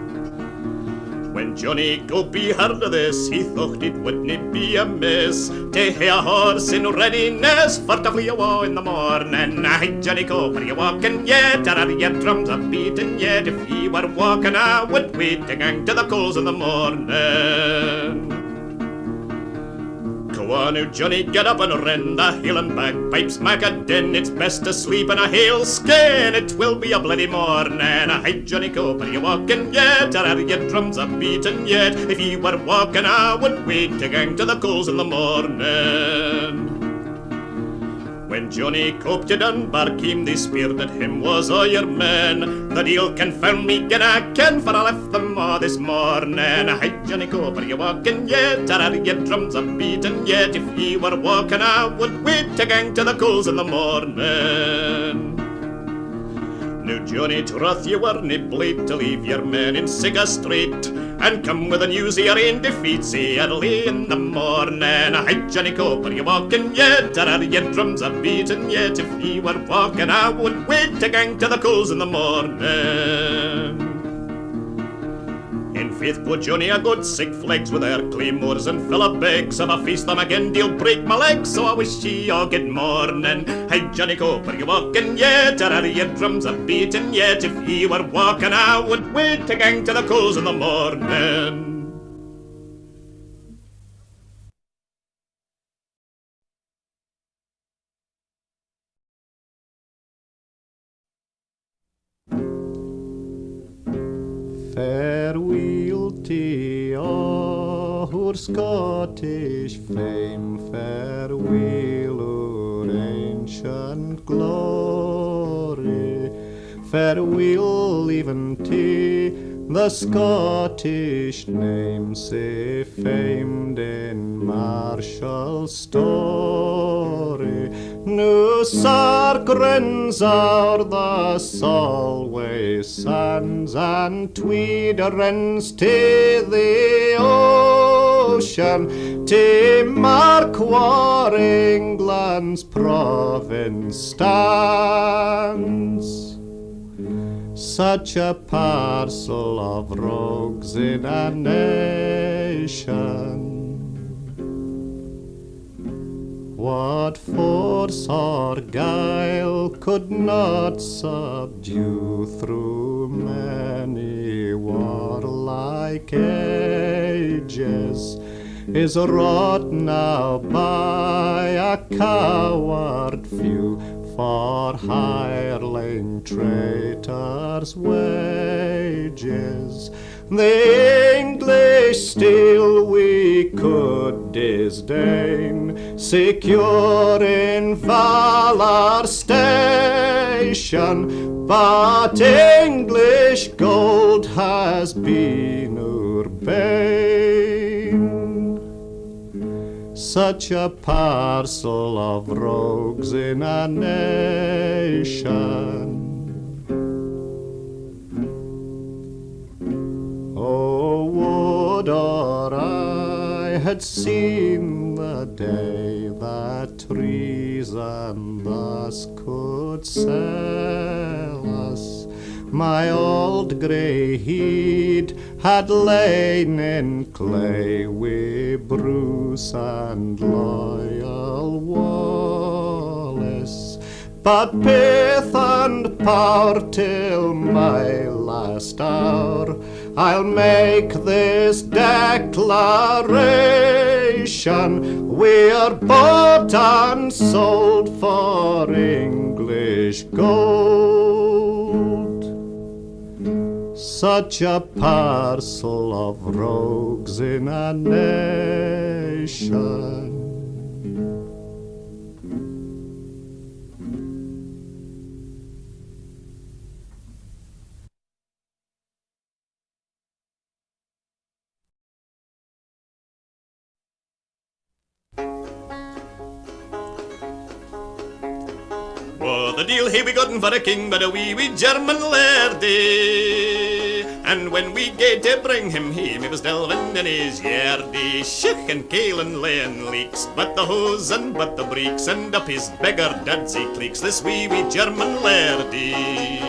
When Johnny Cope heard of this, he thought it wouldn't be amiss to hae a horse in readiness for to flee awa in the morning. Hi, Johnny Cope, are you walking yet, or are your drums a beating yet? If ye were walking, I would wait to gang to the coals in the morning. Go on, now, Johnny, get up and rend the hill and bagpipes mak a din. It's best to sleep in a hail skin, it will be a bloody morning. Hi, Johnny Cope, are you walking yet, or are your drums a beating yet? If ye were walking, I would wait to gang to the coals in the morning. When Johnny Cope to Dunbar came, they speared at him was all your men. The deal confound me, gin I ken, for I left them all this morning. Hi, Johnny Cope, are you walking yet, or are your drums a beating yet? If ye were walking, I would wait to gang to the coals in the morning. Now, Johnny, troth ye werena blade to leave your men in Sigga Street, and come with the news of your ain defeat, say early in the morning. Hi, Johnny Cope, are you walking yet, or are your drums a beating yet? If ye were walking, I would wait to gang to the coals in the morning. In faith, poor Johnny, a good sick flegs with their claymores and fill of bags. If I face them again, they'll break my legs, so I wish ye all good morning. Hi, Johnny Cope, are you walking yet, or are your drums a beating yet? If ye were walking, I would wait to gang to the coals in the morning. Farewell to our Scottish fame, farewell our ancient glory, farewell even to the Scottish name, sae famed in martial story. Nu sarkrens o'er the Solway sands, and Tweed runs to the ocean, to mark where England's province stands. Such a parcel of rogues in a nation, what force or guile could not subdue through many warlike ages, is wrought now by a coward few, for hireling traitors' wages. The English still we could disdain, secure in valor's station, but English gold has been our bane. Such a parcel of rogues in a nation. Oh, would or I had seen the day that treason thus could sell us. My old grey head had lain in clay wi' Bruce and loyal Wallace, but pith and power till my last hour I'll make this declaration: we're bought and sold for English gold. Such a parcel of rogues in a nation. Oh, the deal he we gotten for a king, but a wee German lairdie. And when we gaed to bring him hame, he was delving in his yardie, shook and kale and laying leaks, but the hose and but the breeks, and up his beggar duds he cleeks, this wee German lairdie.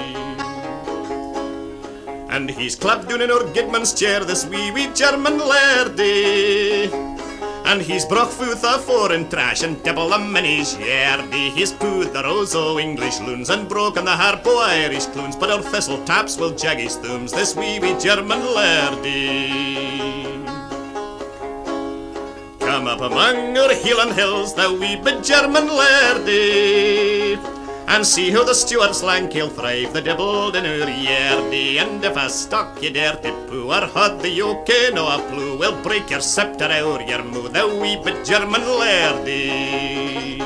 And he's clapped down in our guidman's chair, this wee German lairdie. And he's brocht forth a foreign trash and devil them in his yardie. He's pooed the rose o' English loons and broken the harp o' Irish clunes, but our thistle taps will jag his thumbs, this wee German lairdie. Come up among our Hieland hills, the wee German lairdie, and see how the Stuarts Langkill thrive, the devil in our yardie. And if a stock you dare to poo, or hod the yoke no a plew, we'll break your sceptre out your moo, the wee German lairdie.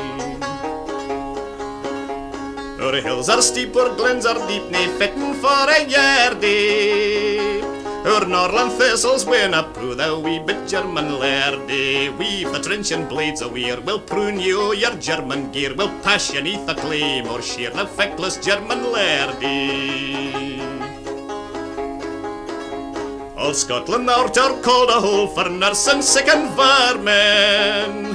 Our hills are steep, our glens are deep, nae fitting for a yardie. Our Norland thistles win a poo, the wee German lairdie. We've the trenchant blades a weir, we'll prune you your German gear, we'll pass you neath the claim or sheer, the feckless German lairdie. All Scotland out are called a hole for nurse and sick and vermin,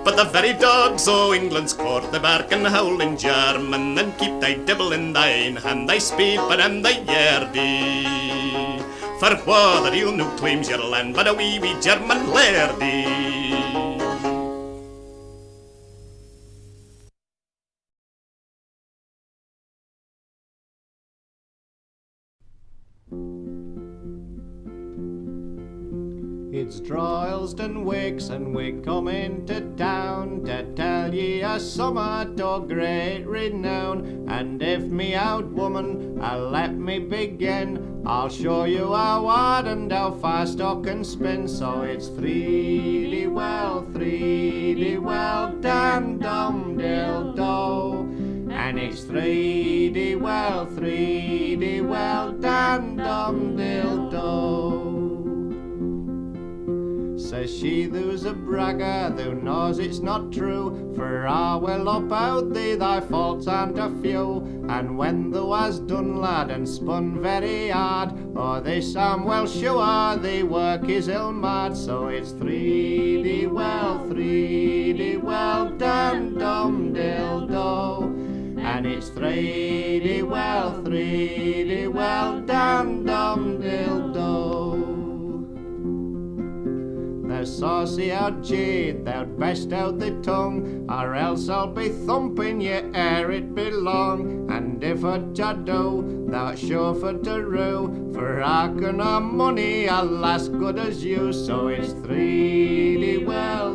but the very dogs o' England's court, they bark and howl in German, and keep thy dibble in thine hand, thy spade but and thy yardie. For wha the real new claims your land, but a wee German lairdie. It's Droylsden wakes and we come into town to tell ye a summat o' great renown. And if me out woman let me begin, I'll show you how hard and how fast I can spin. So it's three-dee well, dan dum dill do. And it's three-dee well, dan dum dill do. Says she, "Thou's a bragger, thou knows it's not true, for I will about thee thy faults and a few. And when thou hast done, lad, and spun very hard, o' this I'm well sure thee work is ill mad. So it's 3D well done, dum dill do. And it's 3D well done, dum dill do. Thou saucy out jade, thou'd best out the tongue, or else I'll be thumping ye ere it be long. And if a do, thou'rt sure for to rue, for I can have money a lass good as you. So it's 3D well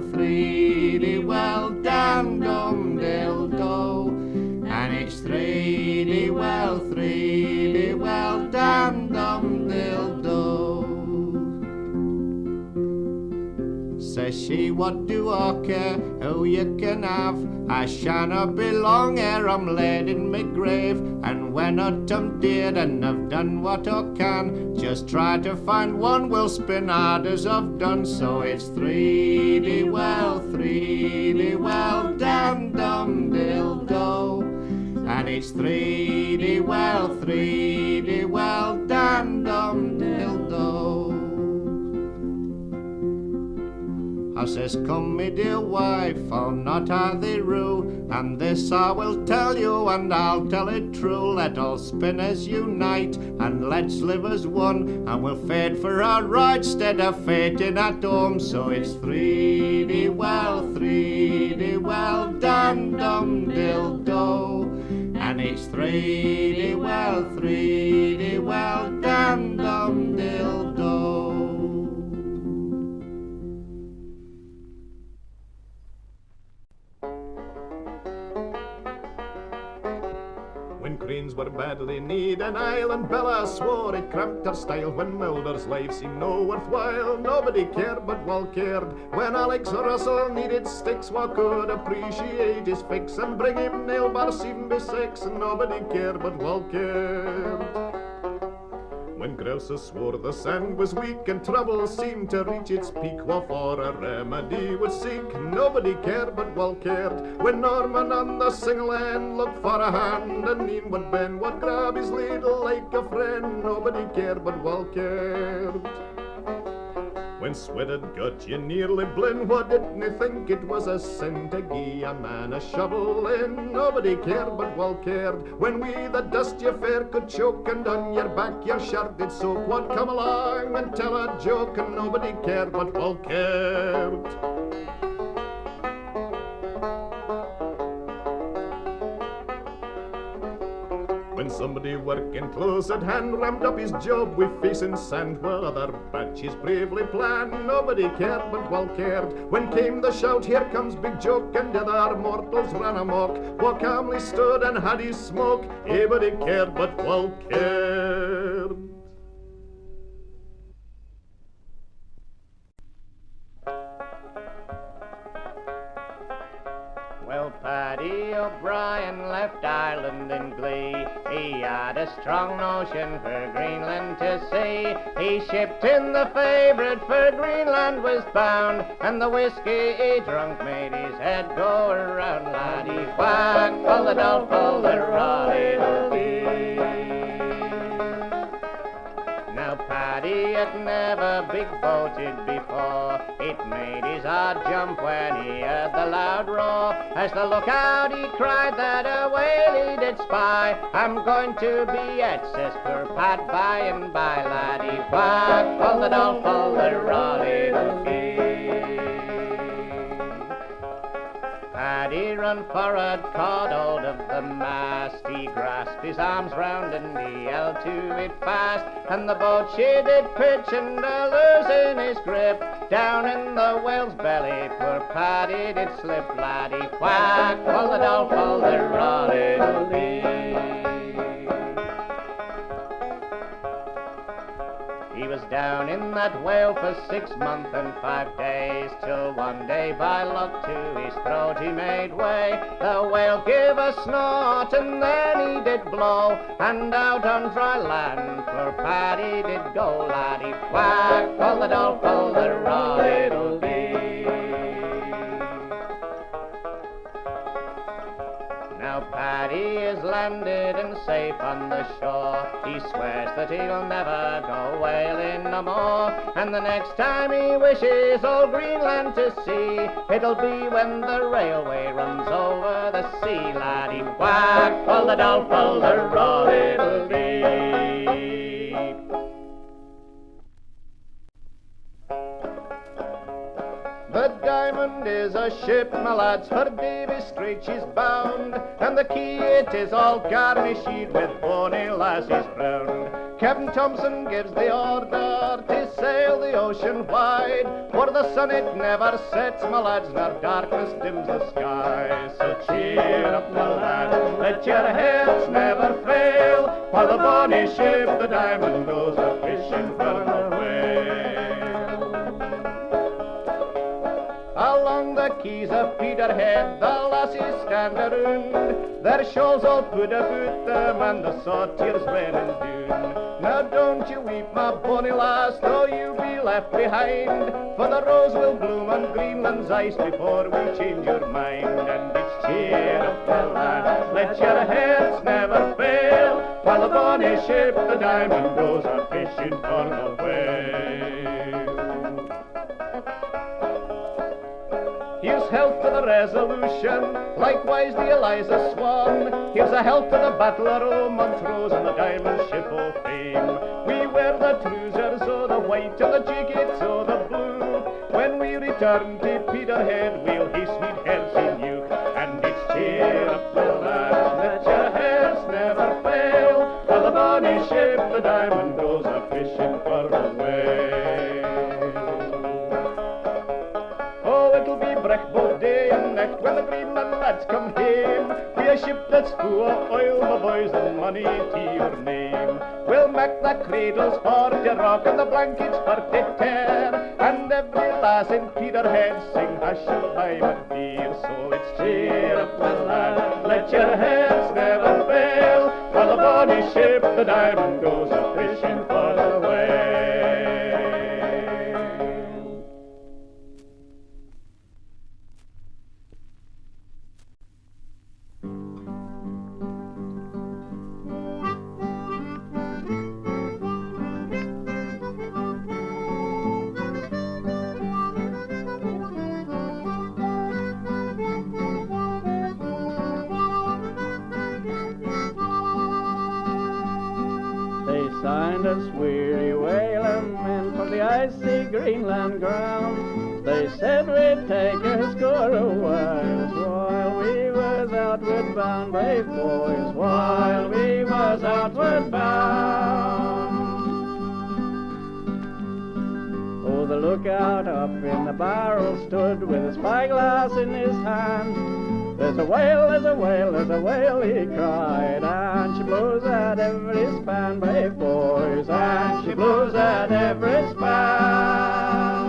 done, dum dill do. And it's 3D well done, dum dill do. Says she, "What do I care who you can have? I shanna be long ere I'm laid in my grave. And when I'm dead and I've done what I can, just try to find one will spin hard as I've done." So it's 3D well done, dum dill do. And it's 3D well done, dum dill do. I says, "Come, me dear wife, I'll not have thee rue, and this I will tell you, and I'll tell it true. Let all spinners unite, and let's live as one, and we'll fade for our right, stead of fating at home." So it's 3D well done, dum dill do. And it's 3D well done, dum dill do. When cranes were badly need an island, Bella swore it cramped her style. When Mulder's life seemed no worthwhile, nobody cared but Wal cared. When Alex Russell needed sticks, what could appreciate his fix and bring him nail bars even be six, and nobody cared but Wal cared. When Krauser swore the sand was weak and trouble seemed to reach its peak, what for a remedy would seek, nobody cared but Wal cared. When Norman on the single end looked for a hand, and Ian would bend, would grab his ladle like a friend, nobody cared but Wal cared. When sweat had got you nearly blind, what didn't you think it was a sin to gie a man a shovel in? Nobody cared but Wal cared. When we the dust you fair could choke, and on your back your shirt did soak, what come along and tell a joke, and nobody cared but Wal cared. When somebody working close at hand rammed up his job with face and sand, while other batches bravely planned, nobody cared but Wal cared. When came the shout, "Here comes Big Joke," and other mortals ran amok, Wal calmly stood and had his smoke, nobody cared but Wal cared. Well, Paddy O'Brien left Ireland in glee. He had a strong notion for Greenland to see. He shipped in the favourite for Greenland was bound, and the whiskey he drunk made his head go around. Laddie whack, pull the doll, pull the rolly-doo-dee. Now Paddy had never big boated before. It made his heart jump when he heard the loud roar. As the lookout he cried that a whale he did spy. "I'm going to be at," says poor Pat, by and by. Laddie whack, pull the doll, pull the rolly-doo-dee. Paddy run forward, caught hold of the mast. He grasped his arms round and he held to it fast. And the boat she did pitch and losing his grip, down in the whale's belly poor Paddy did slip. Laddie whack, pull the doll, pull the rolly-doo-dee. He was down in that whale for 6 months and 5 days, till one day by luck to his throat he made way. The whale gave a snort and then he did blow, and out on dry land for Paddy did go. Laddie quack, pull the doll, pull the roddle-dee. Now Paddy is landed and safe on the shore. He swears that he'll never go whaling no more, and the next time he wishes old Greenland to see, it'll be when the railway runs over the sea. Laddie quack, pull the doll, pull the roddle-dee. The Diamond is a ship, my lads, for Davy Strait she's bound, and the quay it is all garnished with bonny lassies brown. Captain Thompson gives the order to sail the ocean wide, for the sun it never sets, my lads, nor darkness dims the sky. So cheer up, my lads, let your heads never fail, while the bonny ship, the Diamond, goes a-fishing for the whale. Along the quays of Peterhead the lassies stand around, their shawls all put about them and the salt tears raining down. Now don't you weep, my bonny lass, though you be left behind, for the rose will bloom on Greenland's ice before we change your mind. And it's cheer up, my lad, let your heads never fail, while the bonny ship, the Diamond, goes a-fishing for the whale. Here's health to the Resolution, likewise the Eliza Swan. Here's a health to the Battle of Montrose and the Diamond Ship of Fame. We wear the trousers o' the white and the jackets o' the blue. When we return to Peterhead, we'll hae sweet heads in you. And it's cheer up, the lads, let your heads never fail, while the bonny ship, the Diamond, goes a-fishing for the whale. It'll be break both day and night when the Greenland lads come hame. Be a ship that's full of oil, my boys, and money to your name. We'll make the cradles for to rock and the blankets for to tear, and every lass in Peterhead sing hush-a-bye, my dear. So it's cheer up, my lad, let your heads never fail, while the bonny ship, the Diamond, goes a-fishing for the whale. Signed us weary whaling men for the icy Greenland ground. They said we'd take a score of while we was outward bound, brave boys, while we was outward bound. Oh, the lookout up in the barrel stood with a spyglass in his hand. There's a whale, there's a whale, there's a whale, he cried, and she blows at every span, brave boys, and she blows at every span.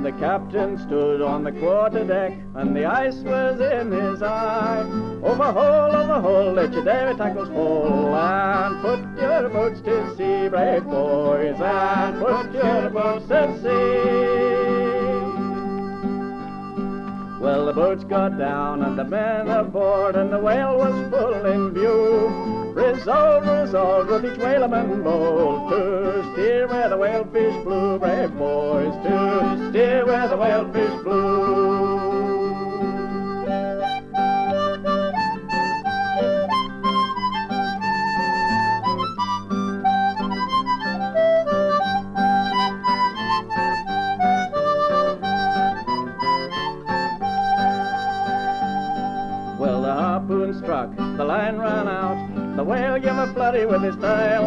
The captain stood on the quarter-deck, and the ice was in his eye. Overhaul, let your davy tackles fall, and put your boats to sea, brave boys, and put your boats to sea. Well, the boats got down and the men aboard, and the whale was full in view. Resolved with each whaleman bold to steer where the whalefish blew, brave boys, to steer where the whalefish blew. Struck, the line ran out, the whale gave a flurry with his tail,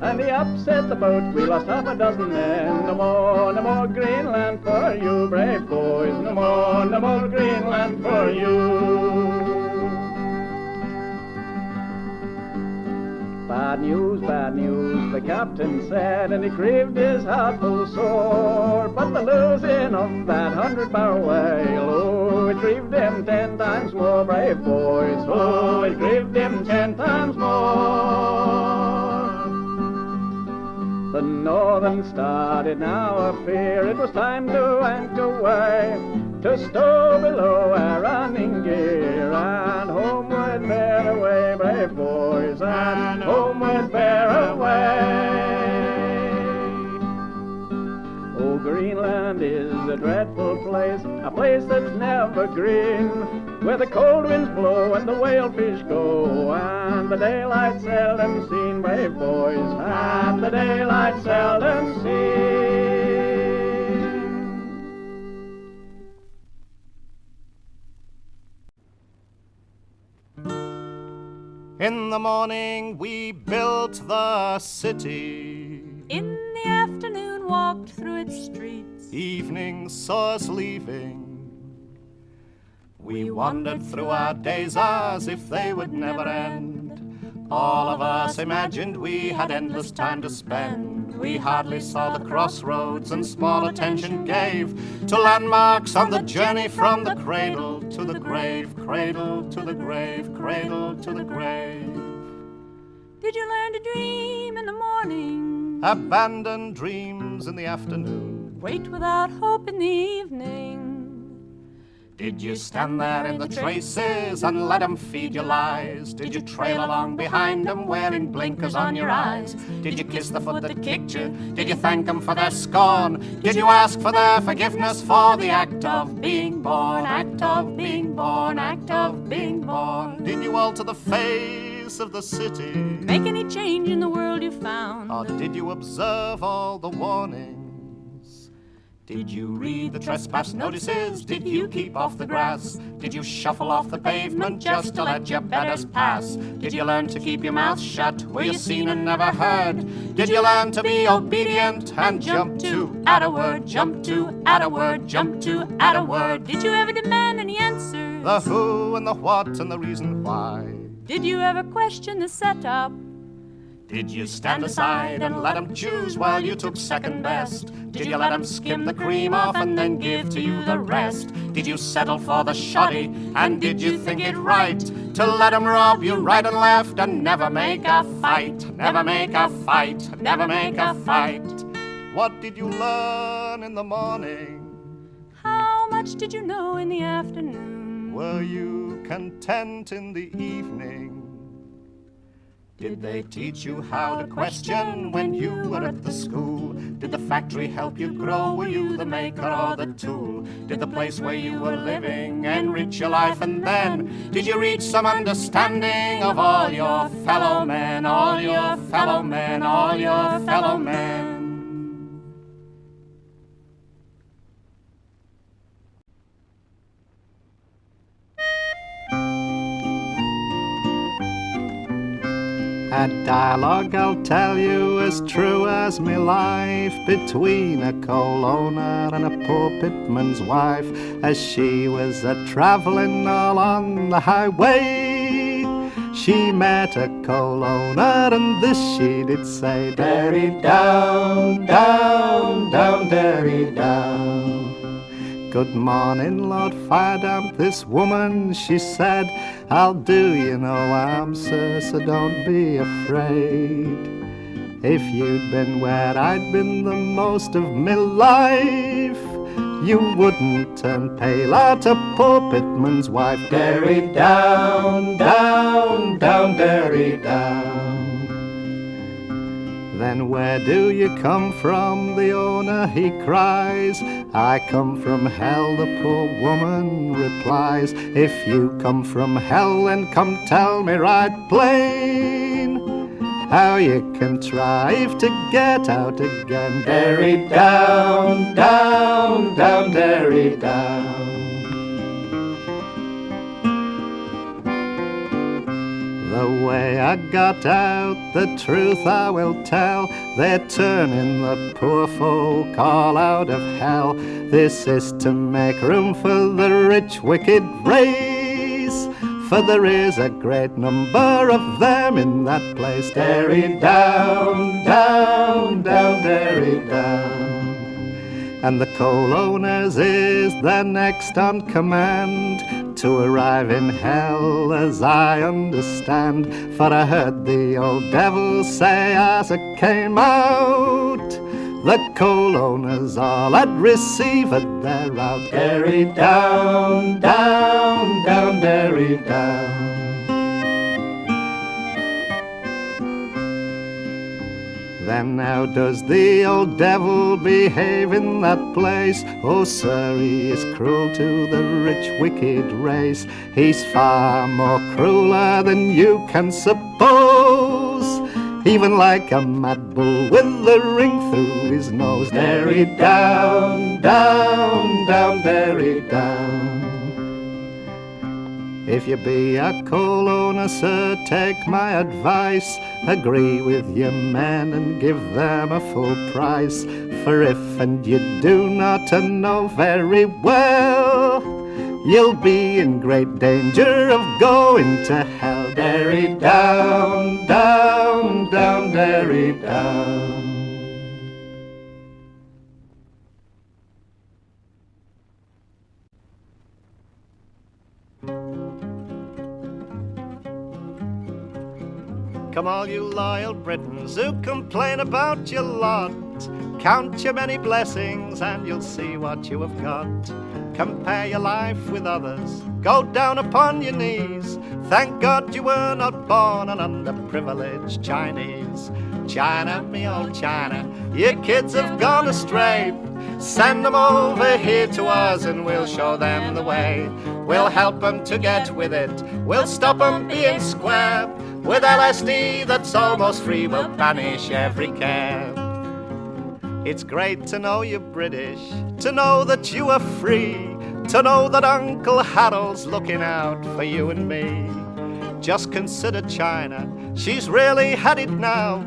and he upset the boat. We lost half a dozen men. No more Greenland for you, brave boys. No more Greenland for you. bad news, the captain said, and he grieved his heart full sore. But the losing of that 100-barrel whale, oh, it grieved him 10 times more, brave boys, oh, it grieved him 10 times more. The Northern Star did now appear, it was time to anchor weigh, to stow below our running gear, and homeward bear away, brave boys, and homeward bear away. Oh, Greenland is a dreadful place, a place that's never green, where the cold winds blow and the whalefish go, and the daylight seldom seen, brave boys, and the daylight seldom seen. In the morning we built the city. In the afternoon walked through its streets. Evening saw us leaving. We wandered through our days as if they would never end. All of us imagined we had endless time to spend. We hardly saw the crossroads and small attention gave to landmarks on the journey from the cradle to the grave, cradle to the grave, cradle to the grave. Did you learn to dream in the morning? Abandon dreams in the afternoon. Wait without hope in the evening. Did you stand there in the traces and let 'em feed your lies? Did you trail along behind 'em wearing blinkers on your eyes? Did you kiss the foot that kicked you? Did you thank 'em for their scorn? Did you ask for their forgiveness for the act of being born? Act of being born, act of being born. Did you alter the face of the city? Make any change in the world you found? Or did you observe all the warnings? Did you read the trespass notices? Did you keep off the grass? Did you shuffle off the pavement just to let your betters pass? Did you learn to keep your mouth shut? Were you seen and never heard? Did you learn to be obedient and jump to add a word? Jump to add a word, jump to add a word. Did you ever demand any answers? The who and the what and the reason why. Did you ever question the setup? Did you stand aside and let 'em choose while you took second best? Did you let 'em skim the cream off and then give to you the rest? Did you settle for the shoddy, and did you think it right to let 'em rob you right and left and never make a fight? Never make a fight, never make a fight. What did you learn in the morning? How much did you know in the afternoon? Were you content in the evening? Did they teach you how to question when you were at the school? Did the factory help you grow? Were you the maker or the tool? Did the place where you were living enrich your life? And then did you reach some understanding of all your fellow men, all your fellow men, all your fellow men? A dialogue, I'll tell you, as true as me life, between a coal owner and a poor pitman's wife, as she was a-travelling all on the highway. She met a coal owner, and this she did say, "Derry down, down, down, derry down." "Good morning, Lord Firedamp, this woman," she said, "I'll do you no harm, sir, so don't be afraid. If you'd been where I'd been the most of me life, you wouldn't turn pale at a poor pitman's wife. Derry down, down, down, derry down." "Then where do you come from?" the owner he cries. "I come from hell," the poor woman replies. "If you come from hell, then come tell me right plain how you contrive to get out again." Derry down, down, down, derry down. The way I got out, the truth I will tell. They're turning the poor folk all out of hell. This is to make room for the rich wicked race, for there is a great number of them in that place. Derry down, down, down, Derry down. And the coal owners is the next on command to arrive in hell, as I understand. For I heard the old devil say as it came out, the coal owners all had received their route. Derry down, down, down, Derry down. Then how does the old devil behave in that place? Oh, sir, he is cruel to the rich, wicked race. He's far more crueler than you can suppose. Even like a mad bull with the ring through his nose. Derry down, down, down, Derry down. If you be a coal owner, sir, take my advice. Agree with your men and give them a full price. For if and you do not know very well, you'll be in great danger of going to hell. Derry down, down, down, Derry down. Come all you loyal Britons who complain about your lot, count your many blessings and you'll see what you have got. Compare your life with others, go down upon your knees. Thank God you were not born an underprivileged Chinese. China, me old China, your kids have gone astray. Send them over here to us and we'll show them the way. We'll help them to get with it, we'll stop them being square. With LSD that's almost free, we'll banish every care. It's great to know you're British, to know that you are free, to know that Uncle Harold's looking out for you and me. Just consider China, she's really had it now.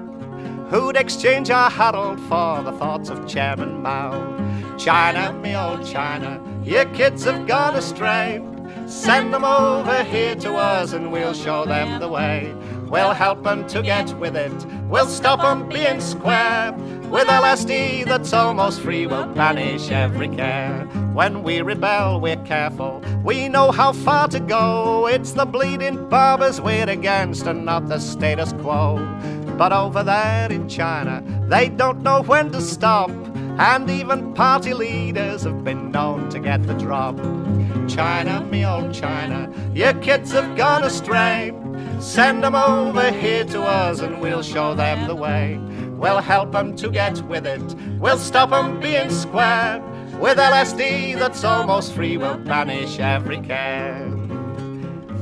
Who'd exchange our Harold for the thoughts of Chairman Mao? China, me old China, your kids have gone astray. Send them over here to us and we'll show them the way. We'll help them to get with it, we'll stop them being square. With LSD that's almost free, we'll banish every care. When we rebel, we're careful, we know how far to go. It's the bleeding barbers we're against and not the status quo. But over there in China, they don't know when to stop. And even party leaders have been known to get the drop. China, me old China, your kids have gone astray. Send them over here to us and we'll show them the way. We'll help them to get with it, we'll stop them being square. With LSD that's almost free, we'll banish every care.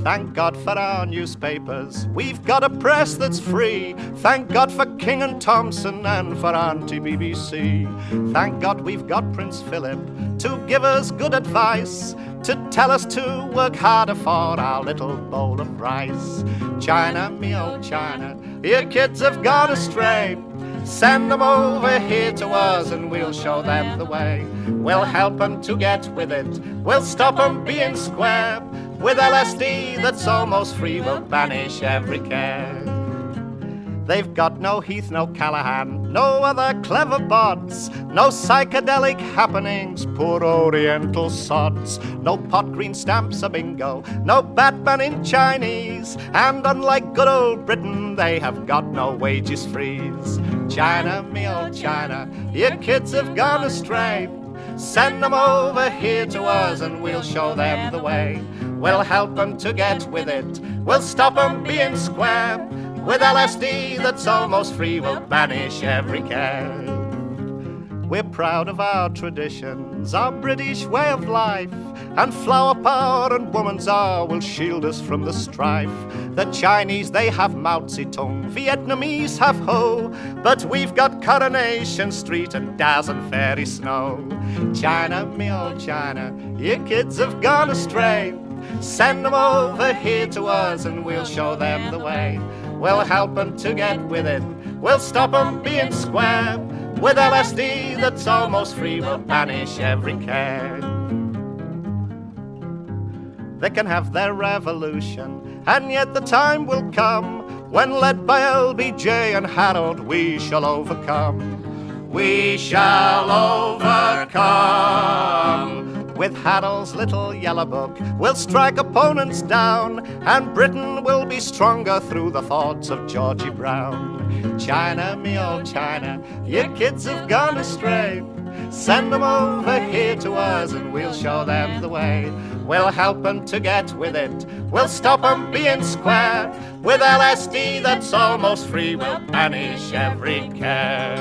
Thank God for our newspapers, we've got a press that's free. Thank God for King and Thompson and for Auntie BBC. Thank God we've got Prince Philip to give us good advice, to tell us to work harder for our little bowl of rice. China, me old China, your kids have gone astray. Send them over here to us and we'll show them the way. We'll help them to get with it, we'll stop them being square. With LSD that's almost free, we'll banish every care. They've got no Heath, no Callahan, no other clever bots, no psychedelic happenings, poor oriental sods. No pot green stamps or bingo, no Batman in Chinese. And unlike good old Britain, they have got no wages freeze. China, me old China, your kids have gone astray. Send them over here to us and we'll show them the way. We'll help them to get with it, we'll stop them being square. With LSD that's almost free, we'll banish every care. We're proud of our traditions, our British way of life, and flower power and woman's hour will shield us from the strife. The Chinese, they have Mao Zedong, Vietnamese have Ho, but we've got Coronation Street and Dazzle Fairy Snow. China, me old China, your kids have gone astray. Send them over here to us and we'll show them the way. We'll help them to get with it, we'll stop them being square. With LSD that's almost free, we'll banish every care. they can have their revolution. And yet the time will come when, led by LBJ and Harold, we shall overcome. We shall overcome. With Harold's little yellow book, we'll strike opponents down, and Britain will be stronger through the thoughts of Georgie Brown. China, me old China, your kids have gone astray. Send them over here to us and we'll show them the way. We'll help them to get with it, we'll stop them being square. With LSD that's almost free, we'll banish every care.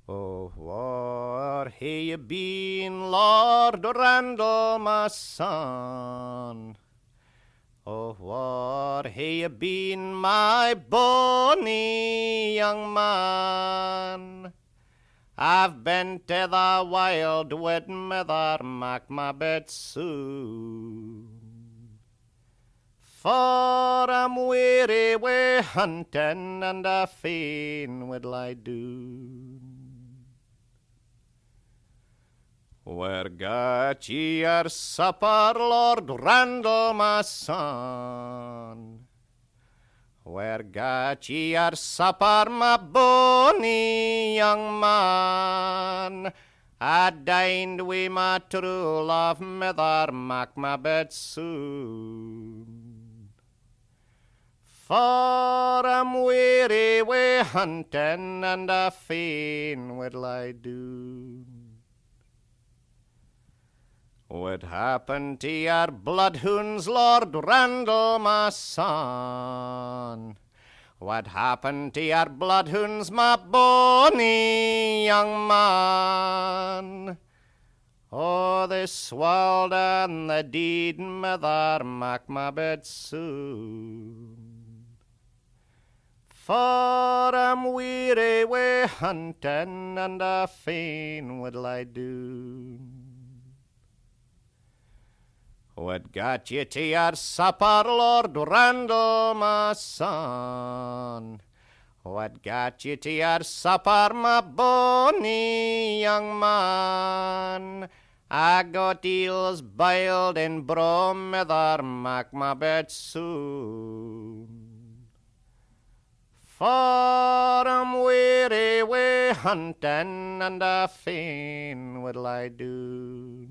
Oh, where hae you been, Lord Randall, my son? Oh, where hae you been, my bonny young man? I've been to the wild with Mither Macmabet soon. For I'm weary wi' hunting, and a fain would lie doon. Where got ye your supper, Lord Randall, my son? Where got ye your supper, my bonny young man? I dined wi' my true love, Mither Macmabet soon. For I'm weary wi' hunting, and a fain would lie doon. What happened to your bloodhounds, Lord Randall, my son? What happened to your bloodhounds, my bonny young man? Oh, they swallowed and they did Mither Macmabet soon. For I'm weary wi' hunting, and a fain would lie doon. What got ye to your supper, Lord Randall, my son? What got ye to your supper, my bonny young man? I got eels boiled in brome, Mither Macmabet soon. For I'm weary wi' hunting, and a fain would lie doon.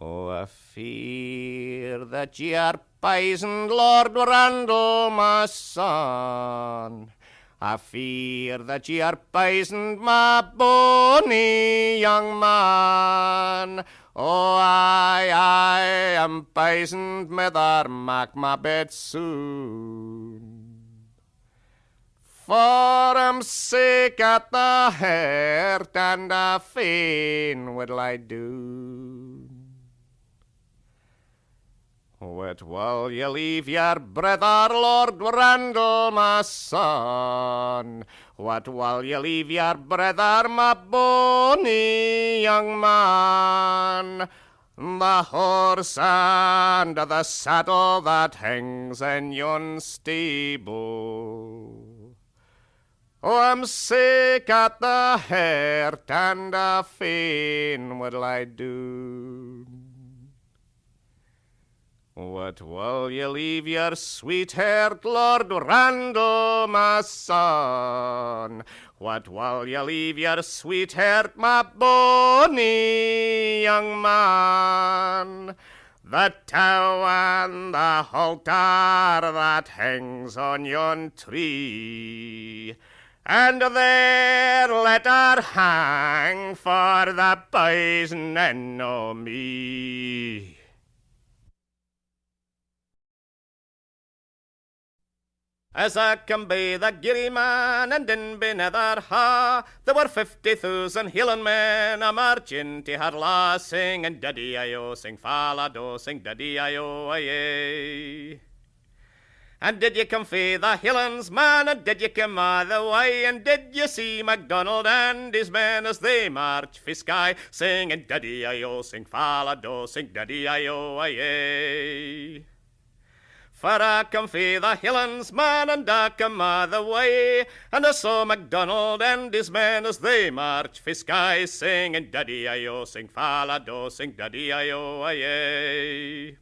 Oh, I fear that ye are poisoned, Lord Randall, my son. I fear that ye are poisoned, my bonny young man. Oh, I am poisoned, Mither Macmabet soon. For I'm sick at the heart, and a fain would lie doon. What will ye leave your brother, Lord Randall, my son? What will ye leave your brother, my bonny young man? The horse and the saddle that hangs in yon stable. Oh, I'm sick at the heart, and a fain would lie doon. What will ye leave your sweetheart, Lord Randall, my son? What will ye leave your sweetheart, my bonny young man? The tow and the halter that hangs on yon tree, and there let her hang for the poisoning o' me. As I can be the Geary man, and in be nether ha, there were 50,000 Hieland men a marching to Harlaw, singing daddy-I-O, sing fa-la-do, sing daddy-I-O, aye. And did ye come fae the Hielands, man, and did ye come a' the way, and did ye see MacDonald and his men as they march fi Skye, singing daddy-I-O, sing fa-la-do, sing daddy-I-O, aye. For I come fae the Highlands, man, and I come a' the way, and I saw MacDonald and his men as they march fae Skye, singing Daddy-I-O, sing Falado, sing Daddy-I-O, aye.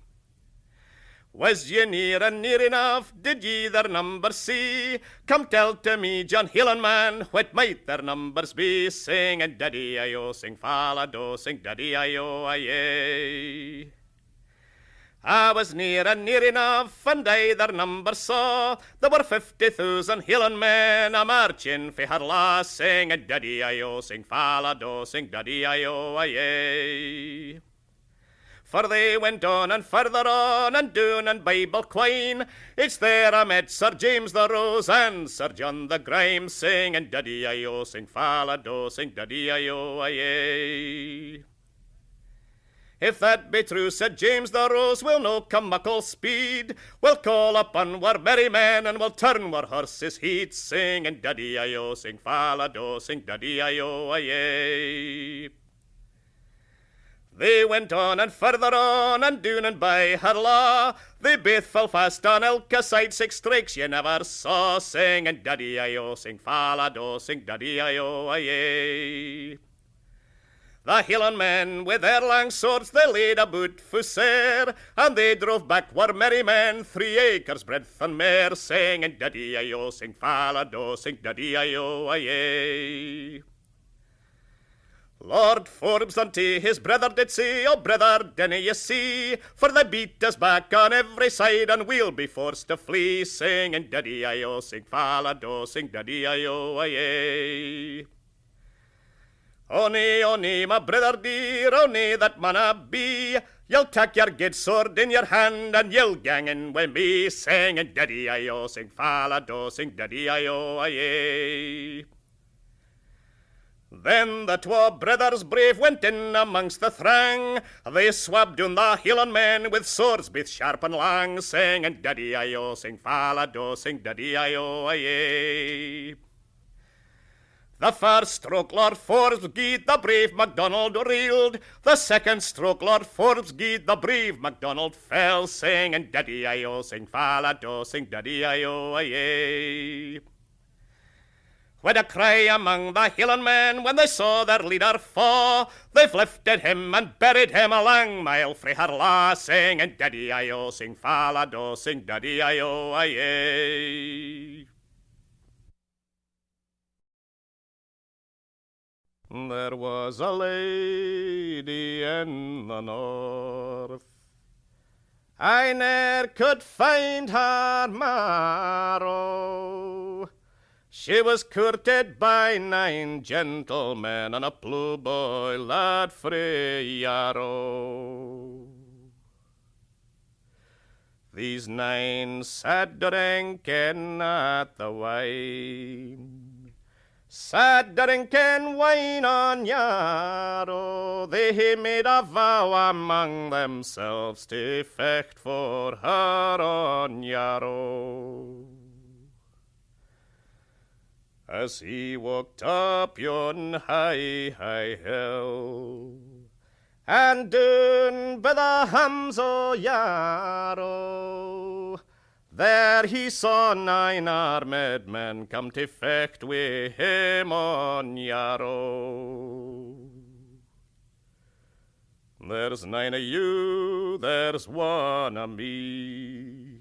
Was ye near and near enough, did ye their numbers see? Come tell to me, John Hielandman, what might their numbers be? Singing Daddy-I-O, sing Falado, sing Daddy-I-O, aye. I was near and near enough, and I their numbers saw. There were 50,000 Hielandmen a marching fae Harlaw, singing Daddy-I-O, sing Falado, sing Daddy-I-O, aye. For they went on and further on, and doon and Bible Quine. It's there I met Sir James the Rose and Sir John the Grime, singing Daddy-I-O, sing Falado, sing Daddy-I-O, aye. If that be true, said James the Rose, we'll no come muckle speed. We'll call upon our merry men, and we'll turn our horses' heat, singing Daddy-I-O, sing Falado, sing Daddy-I-O, aye. They went on and further on, and doon and by Harlaw. They baith fell fast on ilka side, 6 strikes ye never saw, singing Daddy-I-O, sing Falado, sing Daddy-I-O, aye. The Hielandmen with their lang swords they laid about Fusser, and they drove back war merry men 3 acres breadth and mair, singing Daddy-I-O, sing Falado, sing Daddy-I-O, aye. Lord Forbes unto his brother did say, "Oh, brother, dinna ye see? For they beat us back on every side, and we'll be forced to flee." Singing Daddy-I-O, sing Falado, sing Daddy-I-O, aye. Only, my brother dear, only that manna be. You'll take your good sword in your hand, and you'll gang in wi' me. Singing Daddy-I-O, sing Falado, sing Daddy-I-O, aye. Then the twa brothers brave went in amongst the throng. They swabbed down the Hielandmen with swords both sharp and long, singing Daddy-I-O, sing Falado, sing Daddy-I-O, aye. The first stroke Lord Forbes gied the brave MacDonald reeled. The second stroke Lord Forbes gied the brave MacDonald fell, singing Daddy-I-O, sing Falado, sing Daddy-I-O, aye. With a cry among the Hielandmen when they saw their leader fall, they've lifted him and buried him a lang mile frae Harlaw, singing Daddy-I-O, sing Falado, sing Daddy-I-O, aye. There was a lady in the north, I ne'er could find her marrow. She was courted by 9 gentlemen and a ploughboy lad frae Yarrow. These 9 sat drinking at the wine, sat drinking wine on Yarrow. They made a vow among themselves to fecht for her on Yarrow. As he walked up yon high hill, and down by the hams o' Yarrow, there he saw 9 armed men come to fecht wi' him on Yarrow. There's 9 of you, there's 1 of me,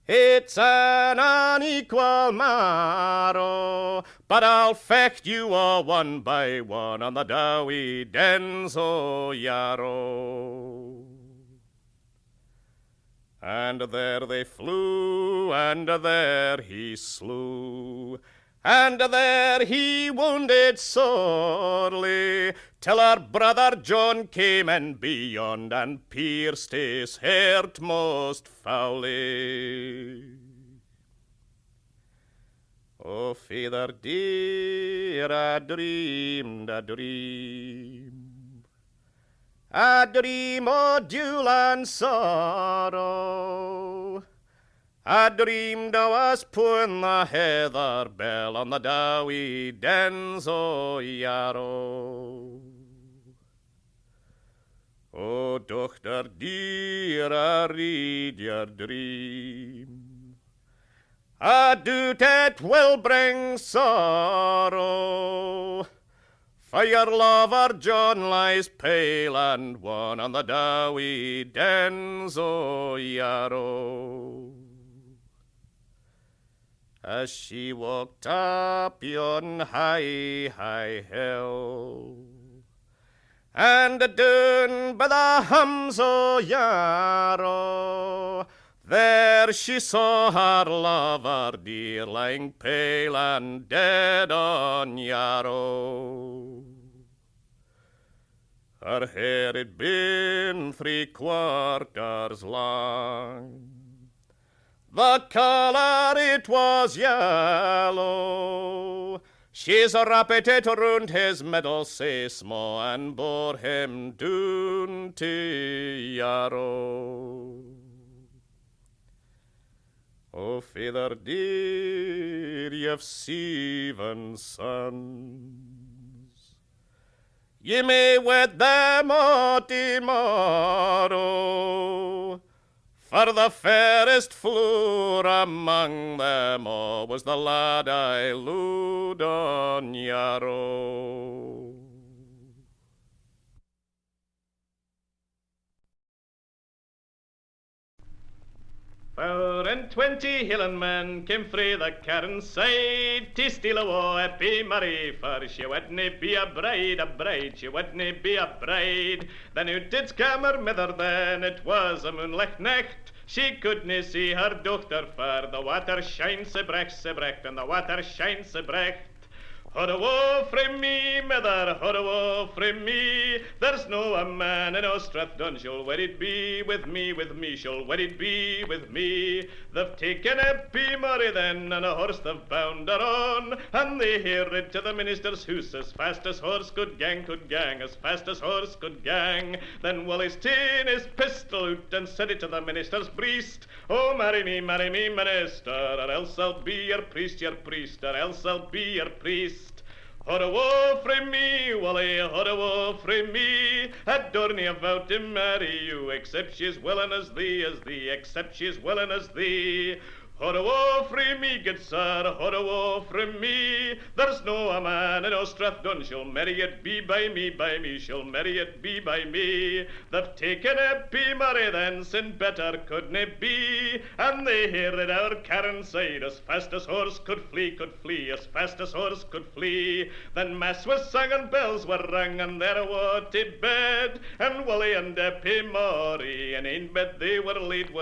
it's an unequal marrow, but I'll fecht you all one by one on the dowie dens o' Yarrow. And there they flew, and there he slew, and there he wounded sorely, till our brother John came in beyond and pierced his heart most foully. Oh, father dear, I dreamed a dream, a dream o' dule and sorrow. I dreamed I was pulling the heather bell on the dowie dens o' Yarrow. O dochter dear, read your dream. A doot it will bring sorrow, for your lover John lies pale and wan on the dowie dens o' Yarrow. As she walked up yon high, high hill, and down by the hums o' Yarrow, there she saw her lover dear lying pale and dead on Yarrow. Her hair had been 3/4 long, the colour it was yellow. She's wrapped it round his middle sae sma' and bore him doon to Yarrow. O feyther dear, you've 7 sons. Ye may wed them o' tomorrow, for the fairest floor among them all was the lad I looed on Yarrow. Four and 20 Hieland men came frae the Cairn side to steal awa Happy Mary, for she wadna be a bride, she wadna be a bride. Then out did come her mither then, it was a moonlight night. She couldna see her dochter, for the water shines sae brecht, and the water shines sae brecht. Hodawo frae me, mither, hodawo frae me. There's no a man in Strathdown shall wed it be with me, shall wed it be with me. They've taken Happy Mary then, and a horse they've bound her on, and they hurried to the minister's house as fast as horse could gang, as fast as horse could gang. Then Wally's ta'en his pistol out and said it to the minister's breast, oh, marry me, minister, or else I'll be your priest, or else I'll be your priest. Hodawo frae me, Wally, hodawo frae me. I durna vow to marry you, except she's willing as thee, except she's willing as thee. Hodawo frae me, good sir, hodawo frae me. There's no a man in Strathdown shall marry it be by me, shall marry it be by me. They've taken Happy Mary then, sin better couldna be, and they heard our Cairn side as fast as horse could flee, as fast as horse could flee. Then mass was sung and bells were rung, and there were to bed, and Wally and Happy Mary, and in bed they were laid,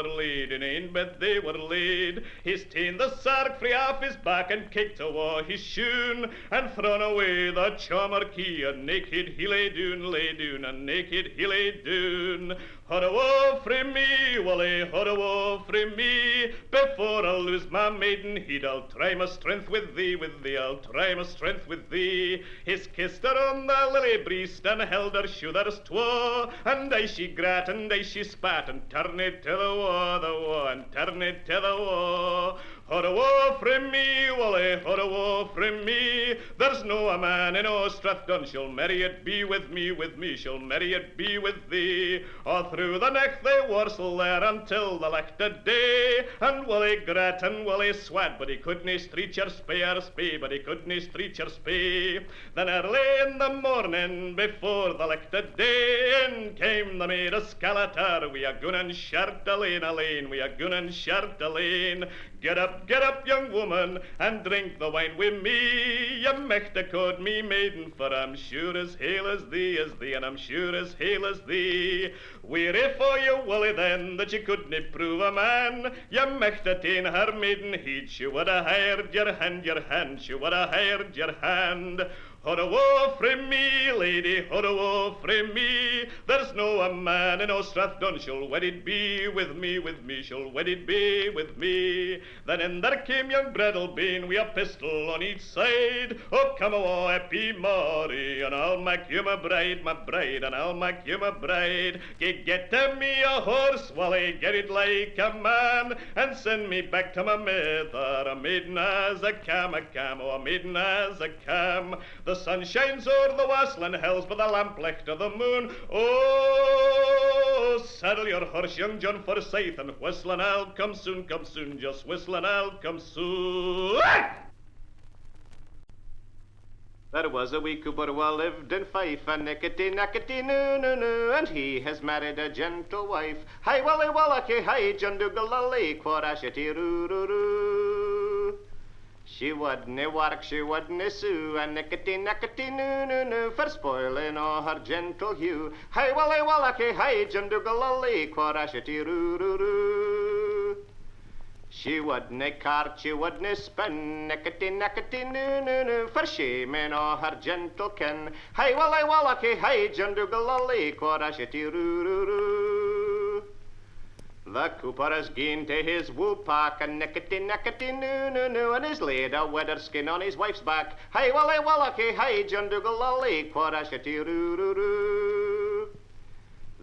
and in bed they were laid. He's ta'en the sark frae off his back and kicked awa his shoon, and thrown away the chommer key, and naked he lay doon, and naked he lay doon. Hodawo frae me, Wally, hodawo frae me. Before I'll lose my maidenhead, I'll try my strength with thee, I'll try my strength with thee. He's kissed her on the lily breast and held her shoulders twa, and aye she grat and aye she spat, and turned it to the wa, and turned it to the wa. Hodawo frae me, Wally, hodawo frae me. There's no a man in Strathdown shall marry it be with me, shall marry it be with thee. All through the neck they warstle there until the lichted day, and Wally grat and Wally swat, but he couldna streech her spay, but he couldna streech her spay. Then early in the morning before the lichted day, in came the maid of Scalatar, we are gun and shart a lane, we are gun and shart a lane. Get up, young woman, and drink the wine with me. You mechta code me maiden, for I'm sure as hale as thee, and I'm sure as hale as thee. Weary for you, Wally, then, that you couldna prove a man. You mechta ta'en her maidenhead, she would ha' hired your hand, she would ha' hired your hand. Hodawo frae me, lady, hodawo frae me. There's no a man in Strathdown shall wed it be with me, shall wed it be with me. Then in there came young Breadalbane, wi' a pistol on each side. Oh, come awa, Happy Mary, and I'll make you my bride, and I'll make you my bride. Get me a horse, Wally, get it like a man, and send me back to my mither, a maiden as a cam, oh, a maiden as a cam. The The sun shines o'er the wasteland hills by the lamplight of the moon. Oh, saddle your horse, young John Forsyth, and whistling I'll come soon, just whistling I'll come soon. There was a wee cooper who lived in Fife, a nickety nackety noo, and he has married a gentle wife. Hi wally wallachie, hi John Dougal-lally, quorashity roo. She wouldna work, she wouldna sue, a nickety nackety noo, for spoiling all her gentle hue. Hi wally wallachie, hi John Dougal-lally, quorashity roo. She wouldna cart, she wouldna spin, nickety nackety noo, for shaming all her gentle kin. Hi wally wallachie, hi John Dougal-lally, quorashity roo. The cooper has gone to his wool pack, a nickety nackety noo, and has laid a wedder skin on his wife's back. Hi wally wallachie, hi John Dougal-lally, quorashity roo.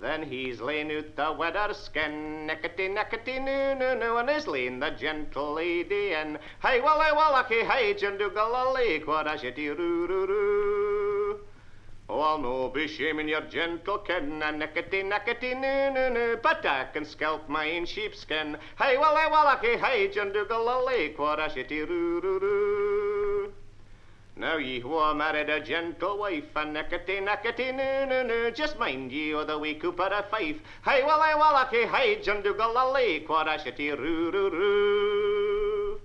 Then he's lain out the wedder skin, nickety nackety noo, and has lain the gentle lady in. Hi wally wallachie, hi John Dougal-lally, quorashity roo. Oh, I'll no be shaming your gentle kin, a nickety nackety noo, but I can scalp my own sheepskin. Hi wally wallachie, hi John Dougal-lally, quorashity roo. Now ye who are married a gentle wife, a nickety nackety noo, just mind ye o the wee cooper of Fife. Hi wally wallachie, hi John Dougal-lally, quorashity roo.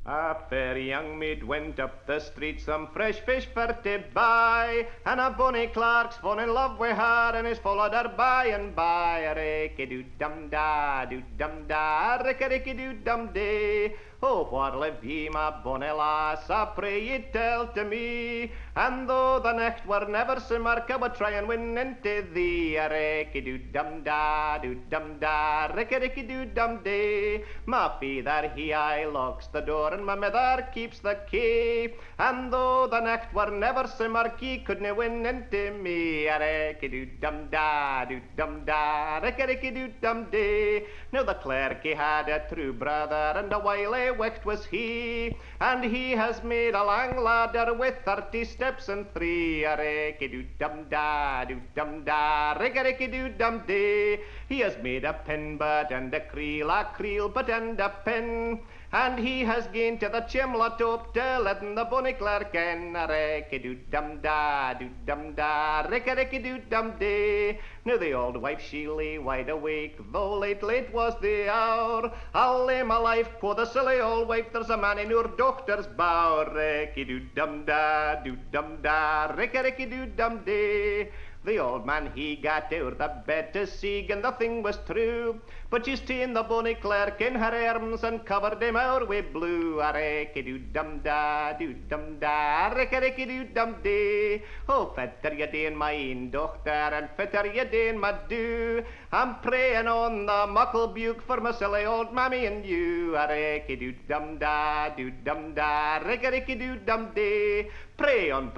A fair young maid went up the street, some fresh fish for to buy, and a bonny clerk's fall in love with her, and is followed her by and by. A ricky-doo-dum-da, doo-dum-da, ricky-ricky-doo-dum-day. Oh, what'll it be, my bonny lass, I pray ye tell to me, and though the necht were never so mark, I would try and win into thee. A ricky-doo-dum-da, doo-dum-da, ricky-ricky-doo-dum-day. My father, he aye locks the door, and my mother keeps the key, and though the necht were never so mark, he couldna win into me. A ricky-doo-dum-da, doo-dum-da, ricky-ricky-doo-dum-day. Now the clerk, he had a true brother, and a wily wicht was he, and he has made a long ladder with 30 steps and 3. A ricky-doo-dum-da, doo-dum-da, ricky-ricky-doo-dum-day. He has made a pin but and a creel but and a pin, and he has gone to the chimla top to let the bonny clerk in. A ricky-doo-dum-da, doo-dum-da, ricky-ricky-doo-dum-day. Now the old wife, she lay wide awake, though late was the hour. I'll lay my life, quo the silly old wife, there's a man in her doctor's bower. Ricky-doo-dum-da, doo-dum-da, ricky-ricky-doo-dum-day. The old man, he got out the bed to see, and the thing was true, but she's ta'en the bonny clerk in her arms and covered him out with blue. A ricky-doo-dum-da, doo-dum-da, ricky-ricky-doo-dum-day. Oh, fitter you dane my ain doctor, and fitter you dane my doo. I'm praying on the muckle buke for my silly old mammy and you. A ricky-doo-dum-da, doo-dum-da, ricky-ricky-doo-dum-day. Pray on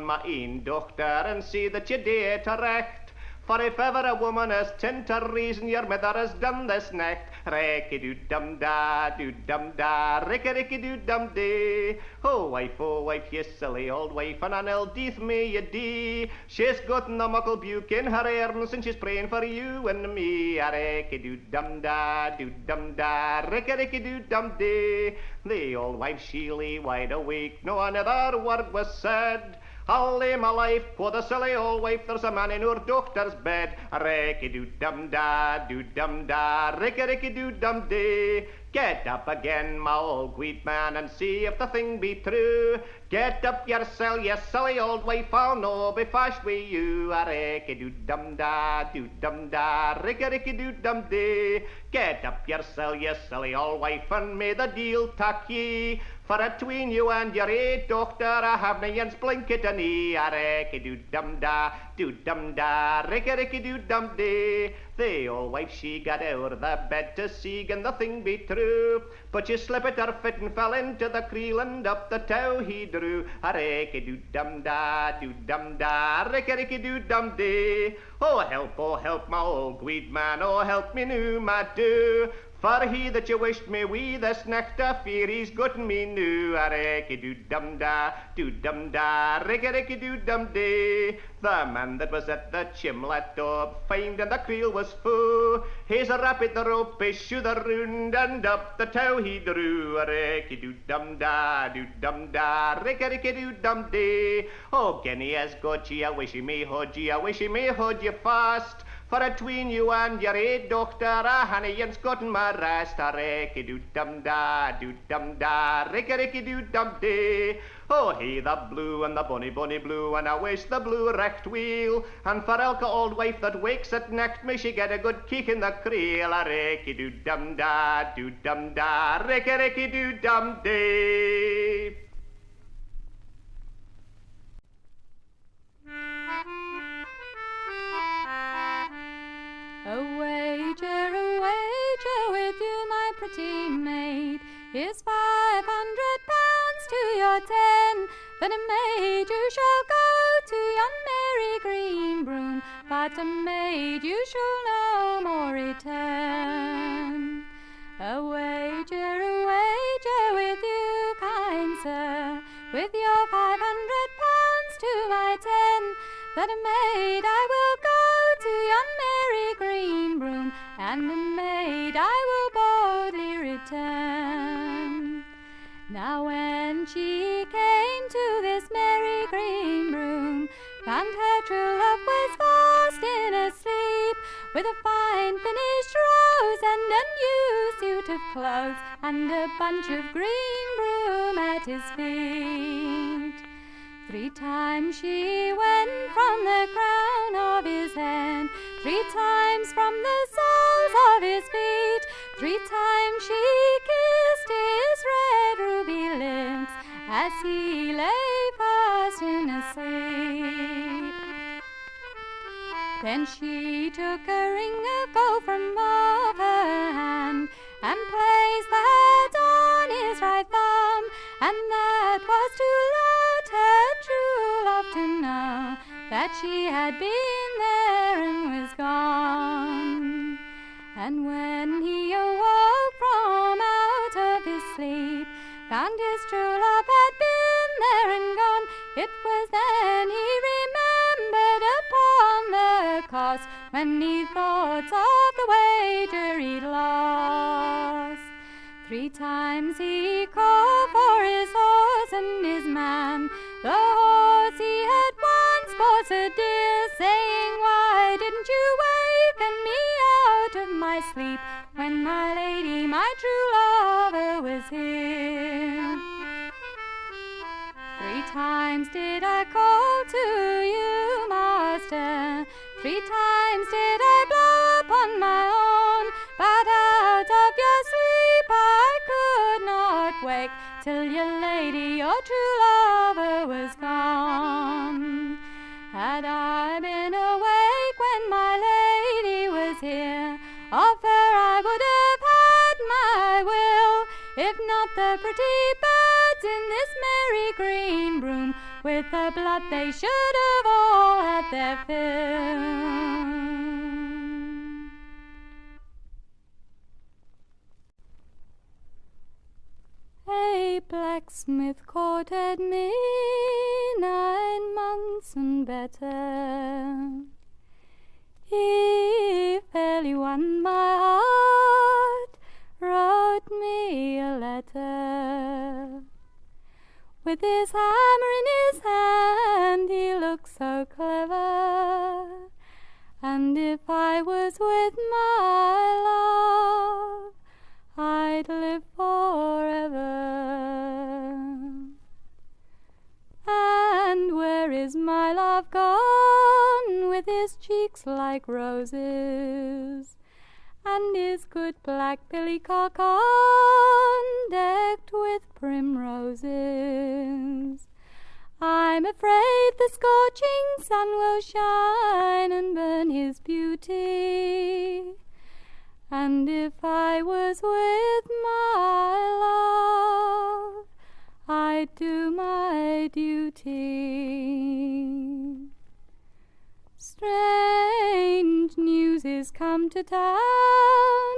my ain doctor, and see that you do it recht. For if ever a woman has tint her reason, your mother has done this necht. Ricky-doo-dum-da, doo-dum-da, ricky-ricky-doo-dum-day. Oh wife, you silly old wife, and an ill death may you dee. She's gotten the muckle buke in her arms, and she's praying for you and me. A ricky-doo-dum-da, doo-dum-da, ricky-ricky-doo-dum-day. The old wife, she lay wide awake, no another word was said. I'll lay my life, quo the silly old wife, there's a man in her doctor's bed. A ricky-doo-dum-da, doo-dum-da, ricky-ricky-doo-dum-day. Get up again, my old gweed man, and see if the thing be true. Get up yourself, you silly old wife, I'll no be fashed with you. A ricky-doo-dum-da, doo-dum-da, ricky-ricky-doo-dum-day. Get up yourself, you silly old wife, and may the deal tack ye. For atween you and your aid doctor, I have nae ance blinket a knee. A ricky-doo-dum-da, doo-dum-da, ricky-ricky-doo-dum-day. The old wife, she got out of the bed to see, and the thing be true, but she slipped her fit and fell into the creel, and up the tow he drew. A ricky-doo-dum-da, doo-dum-da, ricky-ricky-doo-dum-day. Oh help, my old gweed man, oh help me noo, my do. For he that you wished me wi' this nectar fear, he's gotten me new. A recky doo dum da, ricky doo dum day. The man that was at the chimlet door, finding the creel was full, he's a rapid the rope, he shoe the round, and up the tow he drew. A recky doo dum da, ricky doo dum day. Oh, Genny has got ye, I wish he may hold ye, I wish he may hold ye fast. For atween you and your aid doctor, a honey and's gotten my rest. A ricky doo dum da, ricky doo dum day. Oh, hey, the blue and the bonny blue, and I wish the blue wrecked wheel. And for ilka old wife that wakes at necht, may she get a good kick in the creel. A ricky doo dum da, ricky doo dum day. A wager with you, my pretty maid, is 500 pounds to your 10. Then a maid you shall go to yon merry green broom, but a maid you shall no more return. A wager with you, kind sir, with your 500 pounds to my 10. That a maid I will go to yon merry green broom, and a maid I will boldly return. Now when she came to this merry green broom, found her true love was fast in a sleep, with a fine finished rose and a new suit of clothes, and a bunch of green broom at his feet. 3 times she went from the crown of his head, 3 times from the soles of his feet, 3 times she kissed his red ruby lips as he lay fast in a sleep. Then she took a ring of gold from off her hand, and placed that on his right thumb, and that was to let her true love to know that she had been there and was gone. And when he awoke from out of his sleep, found his true love had been there and gone, it was then he remembered upon the cost, when he thought of the wager he'd lost. 3 times he called for his horse and his man. The horse he had once bought so dear, saying, "Why didn't you waken me out of my sleep, when my lady, my true lover, was here?" 3 times did I call to you, master, 3 times did I blow upon my horn, but out of your sleep I could not wake, till your lady, your true lover, was gone. Had I been awake when my lady was here, of her I would have had my will, if not the pretty birds in this merry green broom, with the blood they should have all had their fill. A blacksmith courted me 9 months and better. He fairly won my heart, wrote me a letter. With his hammer in his hand, he looked so clever, and if I was with my love, I'd live forever. And where is my love gone, with his cheeks like roses, and his good black billycock on, decked with primroses? I'm afraid the scorching sun will shine and burn his beauty, and if I was with my love, I'd do my duty. Strange news is come to town,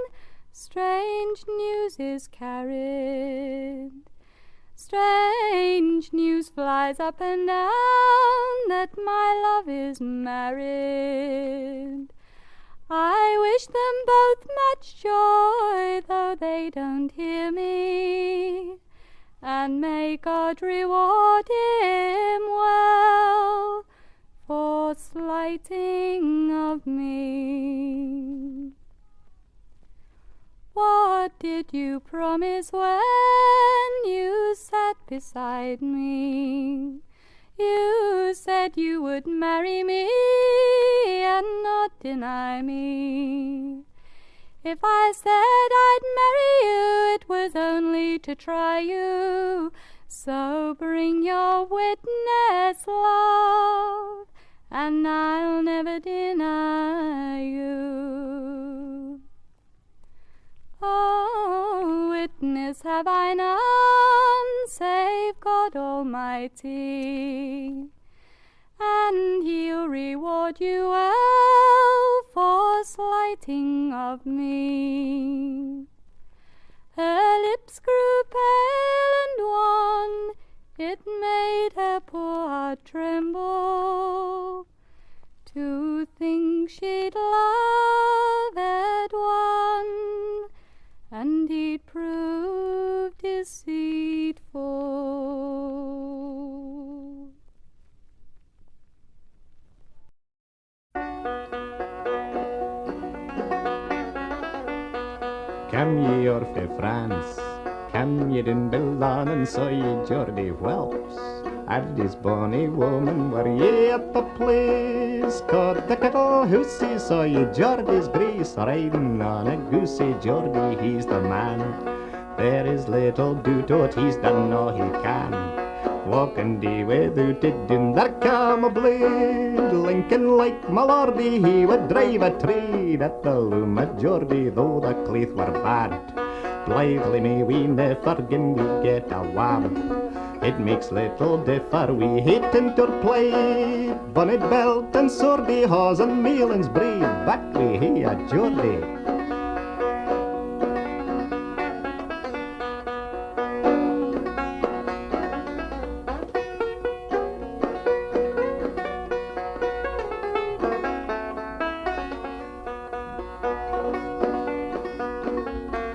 strange news is carried. Strange news flies up and down that my love is married. I wish them both much joy, though they don't hear me, and may God reward him well for slighting of me. What did you promise when you sat beside me? You said you would marry me and not deny me. If I said I'd marry you, it was only to try you. So bring your witness, love, and I'll never deny you. Oh, witness have I none, save God Almighty, and He'll reward you well for slighting of me. Her lips grew pale and wan, it made her poor heart tremble, to think she'd loved one, and he'd proved deceitful. Come ye o'er fair France, come ye din Billan, and saw ye Geordie whelps. At this bonny woman were ye at the place, caught the kettle hoosey, saw ye Geordie's grace, riding on a goosey. Geordie, he's the man, there is little doubt o't, he's done all he can. Walking the without it in there come a blade, Lincoln like my lordy, he would drive a trade at the loom of Geordie, though the cleath were bad. Blithely may we never gin you get a wab. It makes little differ, we hate into play. Bonnet belt and swordie, hawse and mealings breed, back we hae a Geordie.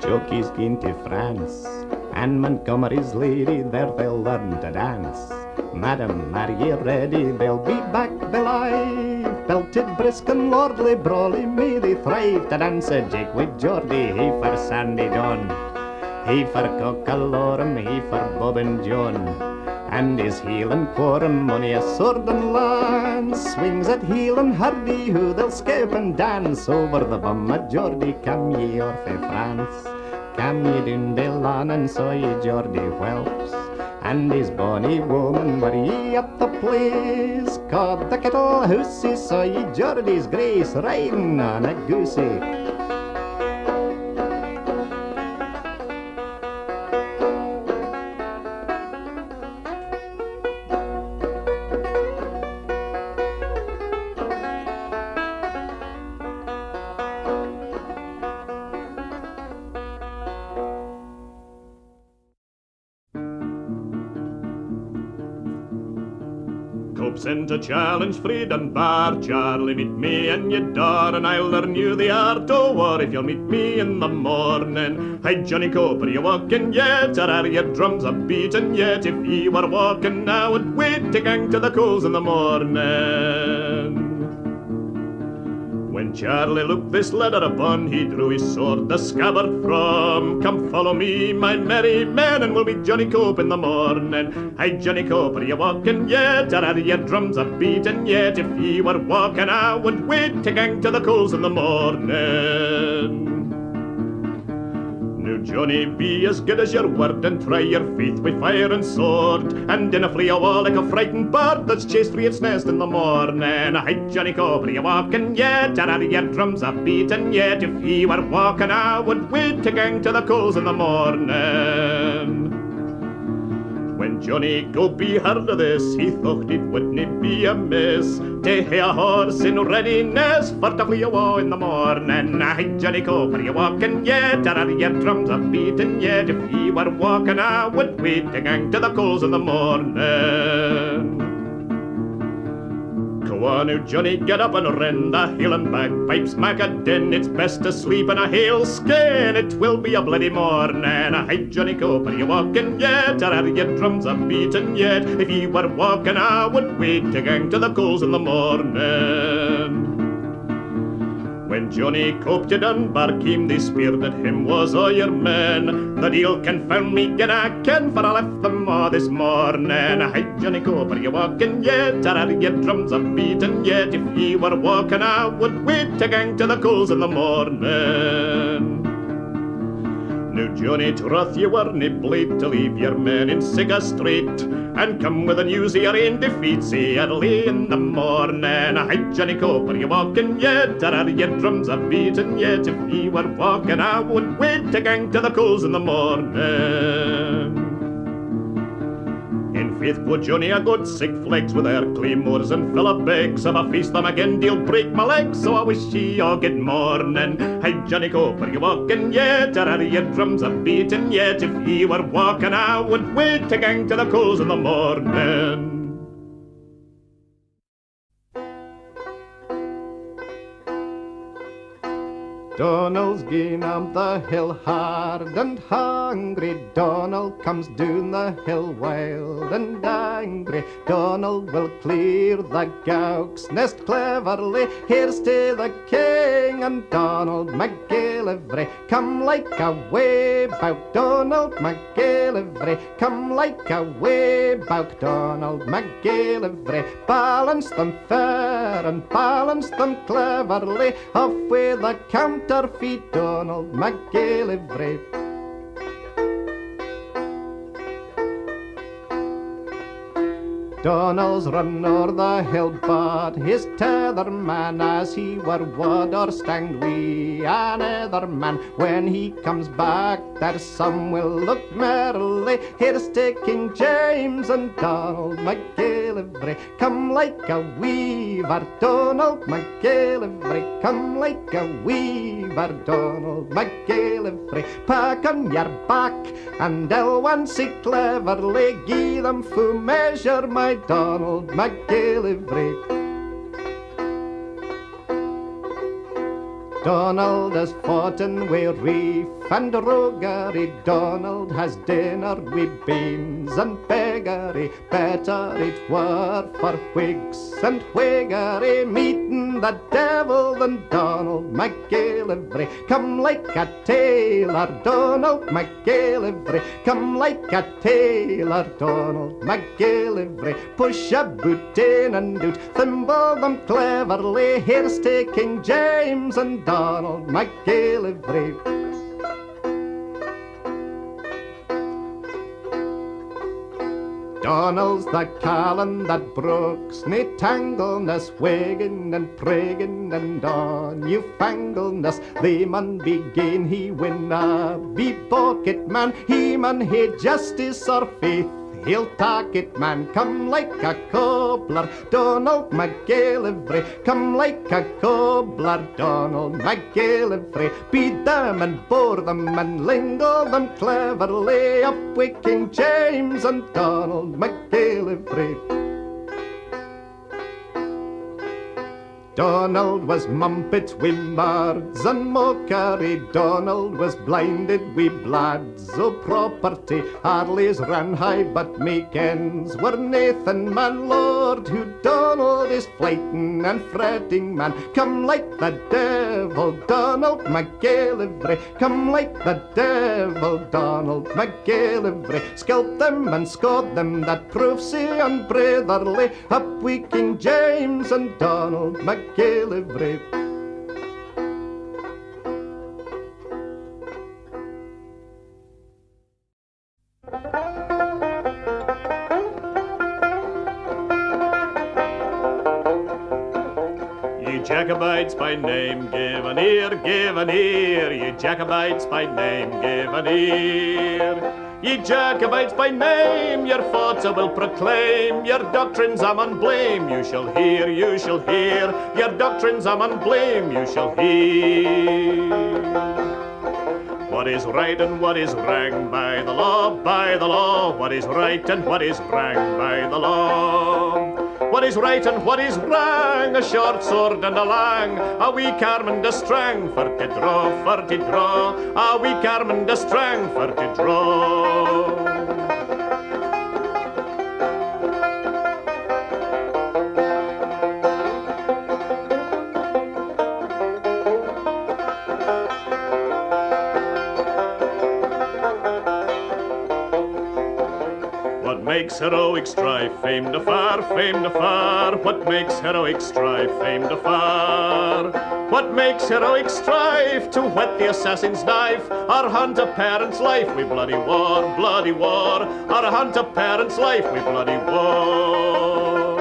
Jockeys gin to France, and Montgomery's lady, there they'll learn to dance. Madam, are ye ready? They'll be back alive. Belted, brisk and lordly, brawly, may they thrive to dance a jig with Geordie. He for Sandy Don, he for Cockalorum, he for Bob and John. And his heel and quorum, money a sword and lance, swings at heel and hardy, who they'll skip and dance over the bum of Geordie. Come ye o'er fair France, come ye down Billan, and saw ye Geordie whelps. And his bonny woman were ye at the place, caught the kettle hoosey, saw ye Geordie's grace, riding on a goosey. Sent a challenge, Fred and Bar. Charlie, meet me in your door, and I'll learn you the art of war if you'll meet me in the morning. Hi, Johnny Cope, are you walking yet, or are your drums a beating yet? If ye were walking now, and wait to gang to the coals in the morning. When Charlie looked this letter upon, he drew his sword, the scabbard from. Come follow me, my merry men, and we'll meet Johnny Cope in the morning. Hi, Johnny Cope, are you walking yet, or are your drums a beating yet? If ye were walking, I would wait to gang to the coals in the morning. Now, Johnny, be as good as your word, and try your faith with fire and sword, and dinna flee a wall like a frightened bird that's chased free its nest in the morning. Hi, Johnny Cope, are you walking yet, or are your drums a beating yet? If ye were walking, I would wait to gang to the coals in the morning. When Johnny Cope heard of this, he thought it wouldn't be amiss to hae a horse in readiness for to flee awa in the morning. Hey, Johnny Cope, are you walking yet, or are your drums a beating yet? If ye were walking, I would wait to gang to the coals in the morning. Go on, now, Johnny, get up and rend the hill and bagpipes make a din. It's best to sleep in a hail skin, it will be a bloody morning. Hey, Johnny Cope, are you walking yet, or are your drums a beating yet? If ye were walking, I would wait to gang to the coals in the morning. When Johnny Cope to Dunbar came, they speared that him was all your men. The deal confound me, gin I ken, for I left them all this morning. Hey, Johnny Cope, are you walking yet, or are your drums a beating yet? If ye were walking, I would wait to gang to the coals in the morning. Now, Johnny, troth ye were nae blade to leave your men in Sigga Street and come with the news of your ain defeat, say early in the morning. Hey, Johnny Cope, are you walking yet, or are your drums a beating yet? If ye were walking, I would wait to gang to the coals in the morning. In faith, quoth Johnny, I got sick flegs with their claymores and Philip begs. If I face them again, they'll break my legs, so I wish ye all good morning. Hey, Johnny Cope, are you walking yet, or are your drums a beating yet? If ye were walking, I would wait to gang to the coals in the morning. Donald's gone on the hill hard and hungry. Donald comes down the hill wild and angry. Donald will clear the gowk's nest cleverly. Here's to the king and Donald McGillivray. Come like a way bout Donald McGillivray. Come like a way bout Donald McGillivray. Balance them fair and balance them cleverly. Off with the counterfeit Donald McGillivray. Donald's run o'er the hill, but his tether man, as he were wood or stanged wi' another man. When he comes back, there some will look merrily. Here's to King James and Donald McGillivray. Come like a weaver, Donald McGillivray. Come like a weaver, Donald McGillivray. Pack on your back and Elwan see cleverly. Gie them full measure, my Donald McGillivray. Donald has foughten wi' reef and roguery. Donald has dinner wi' beans and beggary. Better it were for Whigs and Whiggery meeting the devil than Donald McGillivray. Come like a tailor, Donald McGillivray. Come like a tailor, Donald McGillivray. Push a boot in and out, thimble them cleverly. Here's to King James and Donald McGillivray. Donald's the Callan that brooks nae tangleness, wiggin' and priggin' and on Newfangleness. They man begin, he winna be pocket man, he man hae justice or faith. He'll take it, man, come like a cobbler, Donald McGillivray. Come like a cobbler, Donald McGillivray. Beat them and bore them and lingle them cleverly. Up with King James and Donald McGillivray. Donald was mumpet wi' murds and mockery. Donald was blinded wi' bloods o' property. Harleys ran high, but meekens were Nathan, man, Lord, who Donald is flyting and fretting, man. Come like the devil, Donald McGillivray. Come like the devil, Donald McGillivray. Scalp them and scod them, that proves so unbrotherly. Up wi' King James and Donald McGillivray. Ye Jacobites by name, give an ear, give an ear. Ye Jacobites by name, give an ear. Ye Jacobites by name, your thoughts I will proclaim, your doctrines I'm on blame, you shall hear, your doctrines I'm on blame, you shall hear. What is right and what is wrong by the law, what is right and what is wrong by the law. What is right and what is wrong, a short sword and a long, a weak arm and a strong, for to draw, a weak arm and a strong, for to draw. What makes heroic strife famed afar, famed afar? What makes heroic strife famed afar? What makes heroic strife to whet the assassin's knife, or hunt a parent's life with bloody war, or hunt a parent's life with bloody war?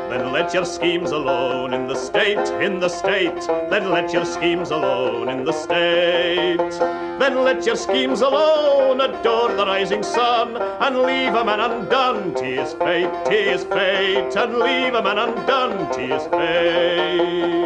Then let your schemes alone in the state, then let your schemes alone in the state. Then let your schemes alone adore the rising sun, and leave a man undone to his fate, and leave a man undone to his fate.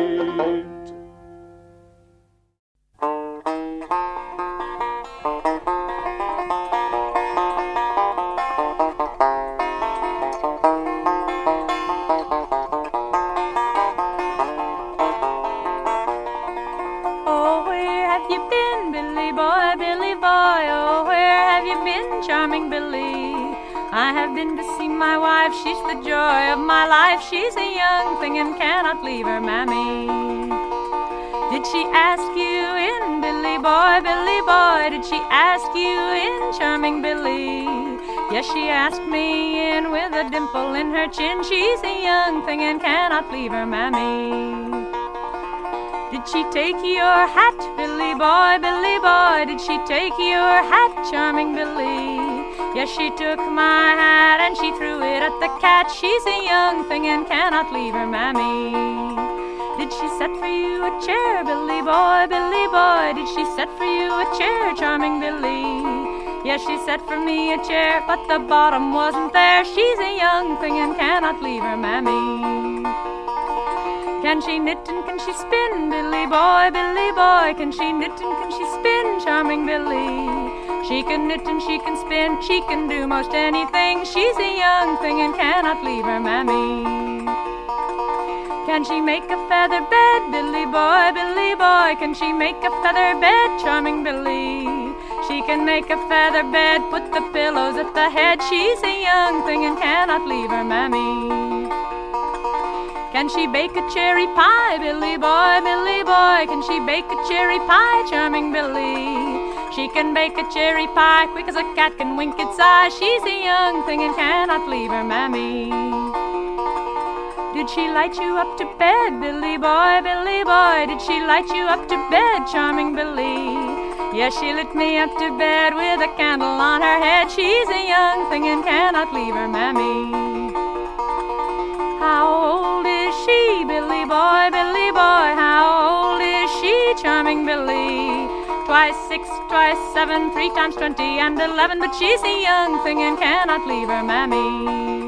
Charming Billy, I have been to see my wife, she's the joy of my life. She's a young thing and cannot leave her mammy. Did she ask you in, Billy boy, did she ask you in, Charming Billy? Yes, she asked me in with a dimple in her chin. She's a young thing and cannot leave her mammy. Did she take your hat, Billy boy, did she take your hat, Charming Billy? Yes, she took my hat and she threw it at the cat. She's a young thing and cannot leave her mammy. Did she set for you a chair, Billy boy, did she set for you a chair, Charming Billy? Yes, she set for me a chair, but the bottom wasn't there. She's a young thing and cannot leave her mammy. Can she knit and can she spin, Billy boy, can she knit and can she spin, Charming Billy? She can knit and she can spin, she can do most anything. She's a young thing and cannot leave her mammy. Can she make a feather bed, Billy boy, can she make a feather bed, Charming Billy? She can make a feather bed, put the pillows at the head. She's a young thing and cannot leave her mammy. Can she bake a cherry pie, Billy boy, can she bake a cherry pie, Charming Billy? She can bake a cherry pie quick as a cat can wink its eye. She's a young thing and cannot leave her mammy. Did she light you up to bed, Billy boy, did she light you up to bed, Charming Billy? Yes, she lit me up to bed with a candle on her head. She's a young thing and cannot leave her mammy. How old is she, Billy boy, how old is she, Charming Billy? Twice 6, twice 7, 3 times 20 and 11, but she's a young thing and cannot leave her mammy.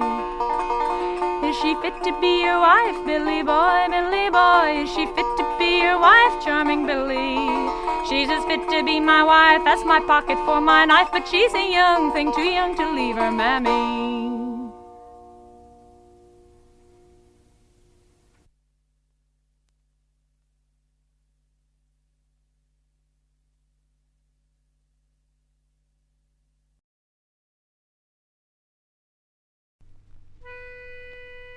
Is she fit to be your wife, Billy boy, is she fit to be your wife, Charming Billy? She's as fit to be my wife as my pocket for my knife, but she's a young thing, too young to leave her mammy.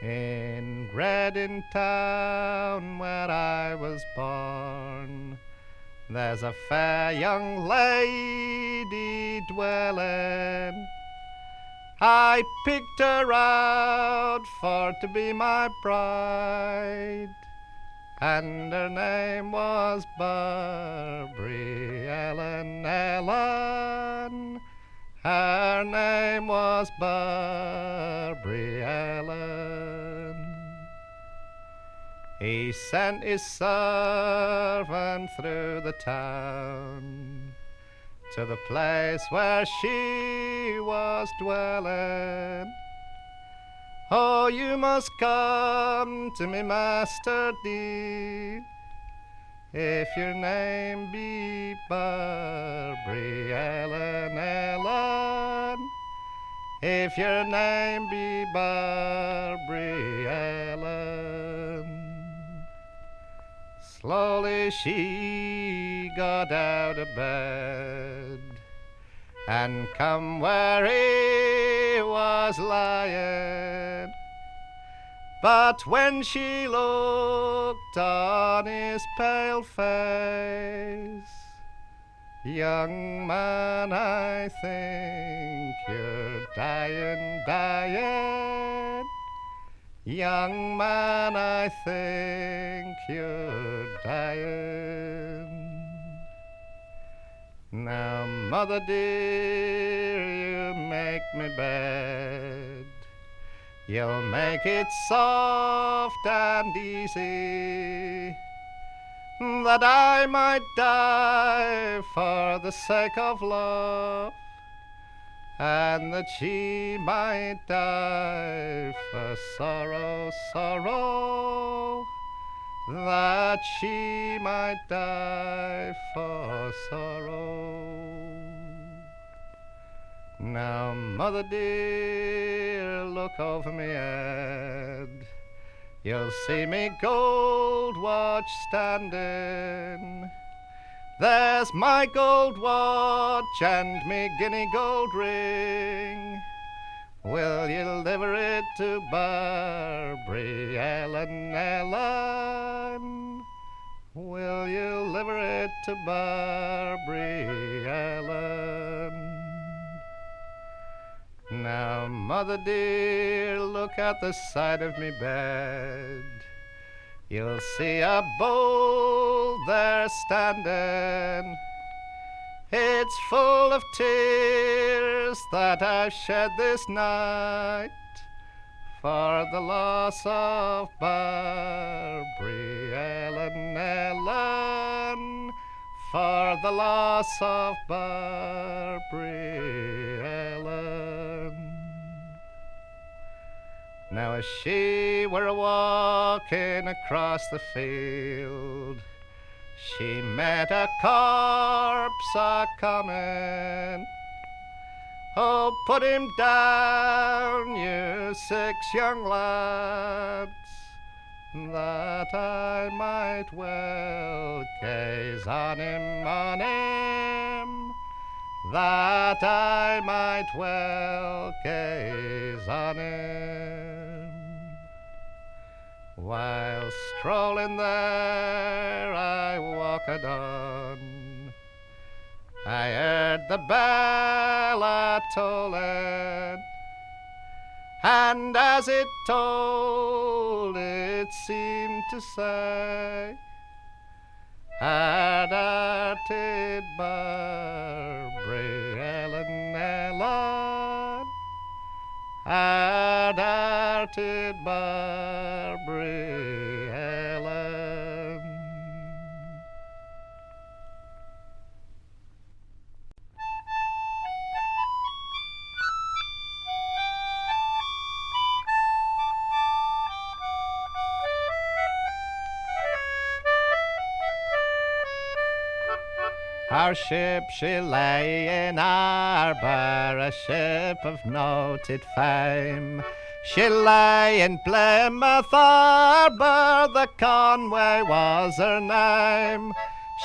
In Reading town where I was born, there's a fair young lady dwelling. I picked her out for to be my bride, and her name was Barbary Ellen. Her name was Barbary Ellen. He sent his servant through the town to the place where she was dwelling. Oh, you must come to me, master dear, if your name be Barbary Ellen, Ellen, if your name be Barbary Ellen. Slowly she got out of bed and come where he was lying. But when she looked on his pale face, young man, I think you're dying, dying. Young man, I think you're dying. Now, mother dear, you make me bed. You'll make it soft and easy, that I might die for the sake of love, and that she might die for sorrow, sorrow, that she might die for sorrow. Now, mother dear, look over me head. You'll see me gold watch standing. There's my gold watch and me guinea gold ring. Will you deliver it to Barbary Ellen, Ellen? Will you deliver it to Barbary Ellen? Now, mother dear, look at the side of me bed. You'll see a bowl there standing. It's full of tears that I've shed this night for the loss of Barbary Ellen, Ellen, for the loss of Barbary Ellen. Now as she were walking across the field, she met a corpse a-comin'. Oh, put him down, you 6 young lads, that I might well gaze on him, that I might well gaze on him. While strolling there I walked on, I heard the bell a-tolling, and as it tolled it seemed to say, hard-hearted Barbary Ellen, Ellen, hard-hearted Barbary Ellen. Our ship, she lay in harbour, a ship of noted fame. She lay in Plymouth harbour, the Conway was her name.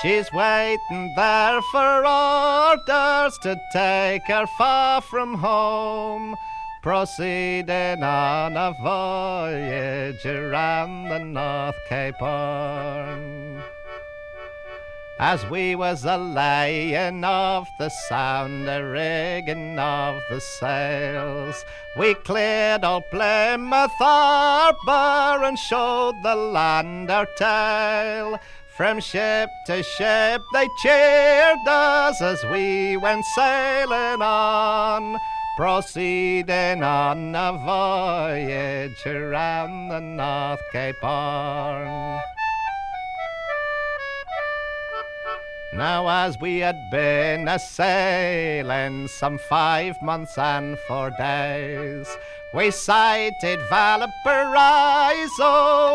She's waiting there for orders to take her far from home, proceeding on a voyage around the North Cape Horn. As we was a-laying of the sound, a rigging of the sails, we cleared old Plymouth harbour and showed the land our tale. From ship to ship they cheered us as we went sailing on, proceeding on a voyage around the North Cape Horn. Now as we had been a-sailing some 5 months and 4 days, we sighted Valparaiso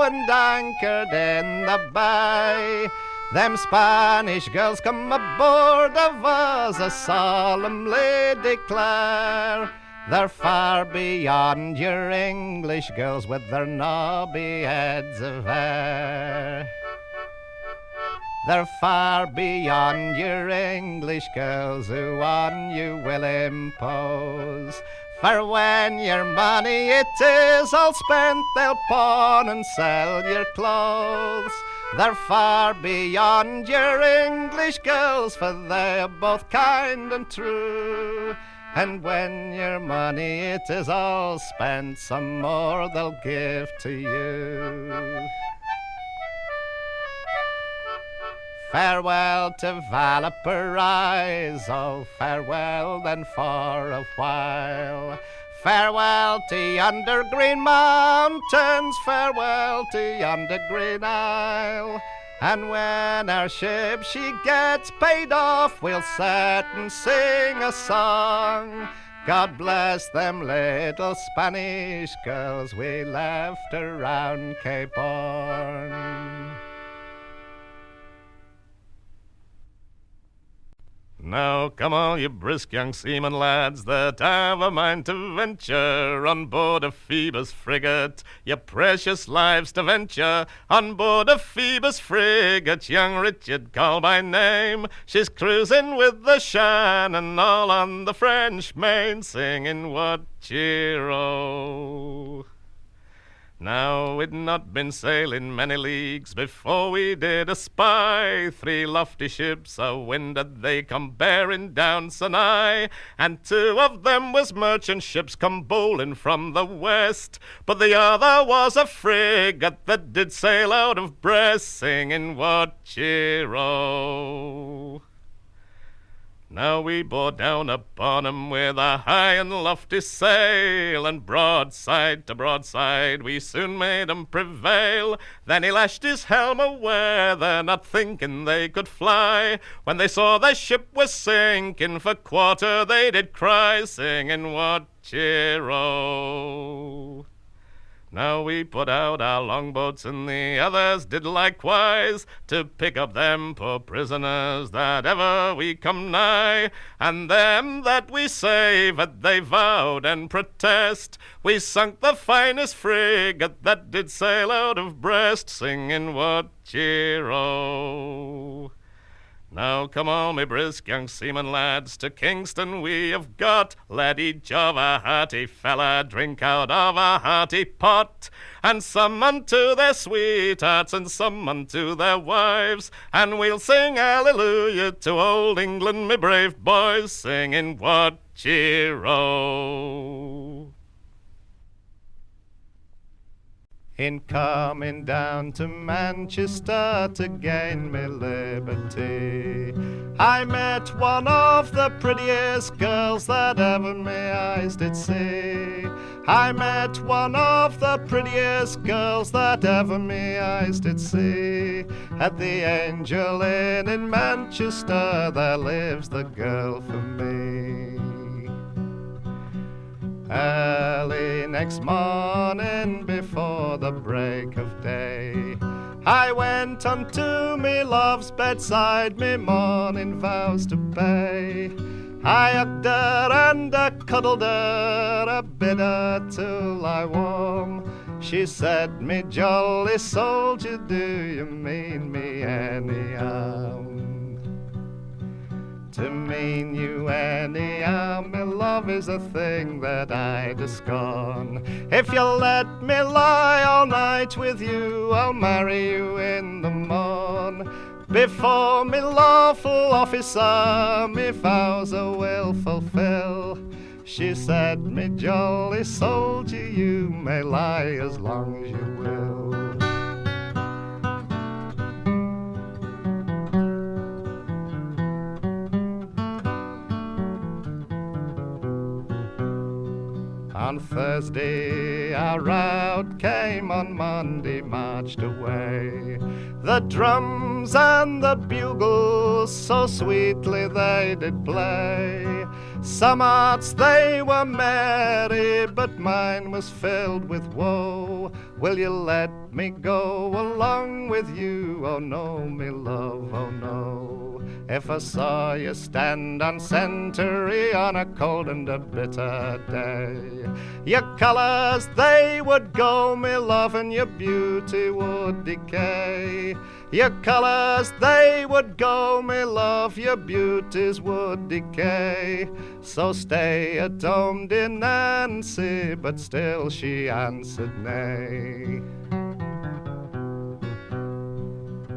and anchored in the bay. Them Spanish girls come aboard of us, I solemnly declare. They're far beyond your English girls with their knobby heads of hair. They're far beyond your English girls who on you will impose. For when your money it is all spent, they'll pawn and sell your clothes. They're far beyond your English girls, for they're both kind and true. And when your money it is all spent, some more they'll give to you. Farewell to Valparaiso, farewell then for a while. Farewell to yonder green mountains, farewell to yonder green isle. And when our ship she gets paid off, we'll sit and sing a song. God bless them little Spanish girls we left around Cape Horn. Now come all you brisk young seamen lads that have a mind to venture on board of Phoebus frigate, your precious lives to venture on board of Phoebus frigate. Young Richard called by name, she's cruising with the Shannon all on the French main, singing what cheero. Now we'd not been sailing many leagues before we did espy 3 lofty ships a-windward they come bearing down so nigh, and 2 of them was merchant ships come bowling from the west, but the other was a frigate that did sail out of Brest, singing what cheero. Now we bore down upon 'em with a high and lofty sail, and broadside to broadside we soon made 'em prevail. Then he lashed his helm aweather, not thinking they could fly. When they saw their ship was sinking, for quarter they did cry, singing what cheero. Now we put out our longboats, and the others did likewise, to pick up them poor prisoners that ever we come nigh. And them that we saved, they vowed and protest, we sunk the finest frigate that did sail out of Brest, singing what cheero. Now come all me brisk young seamen lads, to Kingston we have got. Let each of a hearty fella drink out of a hearty pot, and some unto their sweethearts, and some unto their wives, and we'll sing hallelujah to old England, me brave boys, singing what cheero. In coming down to Manchester to gain me liberty, I met one of the prettiest girls that ever my eyes did see. I met one of the prettiest girls that ever my eyes did see. At the Angel Inn in Manchester, there lives the girl for me. Early next morning, before the break of day, I went unto me love's bedside, me morning vows to pay. I hugged her and I cuddled her, I bid her to lie warm. She said, me jolly soldier, do you mean me any harm? To mean you anyhow, me love, is a thing that I do scorn. If you'll let me lie all night with you, I'll marry you in the morn. Before me lawful officer, me vows I will fulfill. She said, me jolly soldier, you may lie as long as you will. On Thursday our route came on Monday marched away. The drums and the bugles so sweetly they did play. Some hearts they were merry, but mine was filled with woe. Will you let me go along with you? Oh no, me love, oh no. If I saw you stand on Century on a cold and a bitter day, your colours they would go, me love, and your beauty would decay. Your colours they would go, me love, your beauties would decay. So stay at home, dear Nancy, but still she answered nay.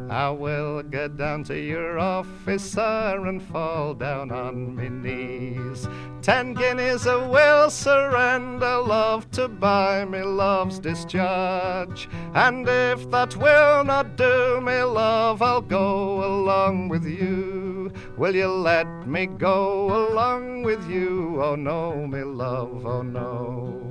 I will get down to your office, sir, and fall down on me knees. 10 guineas I will surrender, love, to buy me love's discharge. And if that will not do, me love, I'll go along with you. Will you let me go along with you? Oh no, me love, oh no.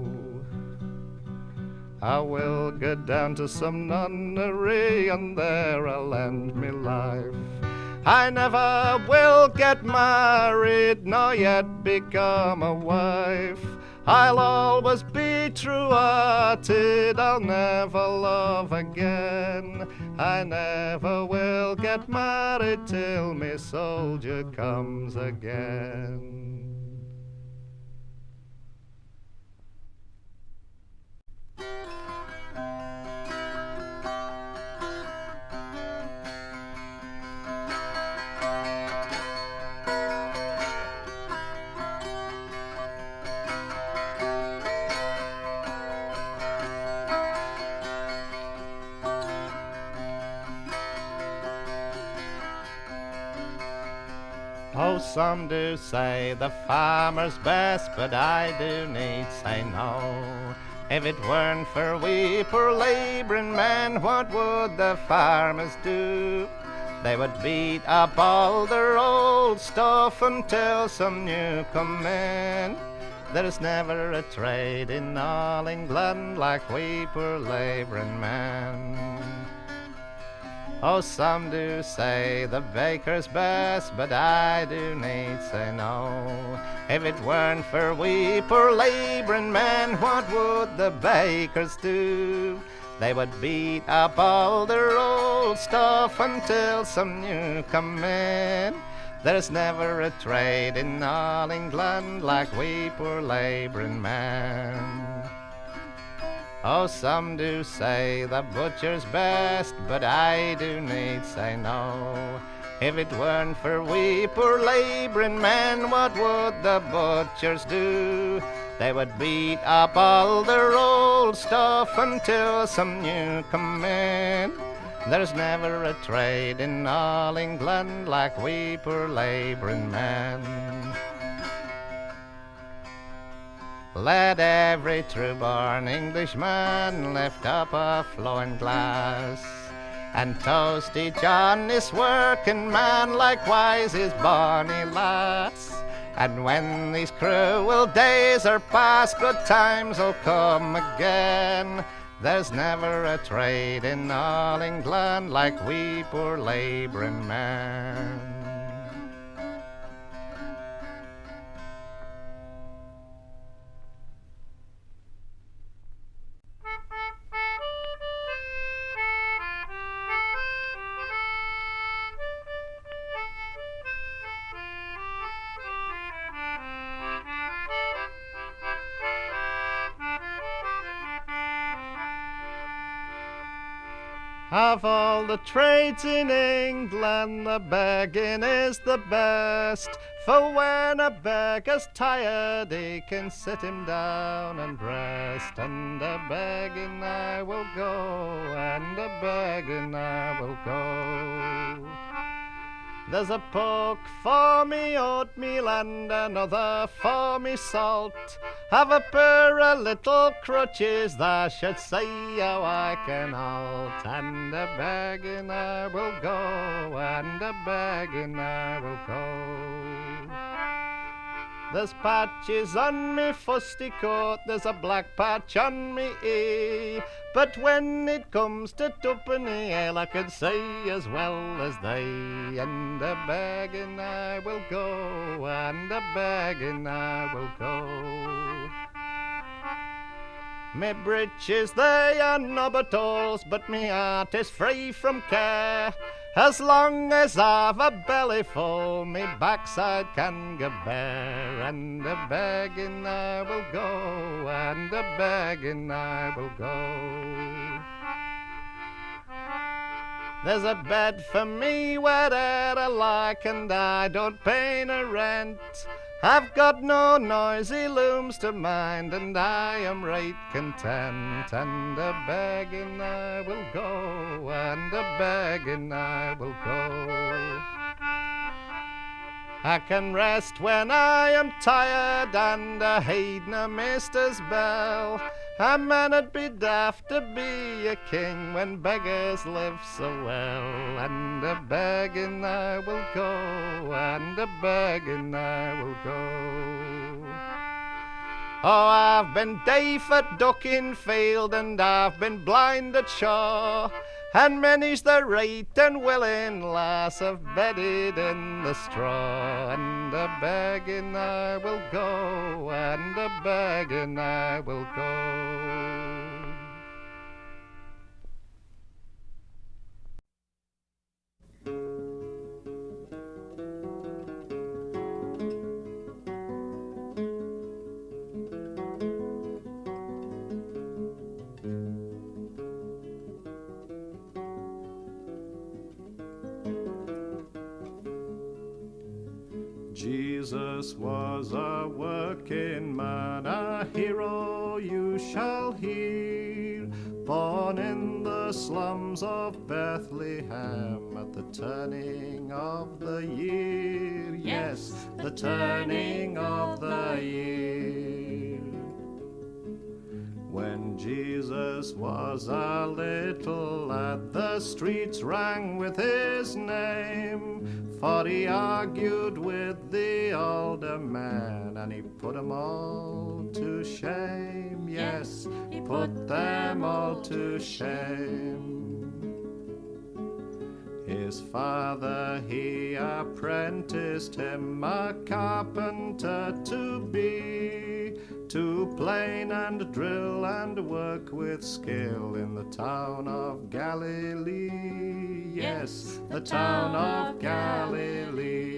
I will get down to some nunnery, and there I'll end me life. I never will get married, nor yet become a wife. I'll always be true-hearted, I'll never love again. I never will get married till me soldier comes again. Oh, some do say the farmer's best, but I do need say no. If it weren't for we poor labouring men, what would the farmers do? They would beat up all their old stuff until some new come in. There's never a trade in all England like we poor labouring men. Oh, some do say the baker's best, but I do need say no. If it weren't for we poor labouring men, what would the bakers do? They would beat up all their old stuff until some new come in. There's never a trade in all England like we poor labouring men. Oh, some do say the butcher's best, but I do need say no. If it weren't for we poor labouring men, what would the butchers do? They would beat up all their old stuff until some new come in. There's never a trade in all England like we poor labouring men. Let every true-born Englishman lift up a flowing glass and toast each honest working man, likewise his bonny lass. And when these cruel days are past, good times will come again. There's never a trade in all England like we poor labouring men. Of all the trades in England, the begging is the best. For when a beggar's tired, he can sit him down and rest. And a begging I will go, and a begging I will go. There's a poke for me oatmeal and another for me salt. Have a pair of little crutches that should see how I can halt. And a begging I will go, and a begging I will go. There's patches on me fusty coat, there's a black patch on me ear. But when it comes to twopenny ale, I can say as well as they. And a begging I will go, and a begging I will go. Me breeches they are knobbertoes, but me heart is free from care. As long as I've a belly full, me backside can go bare. And a begging I will go, and a begging I will go. There's a bed for me where'er I like, and I don't pay no rent. I've got no noisy looms to mind, and I am right content. And a begging I will go, and a begging I will go. I can rest when I am tired, and I heed no mister's bell. A man'd be daft to be a king when beggars live so well. And a begging I will go, and a begging I will go. Oh, I've been deaf at ducking field, and I've been blind at shore, and many's the right and willing lass I've bedded in the straw. And a begging I will go, and a begging I will go. Jesus was a working man, a hero you shall hear, born in the slums of Bethlehem at the turning of the year. Yes, the turning of the year. When Jesus was a little lad, the streets rang with his name, for he argued with the older men, and he put them all to shame. Yes, he put them all to shame. His father, he apprenticed him a carpenter to be, to plane and drill and work with skill in the town of Galilee. Yes, the town of Galilee.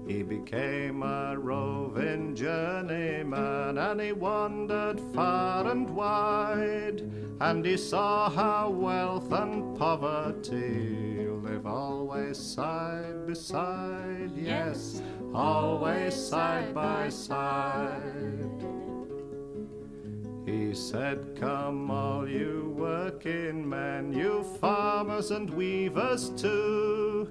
He became a roving journeyman, and he wandered far and wide, and he saw how wealth and poverty live always side by side. Yes, always side by side. He said, come all you working men, you farmers and weavers too,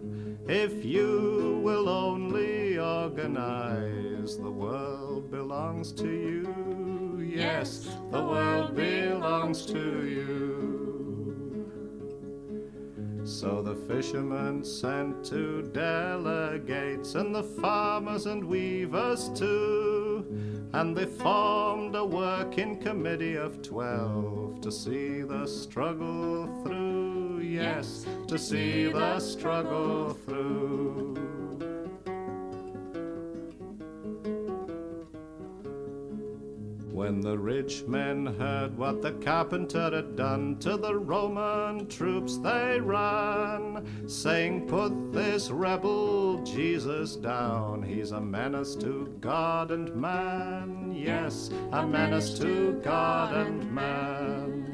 if you will only organize, the world belongs to you. Yes, the world belongs to you. So the fishermen sent to delegates, and the farmers and weavers too, and they formed a working committee of 12 to see the struggle through. Yes, to see the struggle through. When the rich men heard what the carpenter had done, to the Roman troops they ran, saying, put this rebel Jesus down, he's a menace to God and man. Yes, a menace to God and man.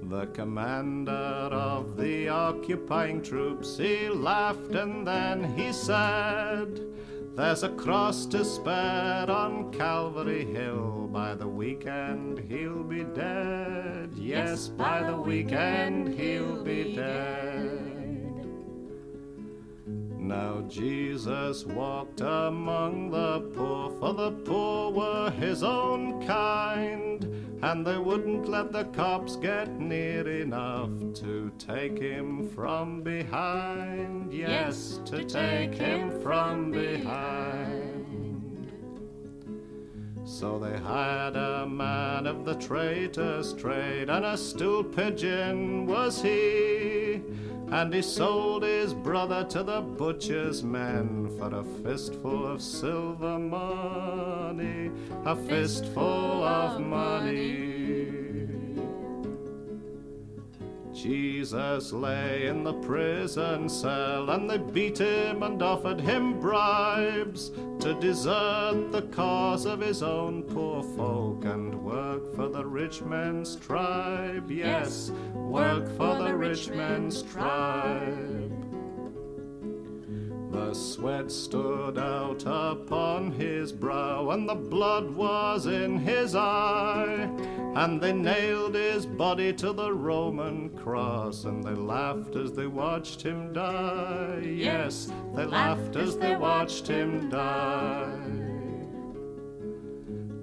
The commander of the occupying troops, he laughed and then he said, there's a cross to spare on Calvary Hill, by the weekend he'll be dead. Yes, by the weekend he'll be dead. Now Jesus walked among the poor, for the poor were his own kind, and they wouldn't let the cops get near enough to take him from behind. Yes, to take him from behind. So they hired a man of the traitor's trade, and a stool pigeon was he, and he sold his brother to the butcher's men for a fistful of silver money, a fistful of money. Jesus lay in the prison cell, and they beat him and offered him bribes to desert the cause of his own poor folk and work for the rich men's tribe. Yes, work for the rich men's tribe. The sweat stood out upon his brow, and the blood was in his eye, and they nailed his body to the Roman cross, and they laughed as they watched him die. Yes, they laughed as they watched him die.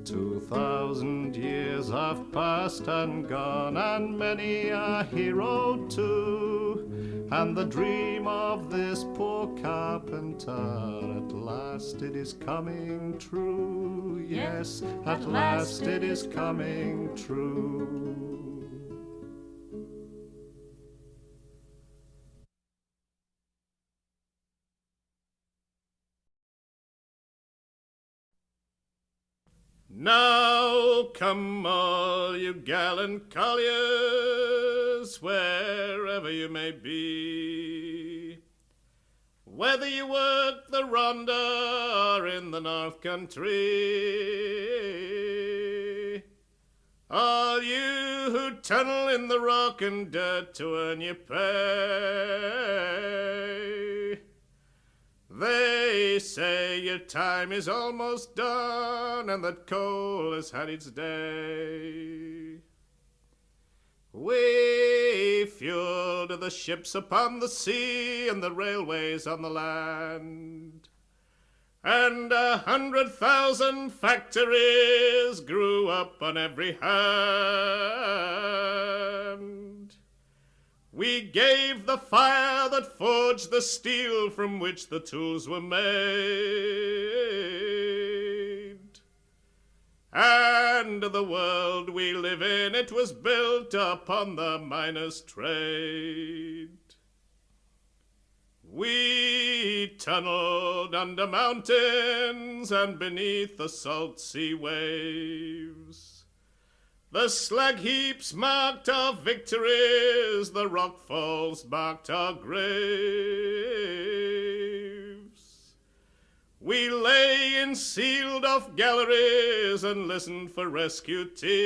2,000 years have passed and gone, and many a hero too, and the dream of this poor carpenter, at last it is coming true. Yes, at last it is coming true. Now come all you gallant colliers, wherever you may be, whether you work the Ronda or in the North Country, all you who tunnel in the rock and dirt to earn your pay, they say your time is almost done and that coal has had its day. We fueled the ships upon the sea and the railways on the land, and 100,000 factories grew up on every hand. We gave the fire that forged the steel from which the tools were made. And the world we live in, it was built upon the miner's trade. We tunneled under mountains and beneath the salt sea waves. The slag heaps marked our victories, the rock falls marked our graves. We lay in sealed-off galleries and listened for rescue teams.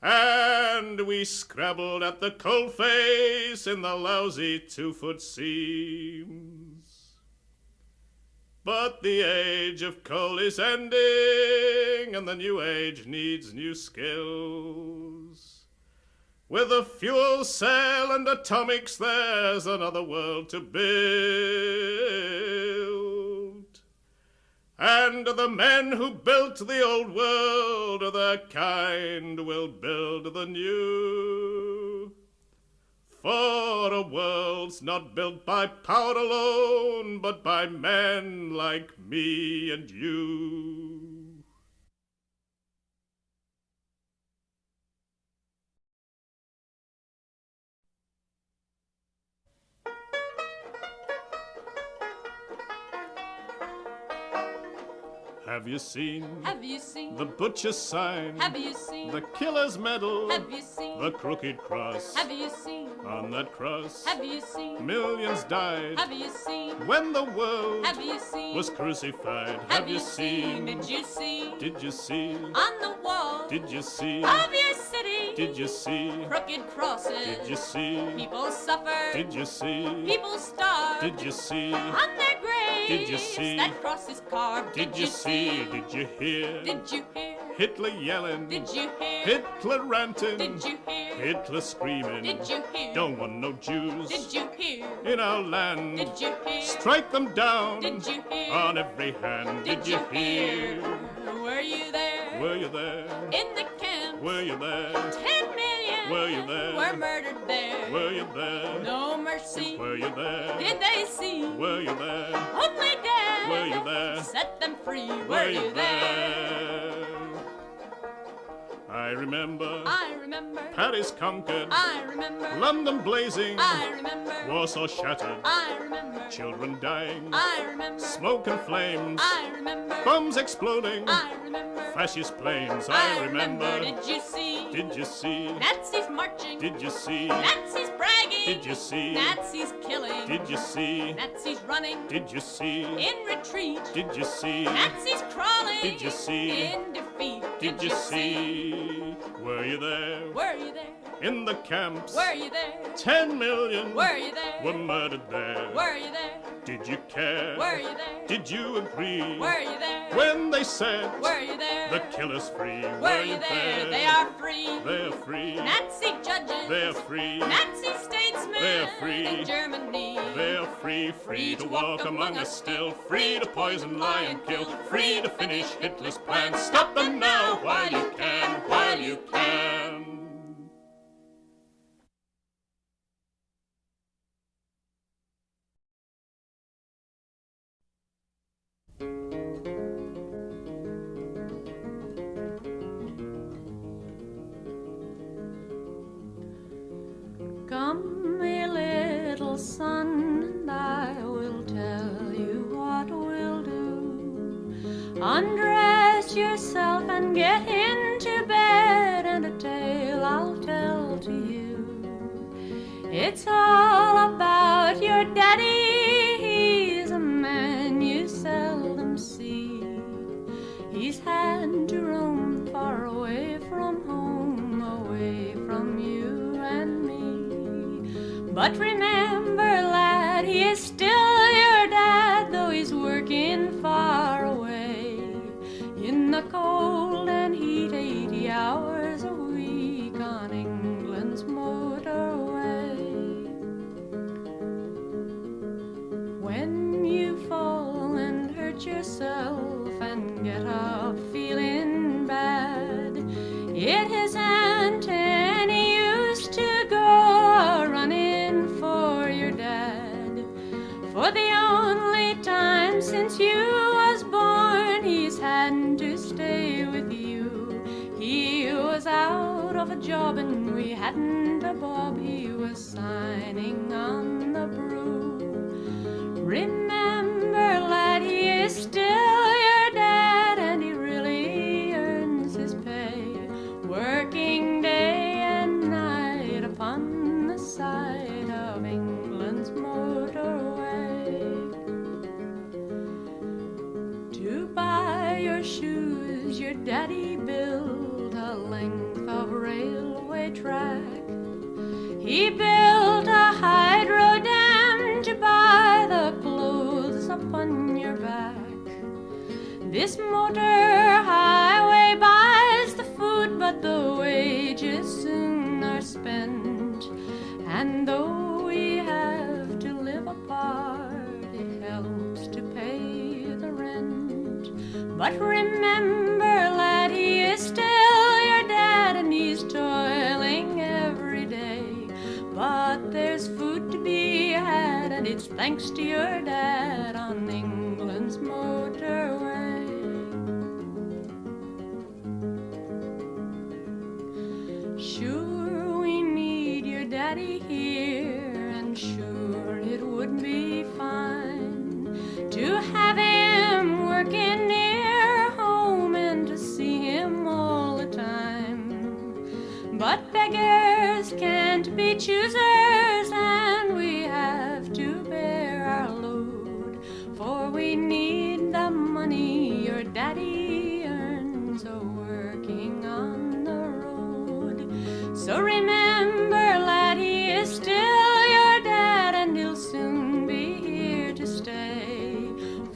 And we scrabbled at the coalface in the lousy 2-foot seams. But the age of coal is ending, and the new age needs new skills. With a fuel cell and atomics, there's another world to build. And the men who built the old world, their kind will build the new. For a world's not built by power alone, but by men like me and you. Have you seen? Have you seen? The butcher's sign? Have you seen? The killer's medal? Have you seen? The crooked cross? Have you seen? On that cross, Have you seen? millions died. Have you seen? When the world Have you seen? was crucified. Have you seen? Did you see? Did you see? On the wall Did you see? of your city, Did you see? crooked crosses. Did you see? People suffer. Did you see? People starve. Did you see? On their graves. Did you see? That cross is carved. Did you see? Did you hear? Did you hear? Hitler yelling? Did you hear? Hitler ranting? Did you hear? Hitler screaming? Did you hear? Don't want no Jews. Did you hear? in our land. Did you hear? Strike them down Did you hear? on every hand. Did you hear? Were you there? Were you there? In the camp. Were you there? 10 million Were you there? were murdered there. Were you there? No mercy. Were you there? Did they see? Were you there? Only death. Were you there? Set them free. Were you there? I remember I remember. Paris conquered, I remember. London blazing, I remember. Warsaw shattered, I remember. children dying, I remember. smoke and flames, I remember. bombs exploding, I remember. fascist planes. I remember. Did you see? Did you see? Nazis marching. Did you see? Nazis bragging. Did you see? Nazis killing. Did you see? Nazis running. Did you see? In retreat. Did you see? Nazis crawling. Did you see? In defeat. Did you see? Were you there? Were you there? In the camps, Were you there? 10 million Were you there? were murdered there. Were you there? Did you care? Were you there? Did you agree? Were you there? When they said Were you there? the killer's free? Were you there? They are free. They're free. Nazi judges. They're free. Nazi statesmen. They're free. In Germany. They're free, free to walk among us still, free to poison, lie and kill, free to finish Hitler's plan. Stop them now while you can, while you can. Come, my little son, and I will tell you what we'll do. Undress yourself and get into bed, and a tale I'll tell to you. It's all about your daddy. He's a man you seldom see. He's had to roam far away from home, away from you and me. But remember, lad, he is still your dad, though he's working far away in the cold and heat, 80 hours a week on England's motorway. When you fall and hurt yourself and get up feeling bad, it isn't any use to go running for your dad. For the only time since you was born, he's had to stay with you. He was out of a job and we hadn't a bob. He was signing on the brew. Remember, lad, he is still your dad, and he really earns his pay, working day and night upon the side of England's motorway. To buy your shoes, your daddy built a length of railway track. He built a hydro dam to buy the clothes upon your back. This motor highway buys the food, but the wages soon are spent. And though we have to live apart, it helps to pay the rent. But remember, lad, he is still your dad, and he's toiling every day. But there's food to be had, and it's thanks to your dad on England's motorway. Sure, we need your daddy here, and sure it would be fine to have him working near home and to see him all the time. But beggars can't be choosers, and we have to bear our load, for we need the money your daddy earns working on the road. So remember, lad, he is still your dad, and he'll soon be here to stay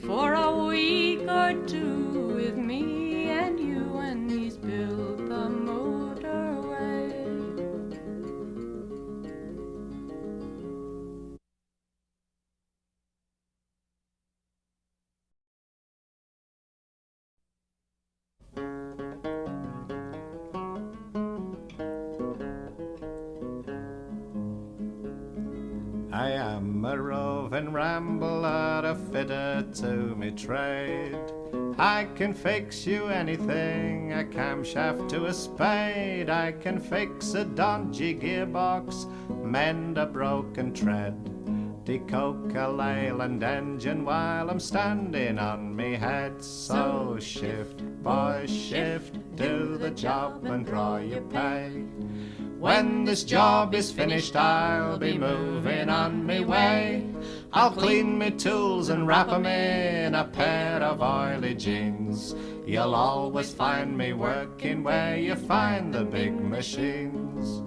for a week or two with me and you when he's built the motorway. I am a roving rambler, a fitter to me trade. I can fix you anything, a camshaft to a spade. I can fix a dodgy gearbox, mend a broken tread, decoke a Leyland engine while I'm standing on me head. So shift, boys, shift, do the job and draw your pay. When this job is finished, I'll be moving on me way. I'll clean me tools and wrap 'em in a pair of oily jeans. You'll always find me working where you find the big machines.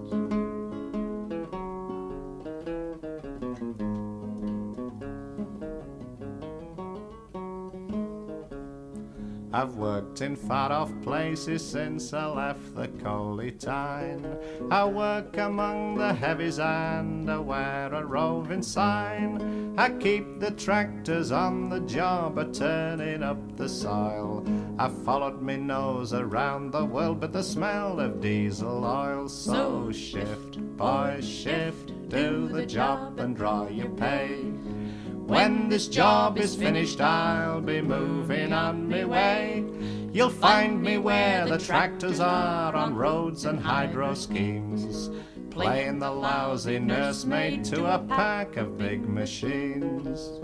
I've worked in far-off places since I left the Colitine. I work among the heavies and I wear a roving sign. I keep the tractors on the job a-turning up the soil. I've followed me nose around the world but the smell of diesel oil. So shift, boys, shift, do the job and draw your pay. When this job is finished, I'll be moving on me way. You'll find me where the tractors are, on roads and hydro schemes, playing the lousy nursemaid to a pack of big machines.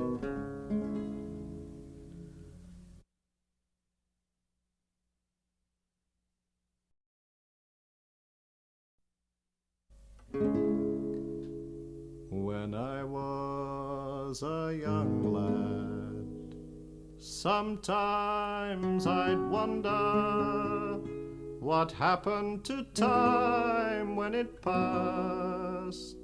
When I was a young lad, sometimes I'd wonder what happened to time when it passed.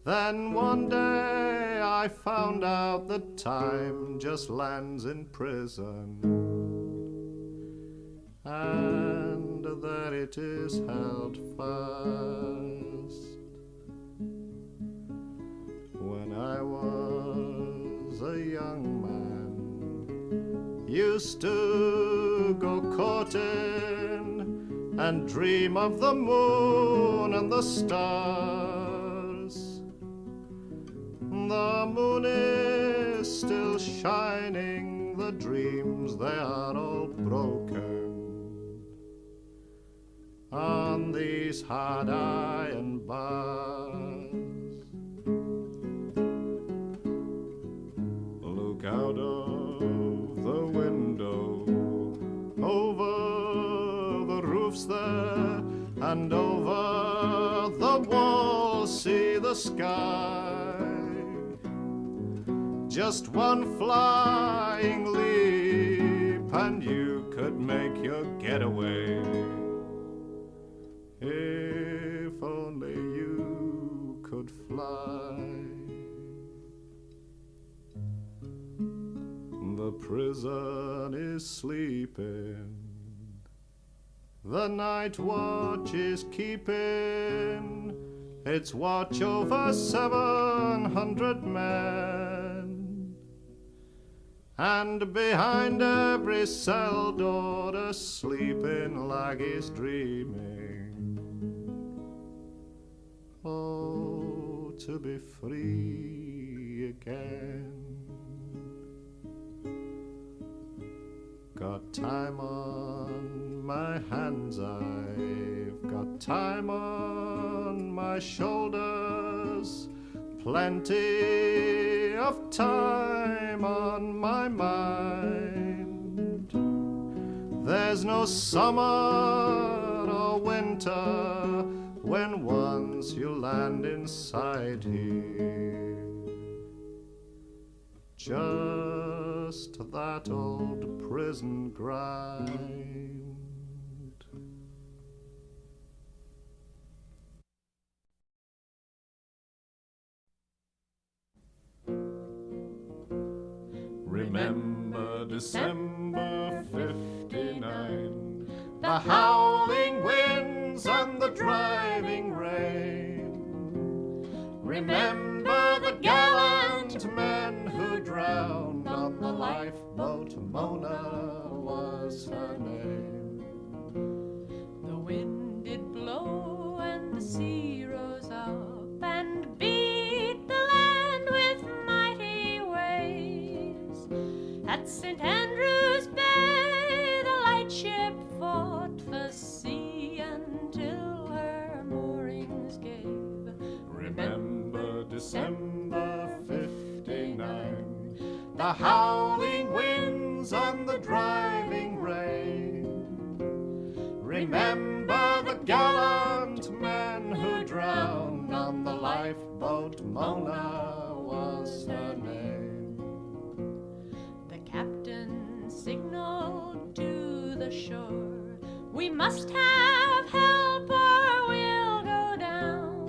Then one day I found out that time just lands in prison, and that it is held fast. When I was a young man, used to go courting and dream of the moon and the stars. The moon is still shining, the dreams they are all broken on these hard iron bars. Look out of the window, over the roofs there, and over the walls see the sky. Just one flying leap and you could make your getaway. If only you could fly. The prison is sleeping, the night watch is keeping its watch over 700 men, and behind every cell door a sleeping lag is dreaming. Oh, to be free again. Got time on my hands, I've got time on my shoulders, plenty of time on my mind. There's no summer or winter when once you land inside here. Just that old prison grind. Remember December '59, the howling winds and the driving rain. Remember the gallant men who drowned on the lifeboat, Mona was her name. The wind did blow and the sea rose up and beat the At St. Andrew's Bay, the lightship fought the sea until her moorings gave. Remember December 59, the howling winds and the driving rain. Remember the gallant men who drowned on the lifeboat, Mona was her name. The captain signaled to the shore, we must have help or we'll go down.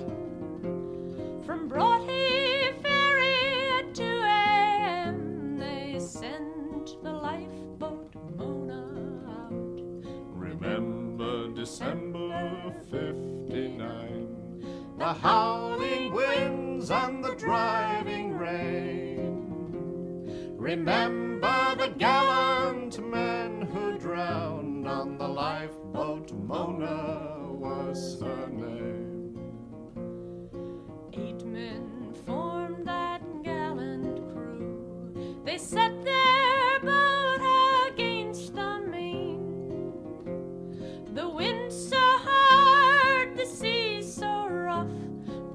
From Broughty Ferry at 2 a.m. they sent the lifeboat Mona out. Remember December 59, the howling winds and the driving rain. Remember the gallant men who drowned on the lifeboat, Mona was her name. 8 men formed that gallant crew. They set their boat against the main. The wind so hard, the sea so rough,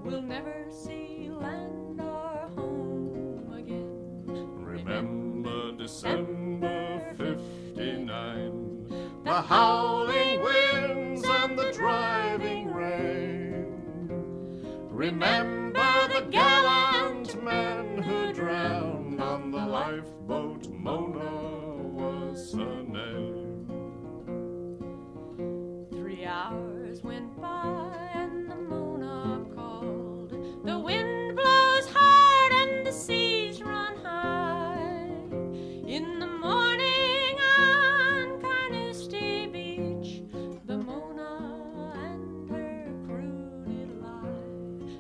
we'll never see land or home again. Remember December 59, the howling winds and the driving rain. Remember the gallant men who drowned on the lifeboat, Mona was her name. 3 hours went by and the Mona called. The wind blows hard and the seas run high. In the morning on Carnoustie Beach, the Mona and her crew did lie.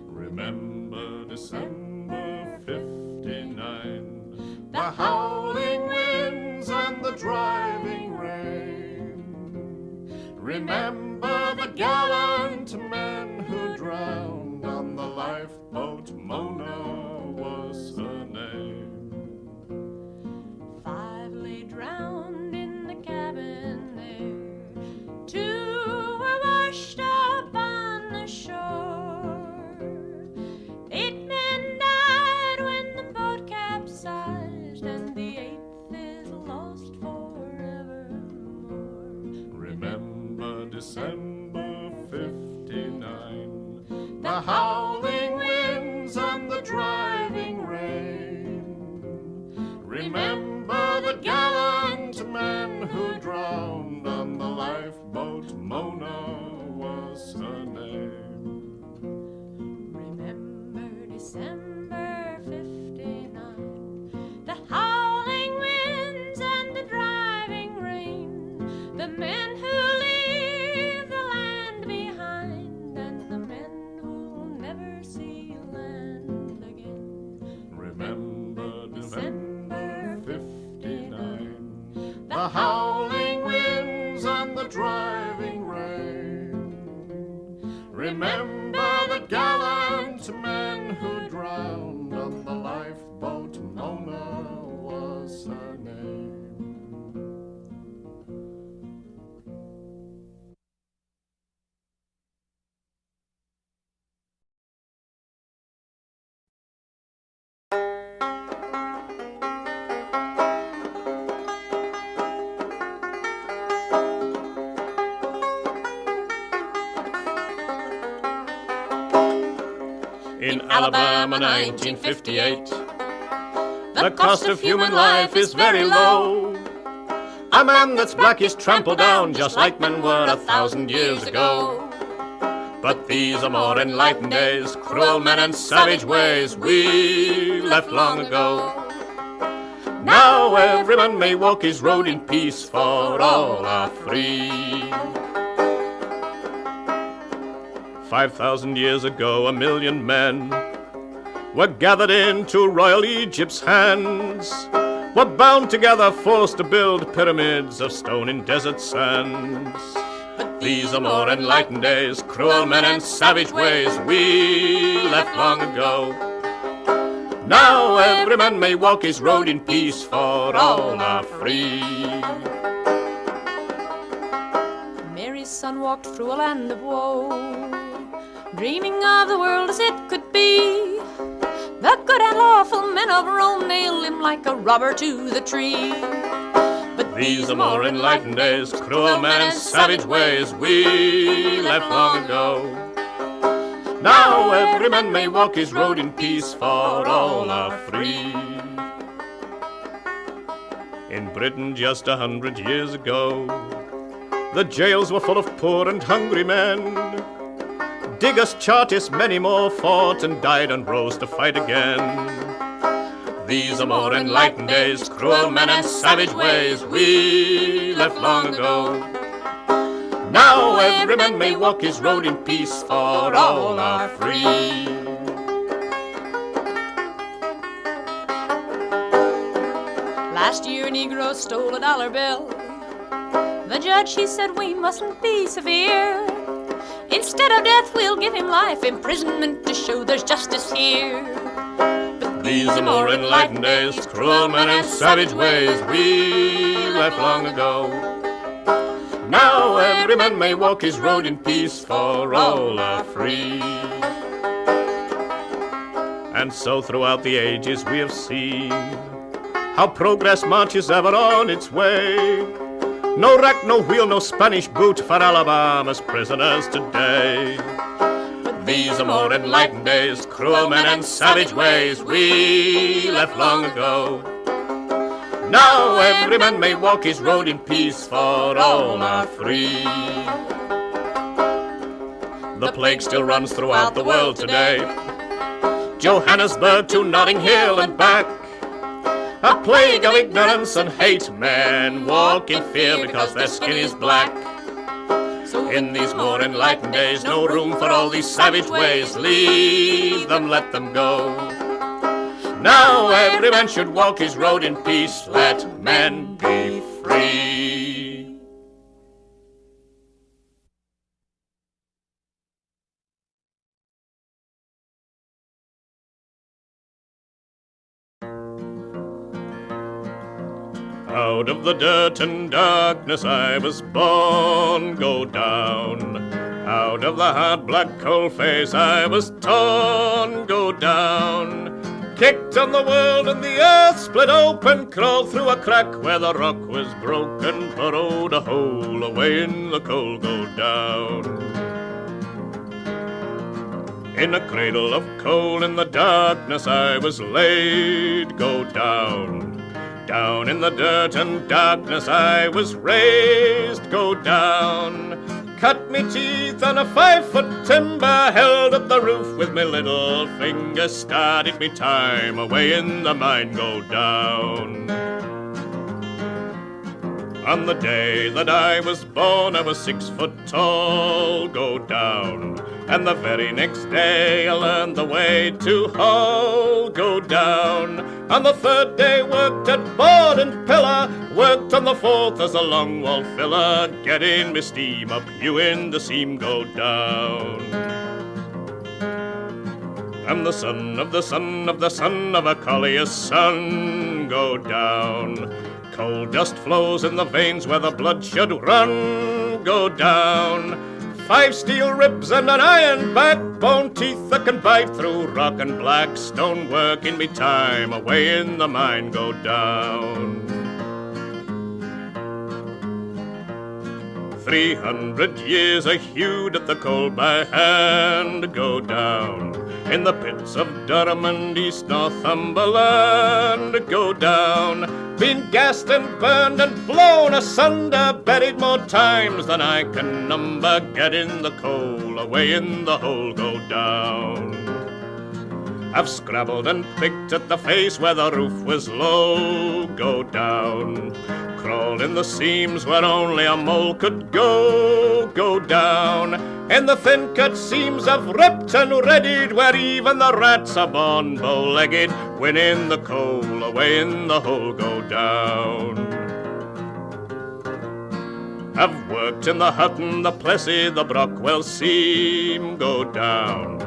Remember December 59, the howling winds and the driving rain. Remember the gallant men who drowned on the lifeboat, Mona was her name. 5 lay drowned in the cabin there. 2 were washed up on the shore. 8 men died when the boat capsized, and the 8th is lost forevermore. Remember December 59, the howling winds and the driving rain. Remember the gallant men who drowned on the lifeboat, Mona was her name. Remember December 59, the howling winds and the driving rain. The men who leave the land behind, and the men who'll never see land again. Remember December 59, the howling winds and the driving rain. Remember the gallant men who drowned on the lifeboat, Mona was her name. In Alabama, 1958, the cost of human life is very low. A man that's black is trampled down just like men were 1,000 years ago. But these are more enlightened days, cruel men and savage ways we left long ago. Now every man may walk his road in peace, for all are free. 5,000 years ago, 1,000,000 men were gathered into royal Egypt's hands, were bound together, forced to build pyramids of stone in desert sands. But these are more enlightened days, cruel men and savage ways we left long ago. Now every man may walk his road in peace, for all are free. Mary's son walked through a land of woe, dreaming of the world as it could be. The good and lawful men of Rome nailed him like a robber to the tree. But These are more enlightened days, cruel men and savage ways we left long ago. Now every man may walk his road in peace, for all are free. In Britain just 100 years ago, the jails were full of poor and hungry men. Diggers, Chartists, many more fought and died and rose to fight again. These are more enlightened days, cruel men and savage ways we left long ago. Now every man may walk his road in peace, for all are free. last year a Negro stole a dollar bill. The judge, he said, we mustn't be severe. Instead of death, we'll give him life imprisonment to show there's justice here. But These are more enlightened days, cruel men and savage ways we left long ago. Now every man may walk his road in peace, for all are free. And so throughout the ages we have seen how progress marches ever on its way. No rack, no wheel, no Spanish boot for Alabama's prisoners today. But these are more enlightened days, cruel men and savage ways we left long ago. Now every man may walk his road in peace, for all are free. The plague still runs throughout the world today, Johannesburg to Notting Hill and back. A plague of ignorance and hate, men walk in fear because their skin is black. In these more enlightened days, no room for all these savage ways. Leave them, let them go. Now every man should walk his road in peace. Let men be free. Out of the dirt and darkness I was born, go down. Out of the hard black coal face I was torn, go down. Kicked on the world and the earth split open, crawled through a crack where the rock was broken, burrowed a hole away in the coal, go down. In a cradle of coal in the darkness I was laid, go down. Down in the dirt and darkness I was raised, go down. Cut me teeth on a 5-foot timber, held up the roof with me little finger, started me time away in the mine, go down. On the day that I was born I was 6 foot tall, go down. And the very next day I learned the way to haul, go down. On the third day worked at board and pillar, worked on the fourth as a long wall filler, getting me steam up, hewing the seam, go down. I'm the son of the son of the son of a collier's son, go down. Coal dust flows in the veins where the blood should run, go down. 5 steel ribs and an iron backbone, teeth that can bite through rock and black stone, working me time away in the mine, go down. 300 years I hewed at the coal by hand, go down. In the pits of Durham and East Northumberland, go down. Been gassed and burned and blown asunder, buried more times than I can number, getting the coal away in the hole, go down. I've scrabbled and picked at the face where the roof was low, go down. Crawled in the seams where only a mole could go, go down. In the thin-cut seams I've ripped and readied, where even the rats are born bow-legged, winning the coal away in the hole, go down. I've worked in the Hutton, the Plessy, the Brockwell seam, go down.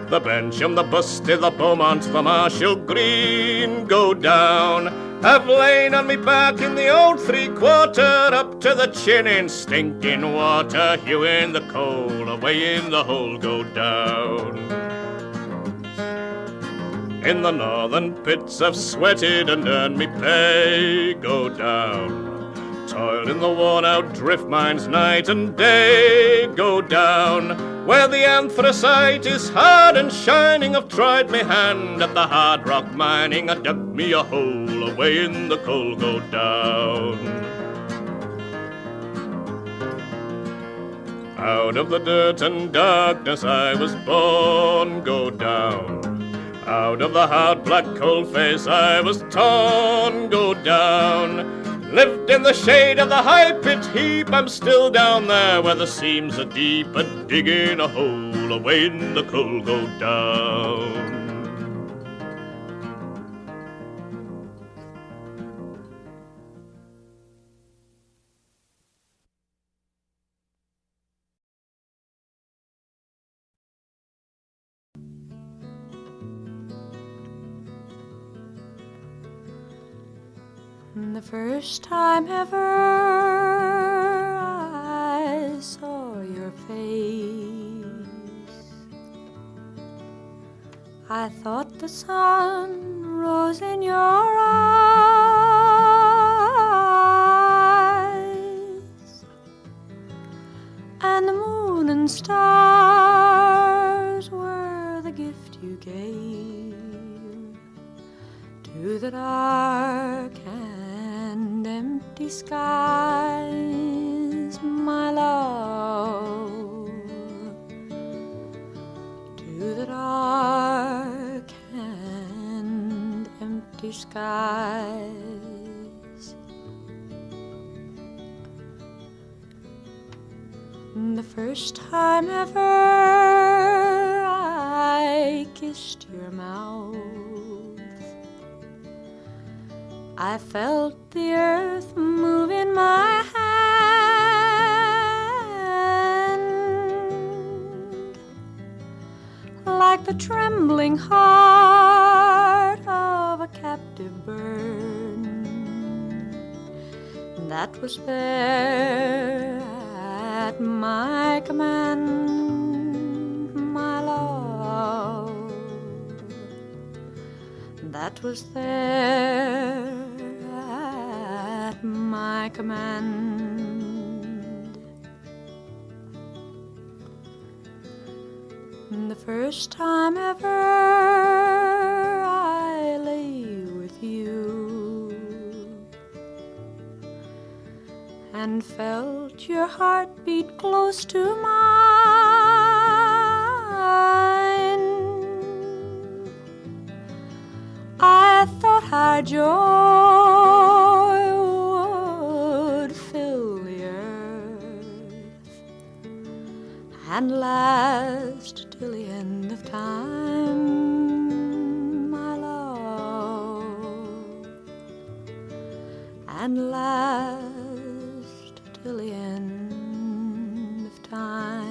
The Bencham, the Busty, the Beaumont, the Marshall Green go down. Have lain on me back in the old 3/4, up to the chin in stinking water, hewing the coal, away in the hole go down. In the northern pits I've sweated and earned me pay, go down. Toiled in the worn-out drift mines night and day, go down. Where the anthracite is hard and shining, I've tried me hand at the hard rock mining. I dug me a hole, away in the coal, go down. Out of the dirt and darkness I was born, go down. Out of the hard black coal face I was torn, go down. Lived in the shade of the high pit heap, I'm still down there where the seams are deep, and digging a hole, away in the coal, go down. The first time ever I saw your face, I thought the sun rose in your eyes, and the moon and stars were the gift you gave to the dark and empty skies, my love, to the dark and empty skies. The first time ever I kissed your mouth, I felt the earth move in my hand, like the trembling heart of a captive bird that was there at my command, my love, that was there at my command. The first time ever I lay with you and felt your heart beat close to mine, I thought our joy would fill the earth and last till the end of time, my love, and last till the end of time.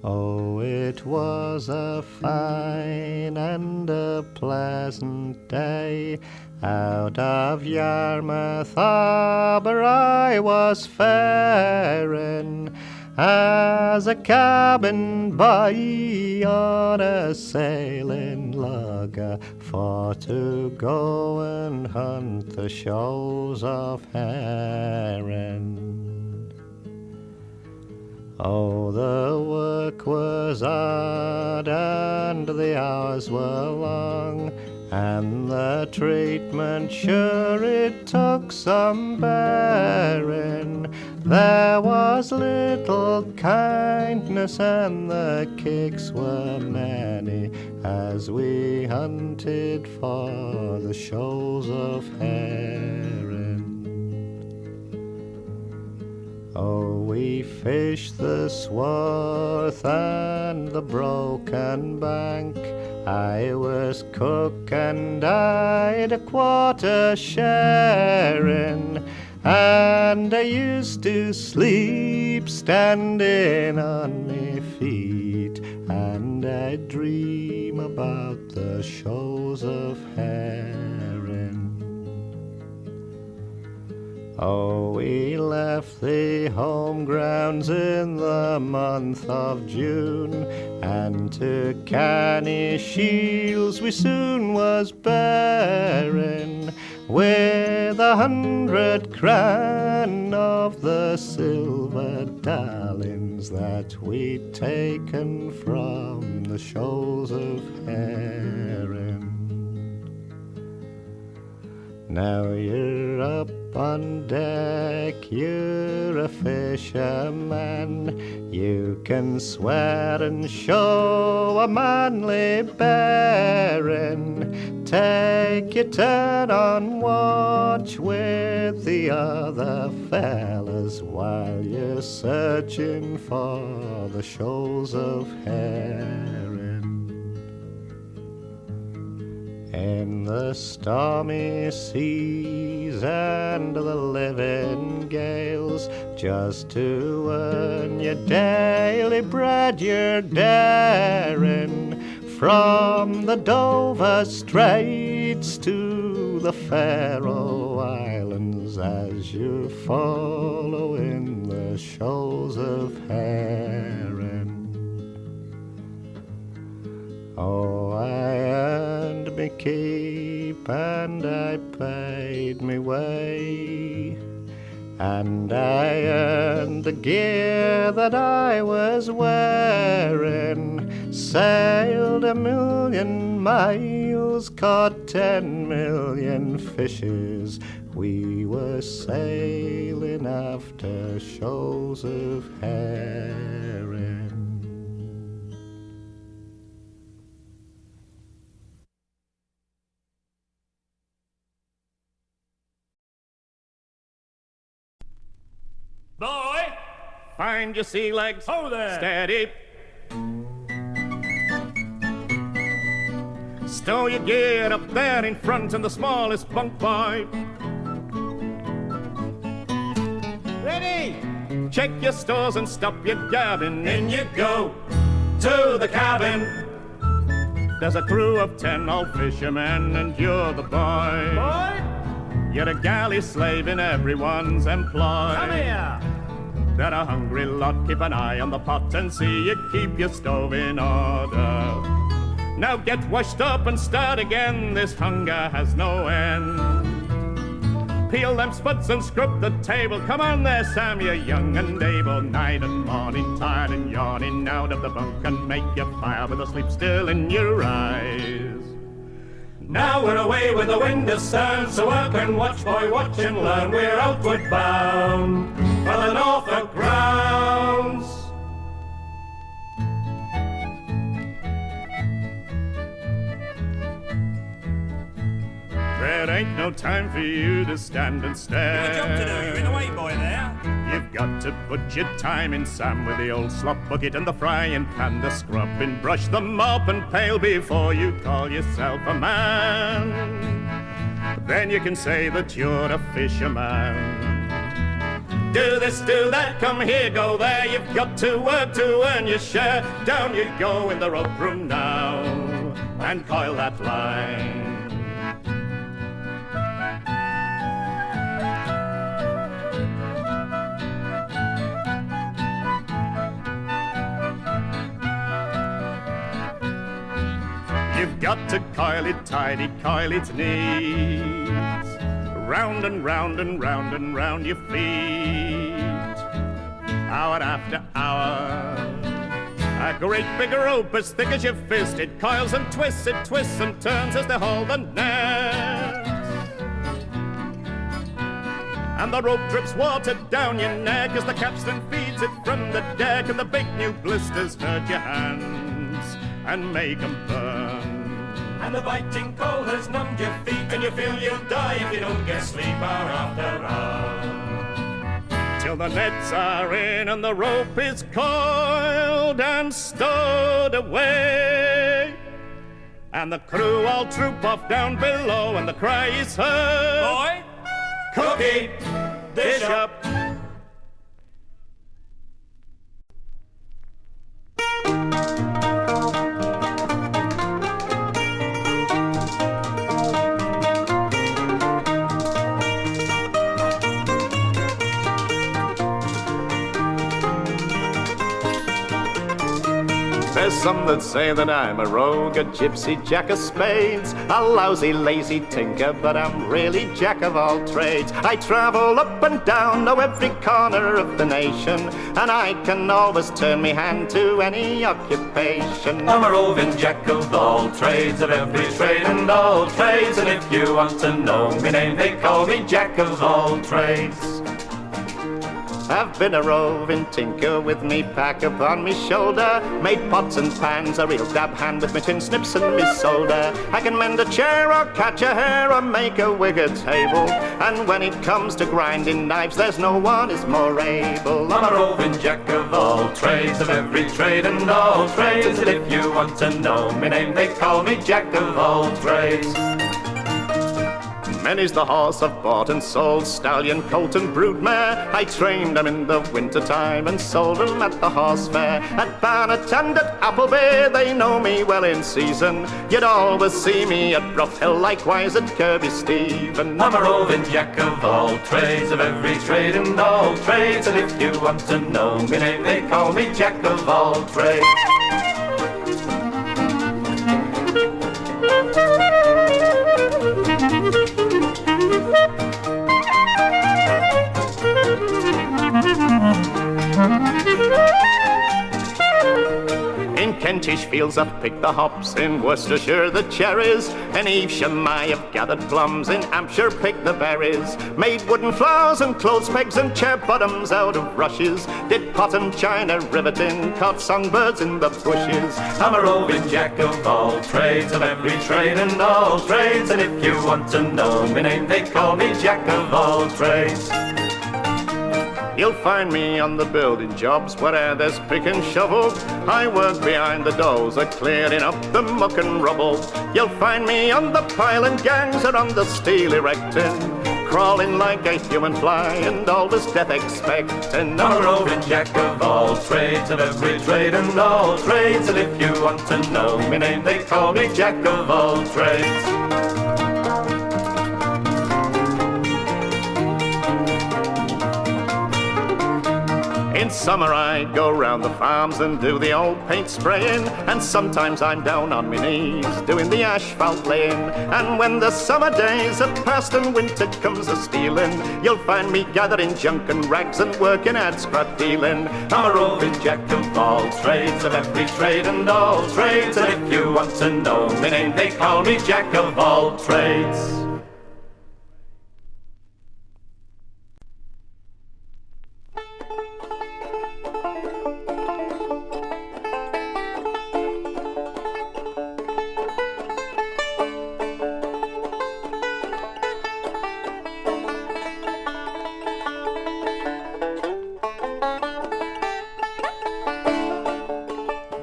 Oh, it was a fine and a pleasant day. Out of Yarmouth Harbour I was faring, as a cabin boy on a sailing lugger, for to go and hunt the shoals of herring. Oh, the work was hard and the hours were long, and the treatment sure it took some bearing. There was little kindness and the kicks were many, as we hunted for the shoals of herring. Oh, we fished the Swarth and the Broken Bank. I was cook and I'd a quarter sharing, and I used to sleep standing on me feet, and I'd dream about the shoals of herring. Oh, we left the home grounds in the month of June, and to Canny Shields we soon was bearing, with 100 cran of the silver darlings that we'd taken from the shoals of herring. Now you're up on deck, you're a fisherman, you can swear and show a manly bearing. Take your turn on watch with the other fellas while you're searching for the shoals of herring. In the stormy seas and the living gales, just to earn your daily bread you're daring, from the Dover Straits to the Faroe Islands, as you follow in the shoals of herring. Oh, I earned me keep and I paid me way, and I earned the gear that I was wearing, sailed 1,000,000 miles, caught 10 million fishes. We were sailing after shoals of herring. Boy! Find your sea legs. Ho there! Steady. Stow your gear up there in front in the smallest bunk, boy. Ready! Check your stores and stop your gabbing. In you go to the cabin. There's a crew of 10 old fishermen, and you're the boy. Boy! You're a galley slave in everyone's employ. Come here! They're a hungry lot, keep an eye on the pot and see you keep your stove in order. Now get washed up and start again, this hunger has no end. Peel them spuds and scrub the table, come on there Sam, you're young and able. Night and morning, tired and yawning, out of the bunk and make your fire with the sleep still in your eyes. Now we're away with the wind astern, so work and watch, boy, watch and learn. We're outward bound for the Norfolk grounds. There ain't no time for you to stand and stare. Got a job to do, you're in the way, boy, there. You've got to put your time in, Sam, with the old slop bucket and the frying pan, the scrubbing brush, the mop and pail before you call yourself a man. Then you can say that you're a fisherman. Do this, do that, come here, go there, you've got to work to earn your share. Down you go in the rope room now and coil that line. You've got to coil it tidy, coil it neat. Round and round and round and round your feet. Hour after hour. A great big rope as thick as your fist. It coils and twists, it twists and turns as they haul the net. And the rope drips water down your neck as the capstan feeds it from the deck. And the big new blisters hurt your hands and make 'em burn. And the biting cold has numbed your feet, and you feel you'll die if you don't get sleep hour after hour. till the nets are in and the rope is coiled and stowed away. And the crew all troop off down below and the cry is heard, Boy, cookie, dish up. There's some that say that I'm a rogue, a gypsy, jack of spades, a lousy, lazy tinker, but I'm really jack of all trades. I travel up and down, know every corner of the nation, and I can always turn me hand to any occupation. I'm a roving jack of all trades, of every trade and all trades, and if you want to know me name, they call me Jack of all trades. I've been a roving tinker with me pack upon me shoulder, made pots and pans, a real dab hand with me tin snips and me solder. I can mend a chair or catch a hare or make a wig a table, and when it comes to grinding knives, there's no one is more able. I'm a roving jack of all trades, of every trade and all trades, and if you want to know me name, they call me Jack of all trades. Many's the horse I've bought and sold, stallion, colt and broodmare. I trained them in the winter time and sold them at the horse fair. At Barnet and at Appleby, they know me well in season. You'd always see me at Rough Hill, likewise at Kirby Stephen. I'm a roving jack of all trades, of every trade and all trades, and if you want to know me name, they call me Jack of all trades. In Kentish fields I've picked the hops, in Worcestershire the cherries, in Evesham I have gathered plums, in Hampshire picked the berries, made wooden flowers and clothes pegs and chair bottoms out of rushes, did pot and china riveting, caught songbirds in the bushes. I'm a roving jack of all trades, of every trade and all trades, and if you want to know me name, they call me Jack of all trades. You'll find me on the building jobs where there's pick and shovel. I work behind the dozer, clearing up the muck and rubble. You'll find me on the piling gangs or on the steel erecting, crawling like a human fly and always death expecting. I'm a roving jack of all trades, of every trade and all trades, and if you want to know me name, they call me Jack of all trades. In summer I go round the farms and do the old paint spraying, and sometimes I'm down on my knees doing the asphalt laying. And when the summer days are past and winter comes a-stealing, you'll find me gathering junk and rags and working at scrap dealing. I'm a roving jack of all trades, of every trade and all trades, and if you want to know me name, they call me Jack of all trades.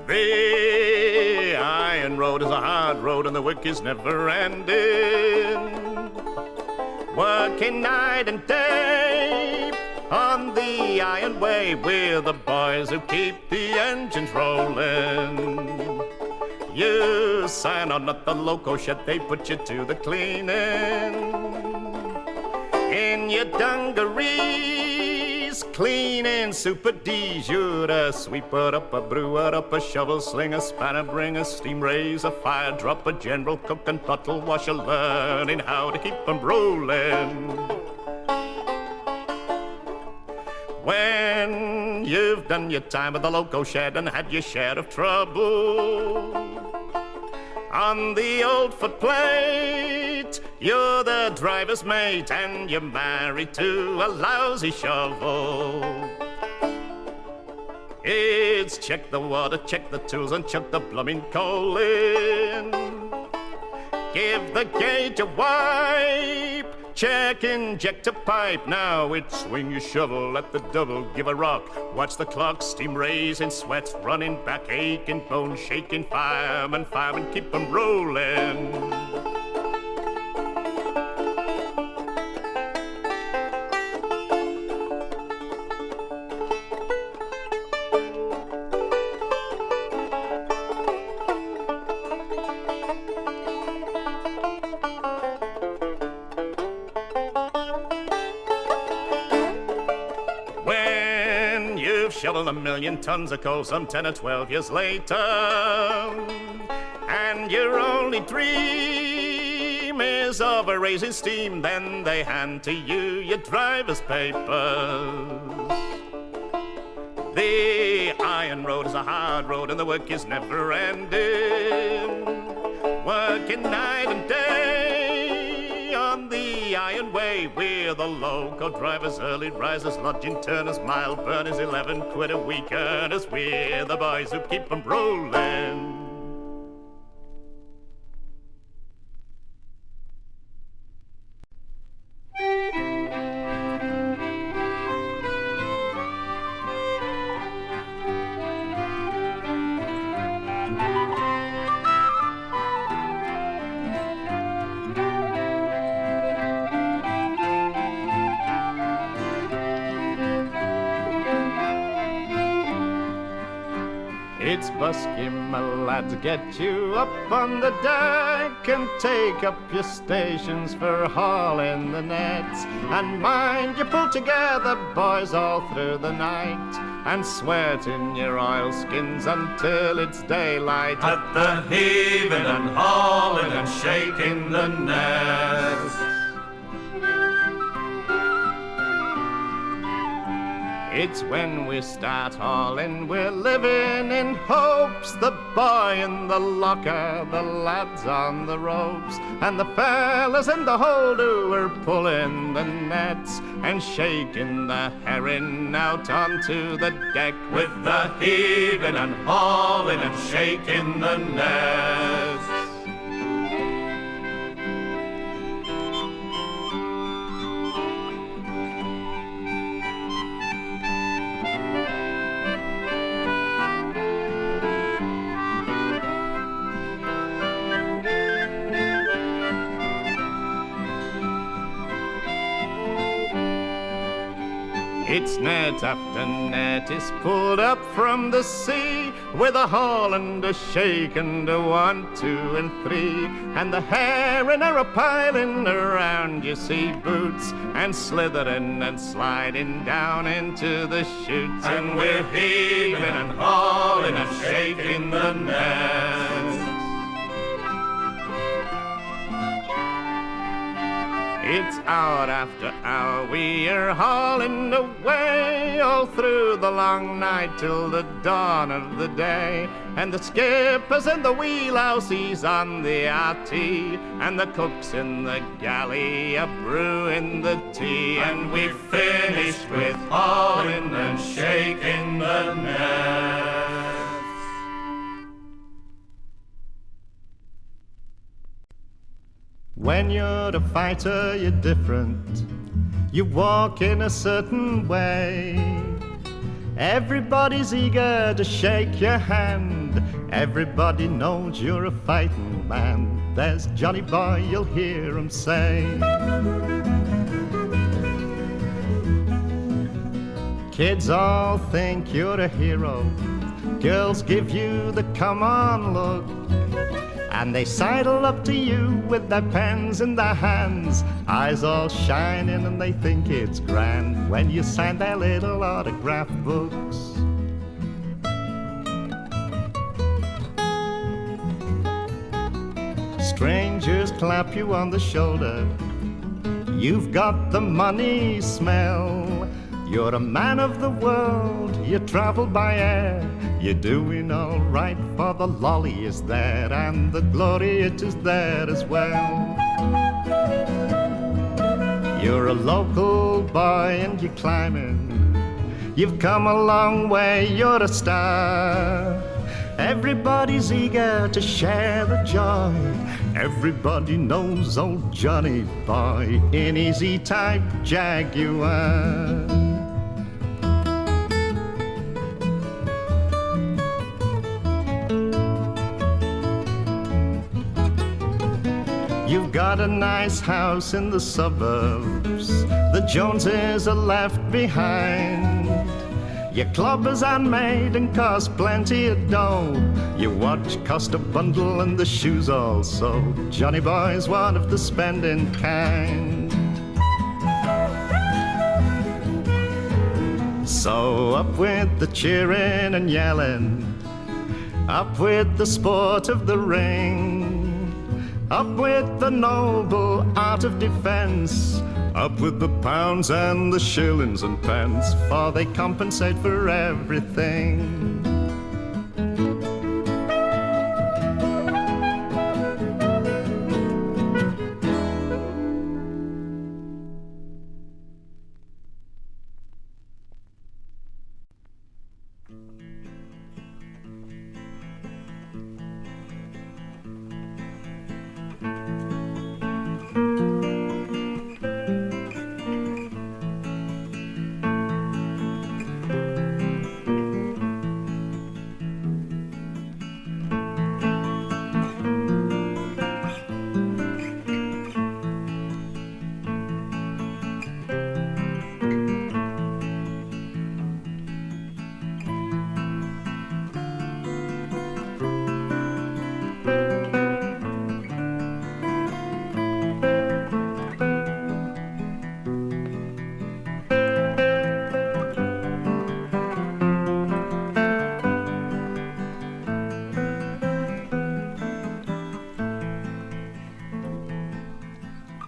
The iron road is a hard road and the work is never ending. Working night and day on the iron way, we're the boys who keep the engines rolling. You sign on at the loco shed, they put you to the cleaning. In your dungarees, cleaning super D's, you're a sweeper up, a brewer up, a shovel sling, a spanner bring, a steam raise, a fire drop, a general cook and bottle washer, learning how to keep them rolling. When you've done your time at the loco shed and had your share of trouble on the old footplate, you're the driver's mate and you're married to a lousy shovel. It's check the water, check the tools and chuck the blooming coal in. Give the gauge a wipe, Check, inject a pipe, now it's swing your shovel, let the double give a rock. Watch the clock, steam raising, sweat running, back aching, bone shaking, fireman, keep 'em rolling. Shovel a million tons of coal some 10 or 12 years later, and your only dream is of a raising steam. Then they hand to you your driver's papers. The iron road is a hard road and the work is never ending. Working night and day on the iron way. We're the local drivers, early risers, lodging turners, mile burners, 11 quid a week earners. We're the boys who keep 'em rolling. It's busking, my lads, get you up on the deck and take up your stations for hauling the nets. And mind you pull together, boys, all through the night, and sweat in your oilskins until it's daylight. At the heaving and hauling and shaking the nets. It's when we start hauling, we're living in hopes. The boy in the locker, the lads on the ropes, and the fellas in the hold who are pulling the nets and shaking the herring out onto the deck. With the heaving and hauling and shaking the nets. It's net after net is pulled up from the sea, with a haul and a shake and a 1, 2, and 3, and the herring are a-piling around, you see, boots, and slithering and sliding down into the chutes. And we're heaving and hauling and shaking the nets. It's hour after hour we are hauling away, all through the long night till the dawn of the day. And the skipper's in the wheelhouse, he's on the RT, and the cook's in the galley a brewing the tea. And we finished with hauling and shaking the nets. When you're a fighter, you're different. You walk in a certain way. Everybody's eager to shake your hand. Everybody knows you're a fighting man. There's Johnny Boy, you'll hear him say. Kids all think you're a hero. Girls give you the come on look, and they sidle up to you with their pens in their hands, eyes all shining, and they think it's grand when you sign their little autograph books. Strangers clap you on the shoulder. You've got the money smell. You're a man of the world. You travel by air. You're doing all right, for the lolly is there, and the glory, it is there as well. You're a local boy and you're climbing. You've come a long way, you're a star. Everybody's eager to share the joy. Everybody knows old Johnny Boy in his E-Type Jaguar. You've got a nice house in the suburbs, the Joneses are left behind. Your club is handmade and costs plenty of dough. Your watch cost a bundle and the shoes also. Johnny Boy's one of the spending kind. So up with the cheering and yelling, up with the sport of the ring, up with the noble art of defense, up with the pounds and the shillings and pence, for they compensate for everything.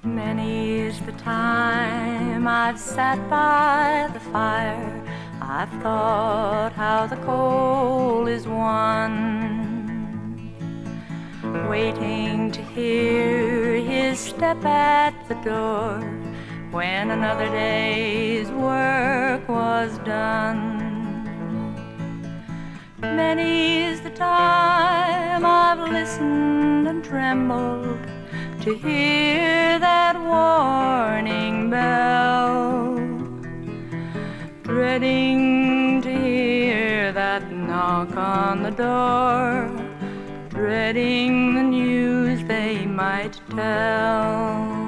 Many's the time I've sat by the fire, I've thought how the coal is won, waiting to hear his step at the door when another day's work was done. Many's the time I've listened and trembled to hear that warning bell, dreading to hear that knock on the door, dreading the news they might tell.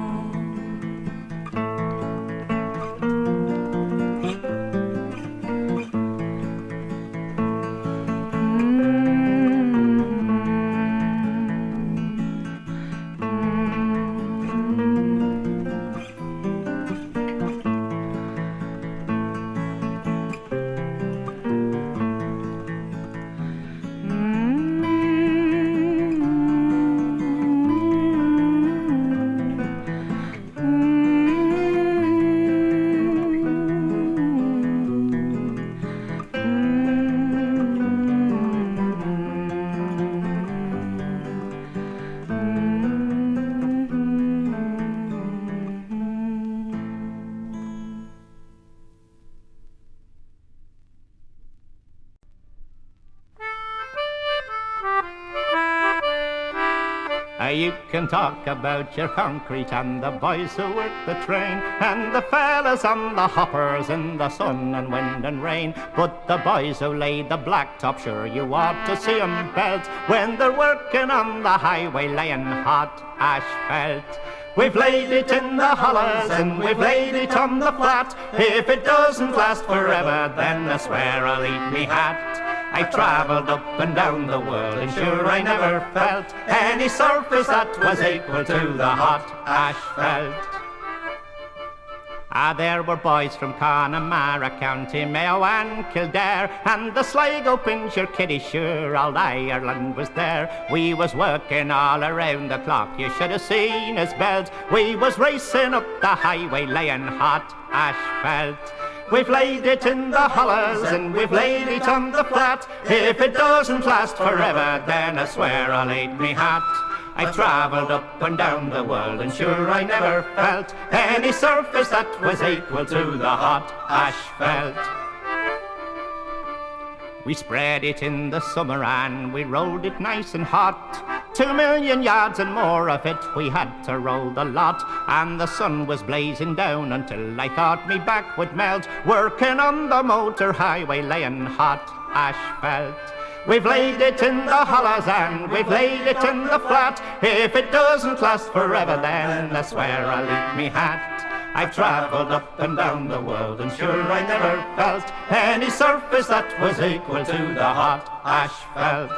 You can talk about your concrete and the boys who work the train and the fellas on the hoppers in the sun and wind and rain, but the boys who lay the blacktop, sure you ought to see 'em belt when they're working on the highway laying hot asphalt. We've laid it in the hollows and we've laid it on the flat. If it doesn't last forever, then I swear I'll eat me hat. I've travelled up and down the world and sure I never felt any surface that was equal to the hot asphalt. There were boys from Connemara, County Mayo and Kildare, and the Sligo, Pincher, Kitty, sure all Ireland was there. We was working all around the clock, you should have seen us belt. We was racing up the highway laying hot asphalt. We've laid it in the hollows and we've laid it on the flat. If it doesn't last forever, then I swear I'll eat me hat. I've travelled up and down the world and sure I never felt any surface that was equal to the hot asphalt. We spread it in the summer and we rolled it nice and hot. 2,000,000 yards and more of it, we had to roll the lot, and the sun was blazing down until I thought me back would melt, working on the motor highway, laying hot asphalt. We've laid it in the hollows and we've laid it in the flat. If it doesn't last forever, then I swear I'll eat me hat. I've travelled up and down the world, and sure I never felt any surface that was equal to the hot asphalt.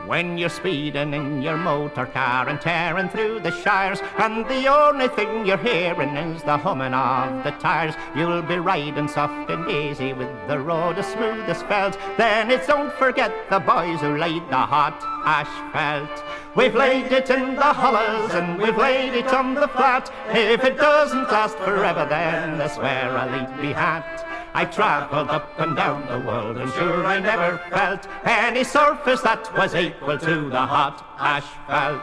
When you're speeding in your motor car and tearing through the shires, and the only thing you're hearing is the humming of the tires, you'll be riding soft and easy with the road as smooth as felt. Then it's don't forget the boys who laid the hot asphalt. We've laid it in the hollows and we've laid it on the flat. If it doesn't last forever, then I swear I'll eat me hat. I travelled up and down the world, and sure I never felt any surface that was equal to the hot asphalt.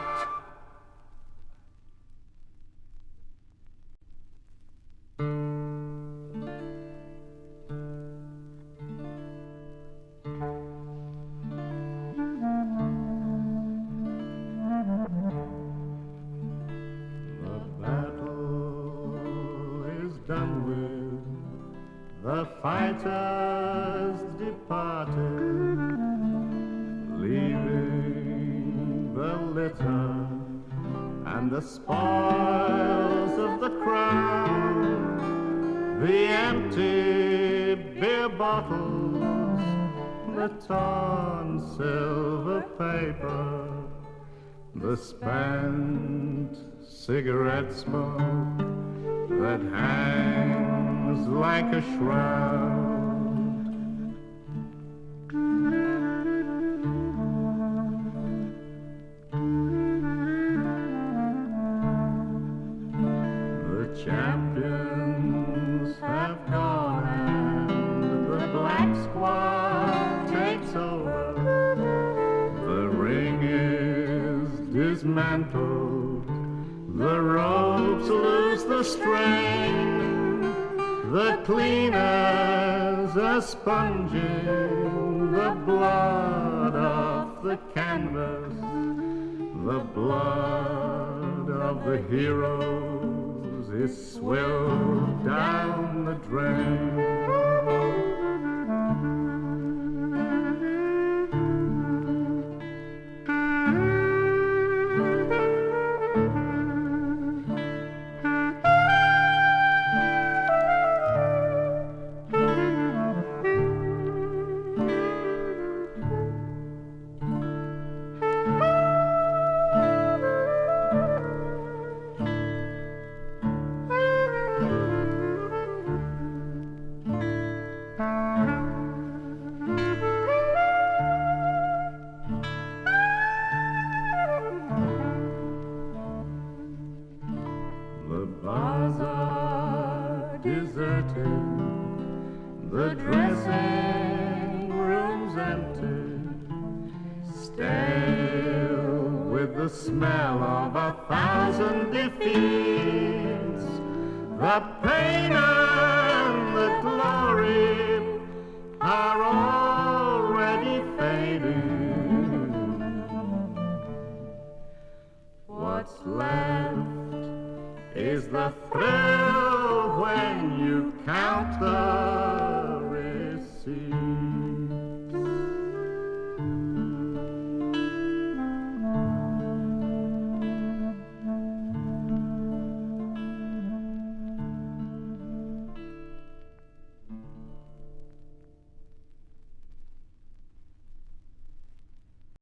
The battle is done with, the fighters departed, leaving the litter and the spoils of the crowd, the empty beer bottles, the torn silver paper, the spent cigarette smoke that hangs like a shroud. The champions have gone and the black squad takes over. The ring is dismantled, the ropes lose the strain, the cleaners are sponging the blood off the canvas, the blood of the heroes is swilled down the drain. The bars are deserted, the dressing room's empty, stale with the smell of 1,000 defeats. The pain and the glory are already fading. What's left is the thrill when you count the